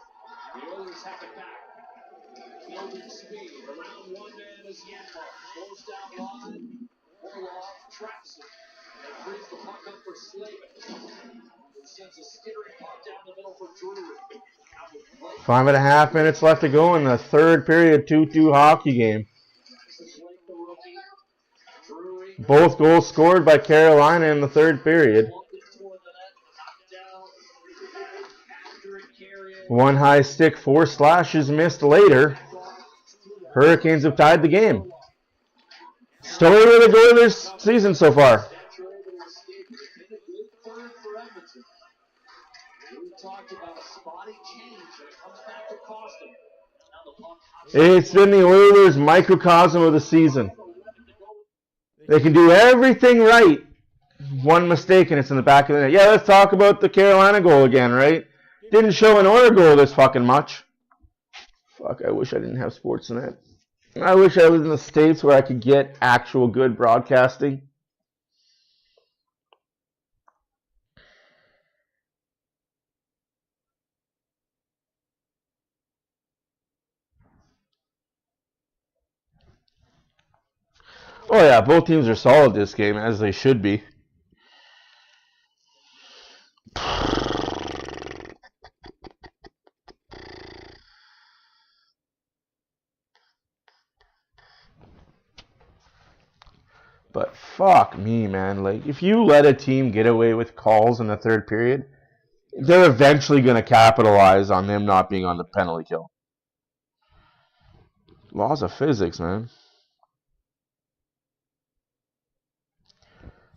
The Oilers have it back. Building speed. Around one man is Yanmark. Goes down line. Orlov traps it. And frees the puck up for Slavin. It sends a skittering puck down the middle for Drury. 5.5 minutes left to go in the third period, 2-2 hockey game. Both goals scored by Carolina in the third period. One high stick, 4 slashes missed later. Hurricanes have tied the game. Story of the Oilers season so far. It's been the Oilers' microcosm of the season. They can do everything right. One mistake and it's in the back of the net. Yeah, let's talk about the Carolina goal again, right? Didn't show an Oiler goal this fucking much. Fuck, I wish I didn't have Sportsnet. I wish I was in the States where I could get actual good broadcasting. Oh yeah, both teams are solid this game, as they should be. But fuck me, man. Like, if you let a team get away with calls in the third period, they're eventually going to capitalize on them not being on the penalty kill. Laws of physics, man.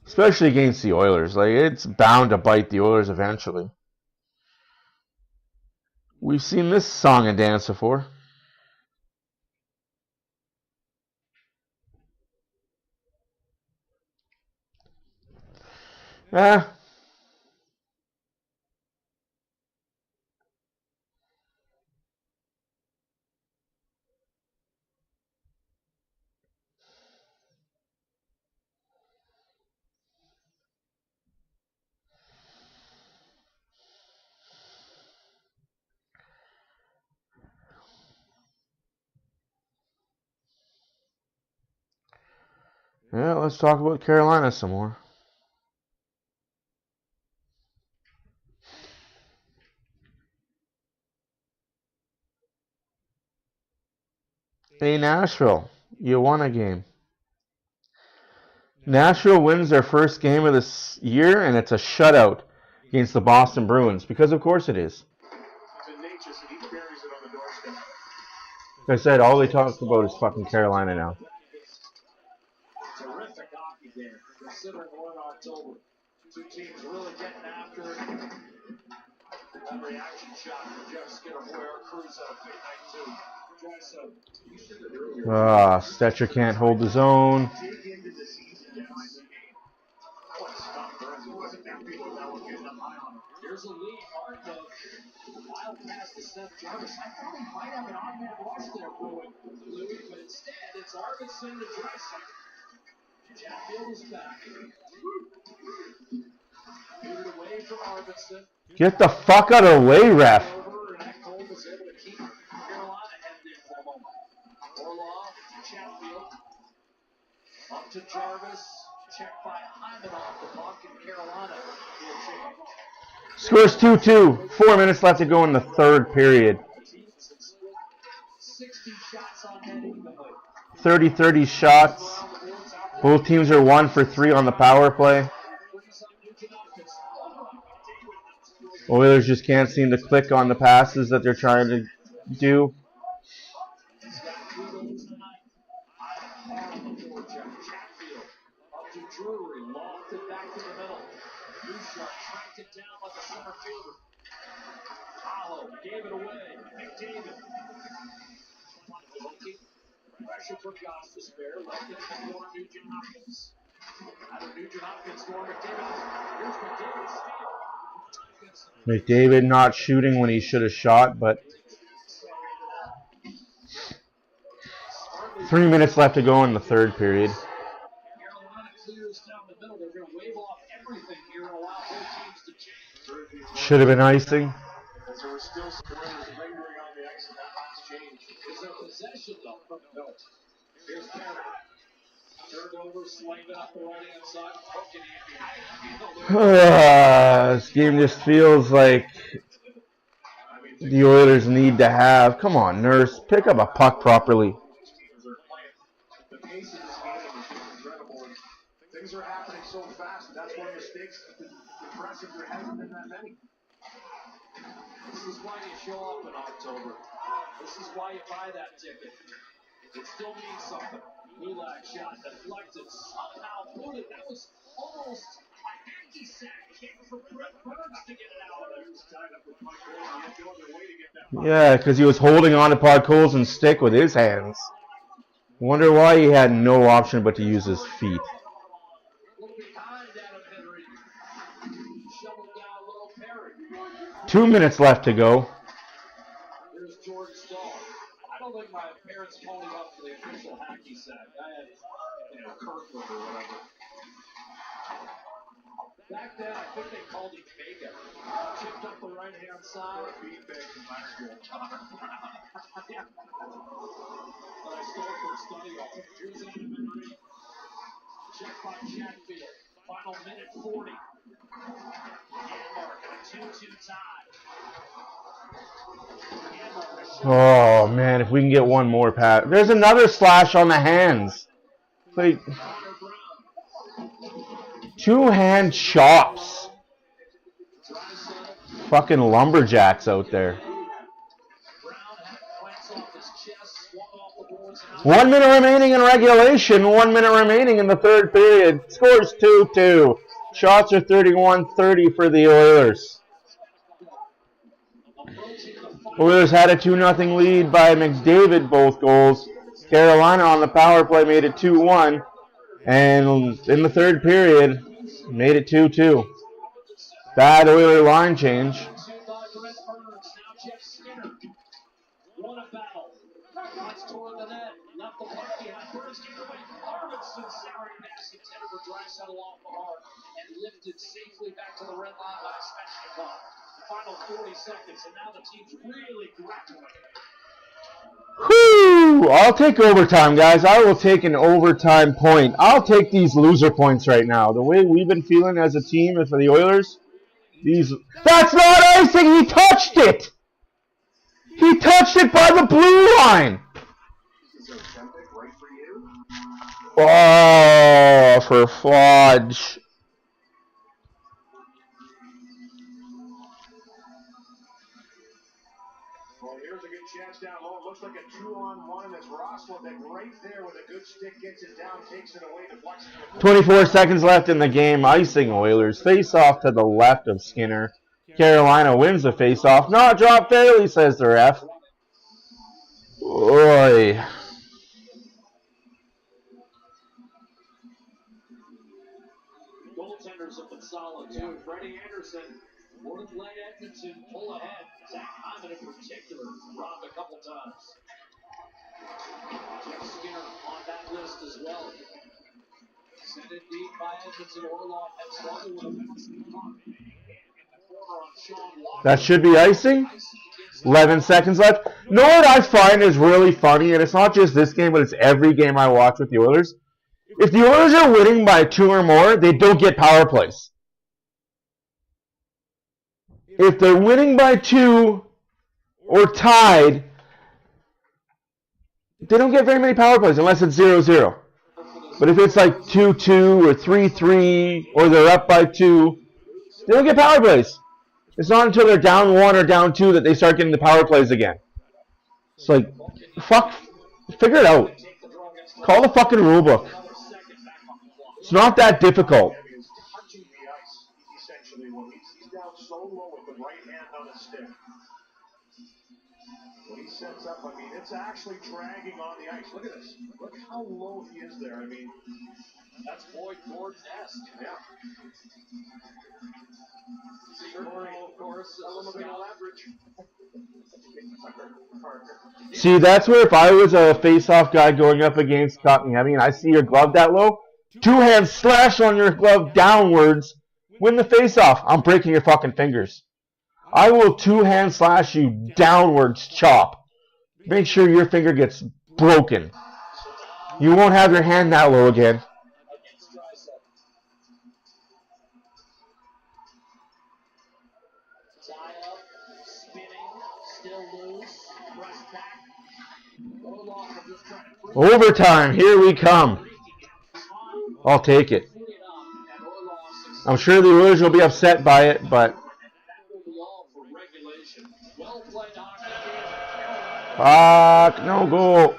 Especially against the Oilers. Like, it's bound to bite the Oilers eventually. We've seen this song and dance before. Ah. Yeah, let's talk about Carolina some more. Hey, Nashville, you won a game. Nashville wins their first game of this year, and it's a shutout against the Boston Bruins, because of course it is. Like I said, all they talk about is fucking Carolina now. Terrific hockey game, considering we're in October. Two teams really getting after it. That reaction shot from Jeff Skinner. Boy, our crew's had a big night, too. Stetcher can't hold his own. Here's a lead, Arco. Wild pass to Seth Jarvis. I thought he might have an on-man rush there for it, Louis, but instead it's Arvidsson to Dreisaitl. Chatfield is back. Moved away from Arvidsson. Get the fuck out of the way, ref. And that goal was able to keep Carolina headed in for a moment. Orlov to Chatfield. Up to Jarvis. Checked by Hyman off the puck, and Carolina will change. Scores 2-2. 4 minutes left to go in the third period. 60 shots on net evenly. 30-30 shots. Both teams are 1 for 3 on the power play. Oilers just can't seem to click on the passes that they're trying to do. Drury loft it back to the middle. Bouchard tracked it down like a center fielder. Tahoe gave it away. McDavid. Pressure for Goss to spare. Left it to more Nugent Hopkins. Out of Nugent Hopkins for McDavid. Here's McDavid's steal. McDavid not shooting when he should have shot, but 3 minutes left to go in the third period. Carolina clears down the middle. They're going to wave off every Should have been icing. As there were still some Oilers lingering on the ice in that last change. Is there possession though? No. Here's Perry. Turned over, slammed it up the right hand side. Hooking it behind. This game just feels like the Oilers need to have. Come on, Nurse, pick up a puck properly. The pace of this game is incredible. Things are happening so fast. That's why mistakes impressive. There hasn't been that many. This is why you show up in October. This is why you buy that ticket. It still means something. Gulak shot deflected, somehow booted. That was almost a hacky sack kick for Brett Burns to get it out of there. Tied up with Mike Gordon. He had no other way to get that puck. Yeah, because he was holding on to Podkolzin's stick with his hands. Wonder why he had no option but to use his feet. A little behind Adam Henry. Shoveled down little Perry. 2 minutes left to go. Here's Jordan Stahl. I don't think my parents ponied up for the official hacky sack. I had, Kirkwood or whatever. Back then, I think they called him Vega. Chipped up the right-hand side. Feedback from last year. But I stole from Studio. Here's Adam Henry. Check by Chatfield. Final minute 40. Yanmark, a 2-2 tie. Oh, man, if we can get one more, Pat. There's another slash on the hands. Like, two-hand chops. Fucking lumberjacks out there. 1 minute remaining in regulation. 1 minute remaining in the third period. Scores 2-2. Shots are 31-30 for the Oilers. Oilers had a 2-0 lead by McDavid, both goals. Carolina on the power play made it 2-1. And in the third period, made it 2-2. Bad Oiler line change. Won a battle. That's toward the net. Left the puck behind. Burns gave away. Arvidsson souring next. Intended for Draisaitl off the mark. And lifted safely back to the red line by Svechnikov. Final 40 seconds, and now the team's really grappling. Whew! I'll take overtime, guys. I will take an overtime point. I'll take these loser points right now. The way we've been feeling as a team and for the Oilers, that's not icing! He touched it! He touched it by the blue line! Oh, for fudge. Well, here's a good chance down low. It looks like a 2-on-1. That's Roslovic right there with a good stick. Gets it down, takes it away. Deflects it. 24 seconds left in the game. Icing Oilers. Face off to the left of Skinner. Carolina wins the face off. Not dropped fairly, says the ref. Oy. Goaltenders have been solid too. Freddie Anderson wouldn't let Edmonton pull ahead. Zach Hyman in particular robbed a couple times. Jeff Skinner on that list as well. Sent it deep by Edmonton. Orlov had struggled with a bouncing puck. That should be icing. 11 seconds left. You know what I find is really funny, and it's not just this game, but it's every game I watch with the Oilers. If the Oilers are winning by 2 or more, they don't get power plays. If they're winning by 2 or tied, they don't get very many power plays unless it's 0-0. But if it's like 2-2 or 3-3 or they're up by 2, they don't get power plays. It's not until they're down 1 or down 2 that they start getting the power plays again. It's like, fuck, figure it out. Call the fucking rule book. It's not that difficult. He's touching the ice, essentially, when he's down so low with the right hand on his stick. When he sets up, I mean, it's actually dragging on the ice. Look at this. Look how low he is there. I mean, that's Boyd Gordon-esque. Yeah. Of course, a little bit of leverage. See, that's where if I was a face-off guy going up against Kotkaniemi and I see your glove that low, 2 hands slash on your glove downwards, win the face-off. I'm breaking your fucking fingers. I will two-hand slash you downwards chop. Make sure your finger gets broken. You won't have your hand that low again. Overtime, here we come. I'll take it. I'm sure the Oilers will be upset by it, but fuck, no goal.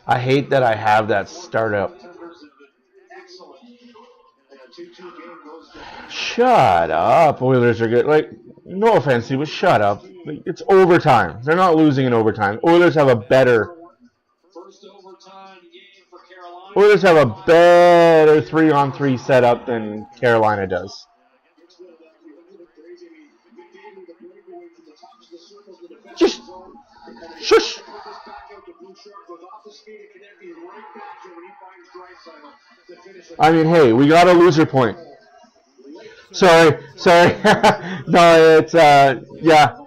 I hate that I have that startup. Shut up. Oilers are good. Like, no offense, but shut up. Like, it's overtime. They're not losing in overtime. Oilers have a better 3-on-3 setup than Carolina does. Just shush. I mean, hey, we got a loser point. Sorry. No, it's, yeah.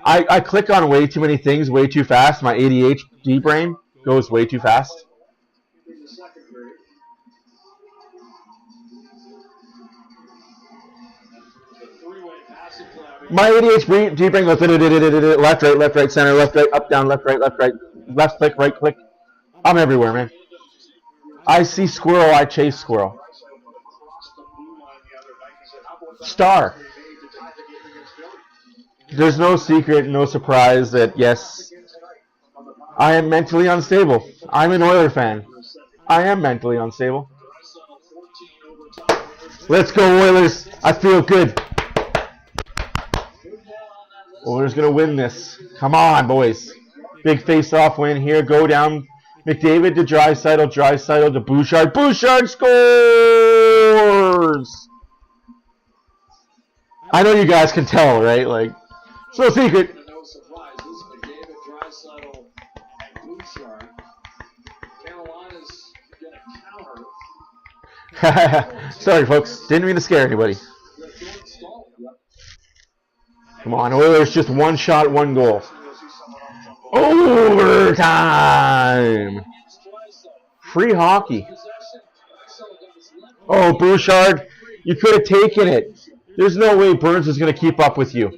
I click on way too many things way too fast. My ADHD brain goes way too fast. My ADHD brain goes left, right, center, left, right, up, down, left, click, right click. I'm everywhere, man. I see squirrel, I chase squirrel. Star. There's no secret, no surprise that, yes, I am mentally unstable. I'm an Oiler fan. I am mentally unstable. Let's go, Oilers. I feel good. Oilers going to win this. Come on, boys. Big face-off win here. Go down. McDavid to Draisaitl to Bouchard. Bouchard scores! I know you guys can tell, right? Like, it's no secret. No surprises. McDavid, Draisaitl, and Bouchard. Carolina's going to counter. Sorry, folks. Didn't mean to scare anybody. Come on, Oilers, just one shot, one goal. Overtime! Free hockey. Oh, Bouchard, you could have taken it. There's no way Burns is going to keep up with you.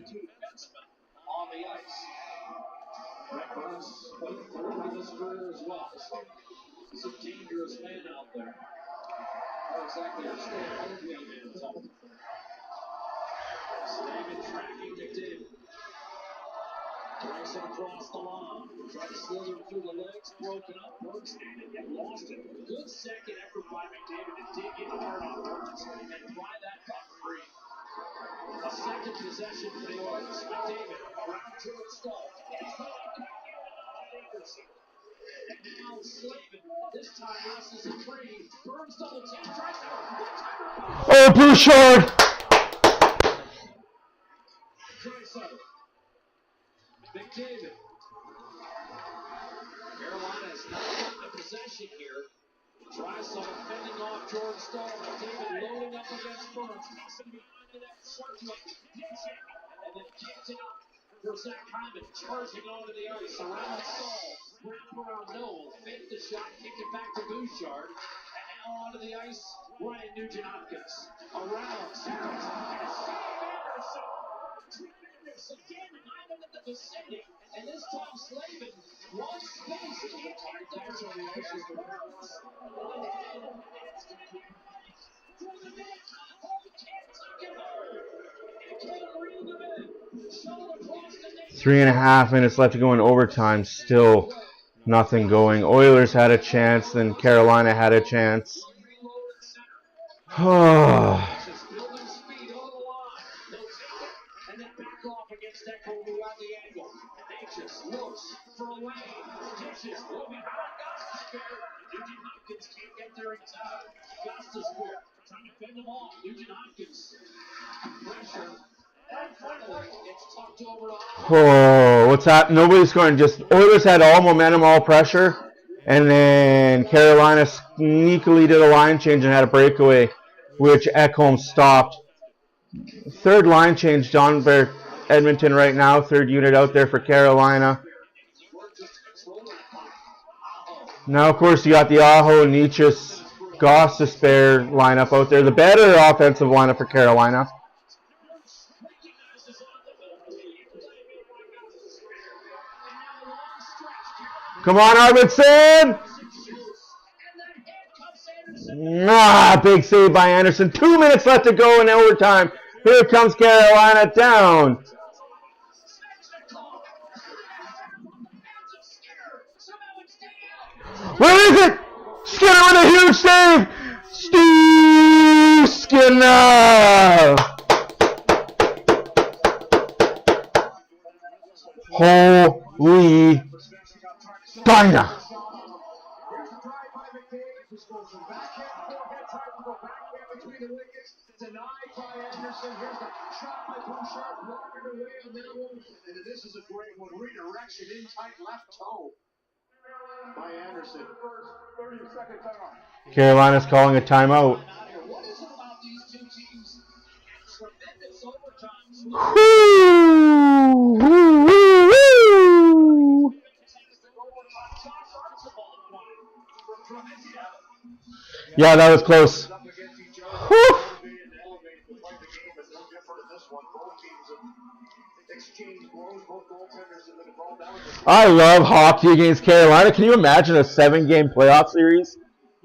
Across the line. Tried to slither through the legs, broken up. Burns had it, yet lost it. Good second effort by McDavid to dig in hard on Burns and pry that puck free. A second possession for the Oilers. McDavid around George Stahl. And now Slavin. This time wrestles a tree. Burns double team. Tries to. Oh, Bouchard! McDavid. Carolina has not gotten the possession here. Draisaitl fending off George Stahl. McDavid loading up against Burns. Passing behind the net. Circling. Hits it. And then kicks it up for Zach Hyman. Charging onto the ice. Around Stahl. Wrap around Noel. Fake the shot. Kick it back to Bouchard. And now onto the ice. Ryan Nugent-Hopkins. Around. Circles. And Steve Anderson. Again, Hyman in the vicinity, and this time Slavin wants space, can't get there. There's Burns, ahead, and it's going to be for the net. Oh, can't tuck it home. And can't reel them in. Shuttle across the net. 3.5 minutes left to go in overtime. Still nothing going. Oilers had a chance, then Carolina had a chance. Oh. Looks for a lane, dishes, moving hard, Nugent-Hopkins can't get there in time. Gostisbehere trying to fend them off. Nugent-Hopkins pressure, and finally it's tucked over to Oh, what's happening? Nobody's scoring. Just Oilers had all momentum, all pressure, and then Carolina sneakily did a line change and had a breakaway. which Ekholm stopped. Third line change on for Edmonton right now. Third unit out there for Carolina. Now, of course, you got the Aho, Nietzsche's, Goss to spare lineup out there. The better offensive lineup for Carolina. Come on, Arvidsson! Big save by Anderson. 2 minutes left to go in overtime. Here comes Carolina down. Where is it? Skinner with a huge save. Steve Skinner. Holy Dinah. This is a great one. Redirection in tight left toe by Anderson. 30-second timeout. Carolina's calling a timeout. What is it about these two teams? Tremendous overtime. Yeah, that was close. Whew. I love hockey against Carolina. Can you imagine a 7-game playoff series?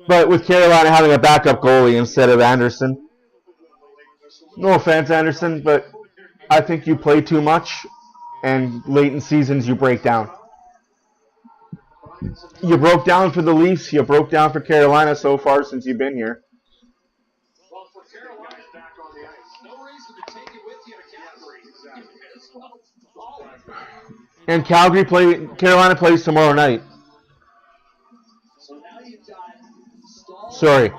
But with Carolina having a backup goalie instead of Anderson. No offense, Anderson, but I think you play too much, and late in seasons you break down. You broke down for the Leafs. You broke down for Carolina so far since you've been here. Well, for Carolina back on the ice, no reason to take it with you to Calgary. And Carolina plays tomorrow night. So now you've got Sorry,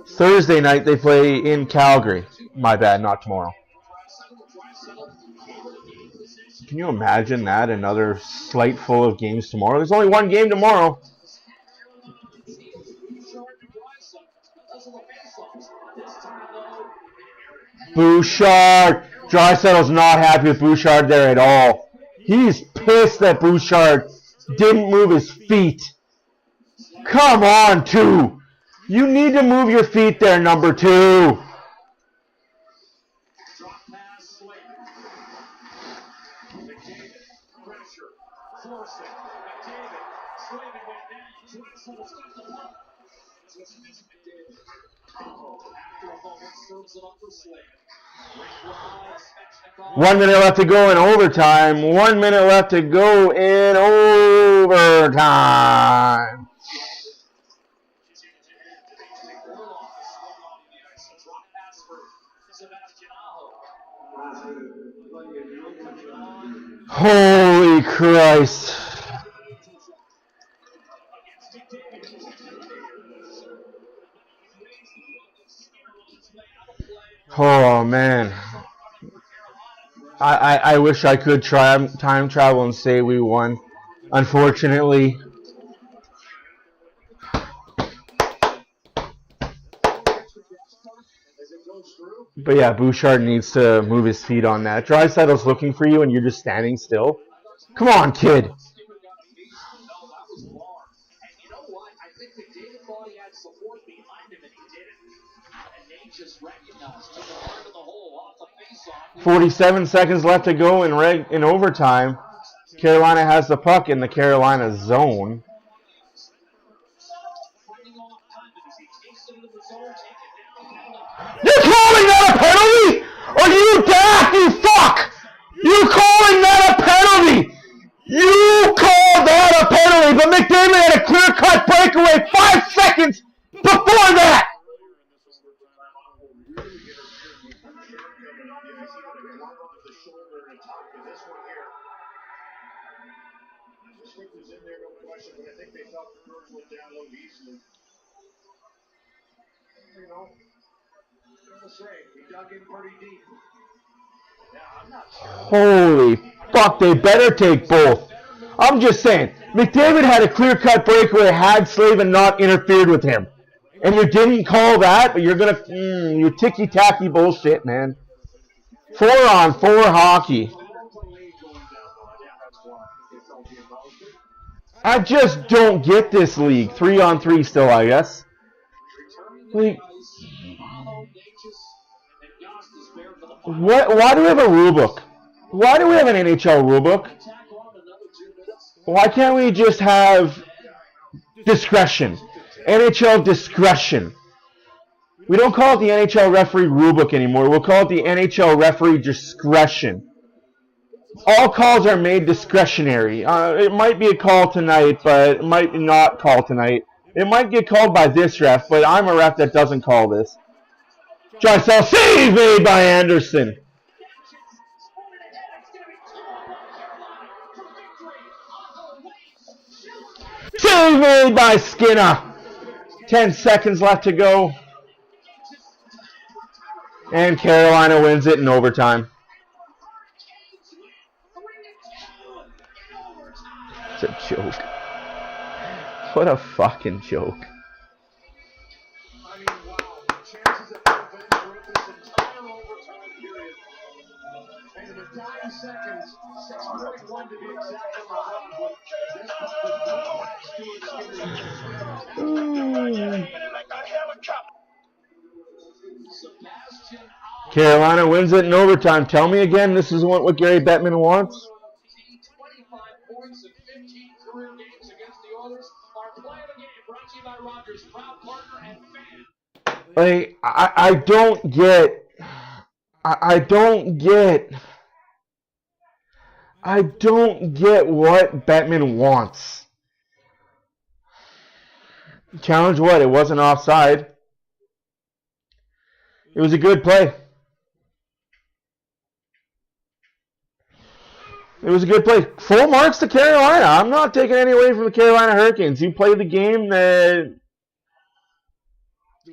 Thursday night they play in Calgary. My bad, not tomorrow. Can you imagine that? Another slate full of games tomorrow. There's only one game tomorrow. Bouchard. Draisaitl's not happy with Bouchard there at all. He's pissed that Bouchard didn't move his feet. Come on, 2. You need to move your feet there, number 2. One minute left to go in overtime. 1 minute left to go in overtime. Holy Christ. Oh, man. I wish I could try time travel and say we won. Unfortunately. But yeah, Bouchard needs to move his feet on that. Draisaitl's looking for you and you're just standing still. Come on, kid. And you know what? I think that David thought he had support behind him, and he didn't. And Nate just recognized, took it hard to the hole off the face-off. 47 seconds left to go in overtime. Carolina has the puck in the Carolina zone. You're calling that a penalty? Are you daft, you fuck? You calling that a penalty? You called that a penalty, but McDavid had a clear-cut breakaway 5 seconds before that. Holy fuck, they better take both. I'm just saying, McDavid had a clear-cut breakaway had Slavin not interfered with him. And you didn't call that, but you're going to, you ticky-tacky bullshit, man. 4-on-4 hockey. I just don't get this league. 3-on-3 still, I guess. Like, why do we have a rule book? Why do we have an NHL rule book? Why can't we just have discretion? NHL discretion. We don't call it the NHL referee rulebook anymore. We'll call it the NHL referee discretion. All calls are made discretionary. It might be a call tonight, but it might not call tonight. It might get called by this ref, but I'm a ref that doesn't call this. Drysdale save made by Anderson. Save made by Skinner. 10 seconds left to go. And Carolina wins it in overtime. It's a joke. What a fucking joke. I mean, wow. Chances at revenge throughout this entire overtime period. And in the dying seconds, 6:41 to be exact on the clock. This puck was not back to Carolina wins it in overtime. Tell me again, this is what Gary Bettman wants? 25 points in 15 career games against the Oilers. Our play of the game brought to you by Rogers, proud partner and fan. Like, I don't get what Bettman wants. Challenge what? It wasn't offside. It was a good play. It was a good play. Full marks to Carolina. I'm not taking any away from the Carolina Hurricanes. You play the game that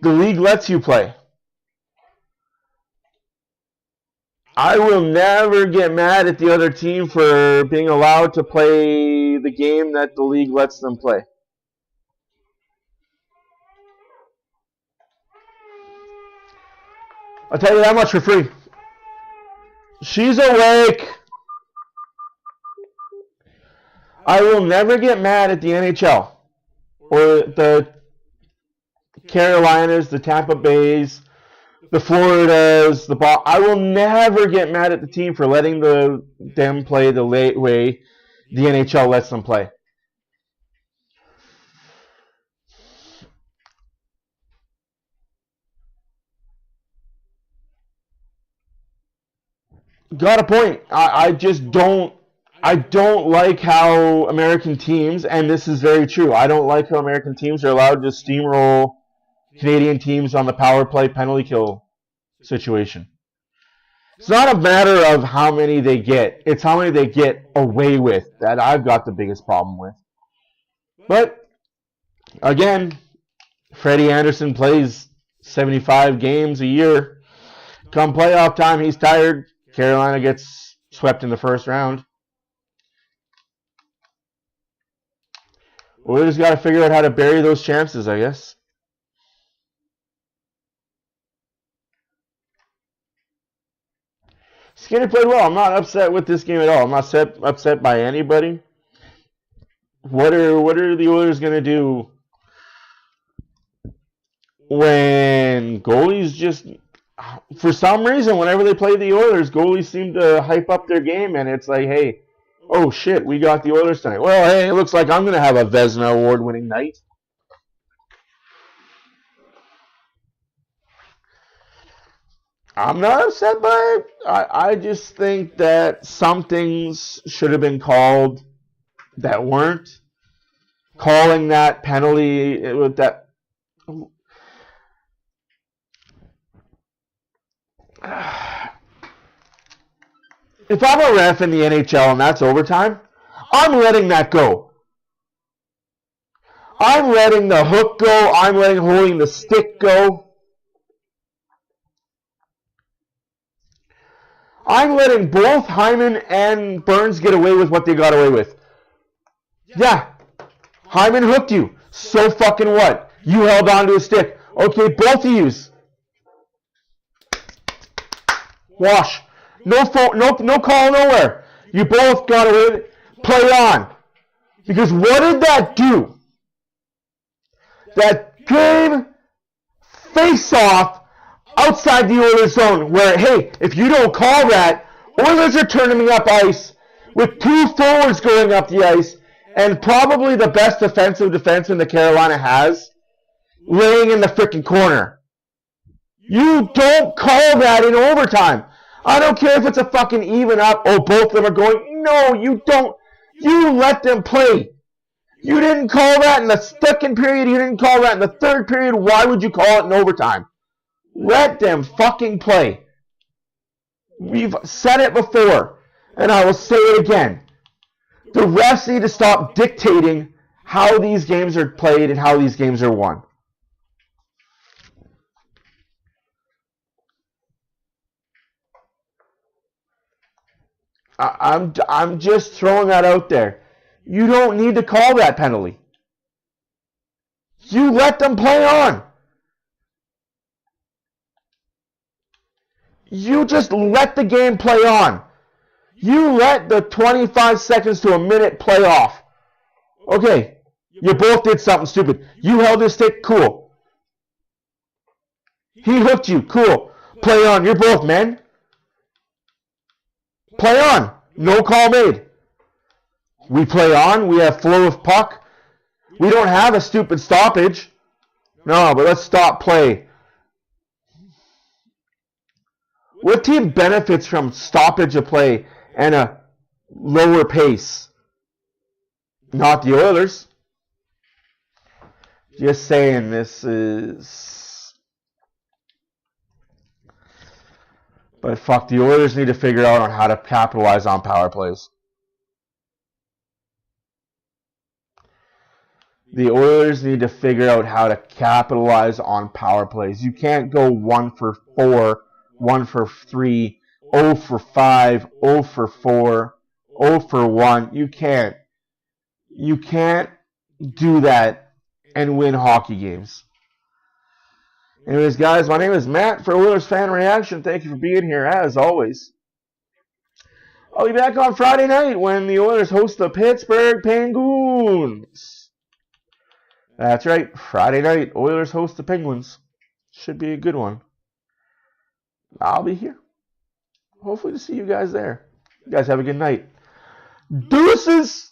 the league lets you play. I will never get mad at the other team for being allowed to play the game that the league lets them play. I'll tell you that much for free. She's awake. I will never get mad at the NHL or the Carolinas, the Tampa Bays, the Floridas, I will never get mad at the team for letting them play the late way the NHL lets them play. Got a point. I just don't. I don't like how American teams, and this is very true, I don't like how American teams are allowed to steamroll Canadian teams on the power play penalty kill situation. It's not a matter of how many they get. It's how many they get away with that I've got the biggest problem with. But, again, Freddie Anderson plays 75 games a year. Come playoff time, he's tired. Carolina gets swept in the first round. We just got to figure out how to bury those chances, I guess. Skinner played well. I'm not upset with this game at all. I'm not upset by anybody. What are the Oilers going to do when goalies just, for some reason, whenever they play the Oilers, goalies seem to hype up their game, and it's like, hey, oh shit, we got the Oilers tonight. Well, hey, it looks like I'm going to have a Vezina award-winning night. I'm not upset by it. I just think that some things should have been called that weren't. Calling that penalty with that. If I'm a ref in the NHL and that's overtime, I'm letting that go. I'm letting the hook go. I'm letting holding the stick go. I'm letting both Hyman and Burns get away with what they got away with. Yeah, Hyman hooked you. So fucking what? You held on to a stick. Okay, both of yous. Wash. No phone, no call nowhere. You both got to play on. Because what did that do? That game face-off outside the Oilers zone where, hey, if you don't call that, Oilers are turning up ice with 2 forwards going up the ice and probably the best defensive defenseman that Carolina has laying in the freaking corner. You don't call that in overtime. I don't care if it's a fucking even up. Oh, both of them are going. No, you don't. You let them play. You didn't call that in the second period. You didn't call that in the third period. Why would you call it in overtime? Let them fucking play. We've said it before, and I will say it again. The refs need to stop dictating how these games are played and how these games are won. I'm just throwing that out there. You don't need to call that penalty. You let them play on. You just let the game play on. You let the 25 seconds to a minute play off. Okay, you both did something stupid. You held his stick, cool. He hooked you, cool. Play on, you're both men. Play on. No call made. We play on. We have flow of puck. We don't have a stupid stoppage. No, but let's stop play. What team benefits from stoppage of play and a lower pace? Not the Oilers. Just saying, this is... But fuck, the Oilers need to figure out on how to capitalize on power plays. The Oilers need to figure out how to capitalize on power plays. You can't go 1 for 4, 1 for 3, 0 for 5, 0 for 4, 0 for 1. You can't. You can't do that and win hockey games. Anyways, guys, my name is Matt for Oilers Fan Reaction. Thank you for being here, as always. I'll be back on Friday night when the Oilers host the Pittsburgh Penguins. That's right, Friday night, Oilers host the Penguins. Should be a good one. I'll be here. Hopefully to see you guys there. You guys have a good night. Deuces!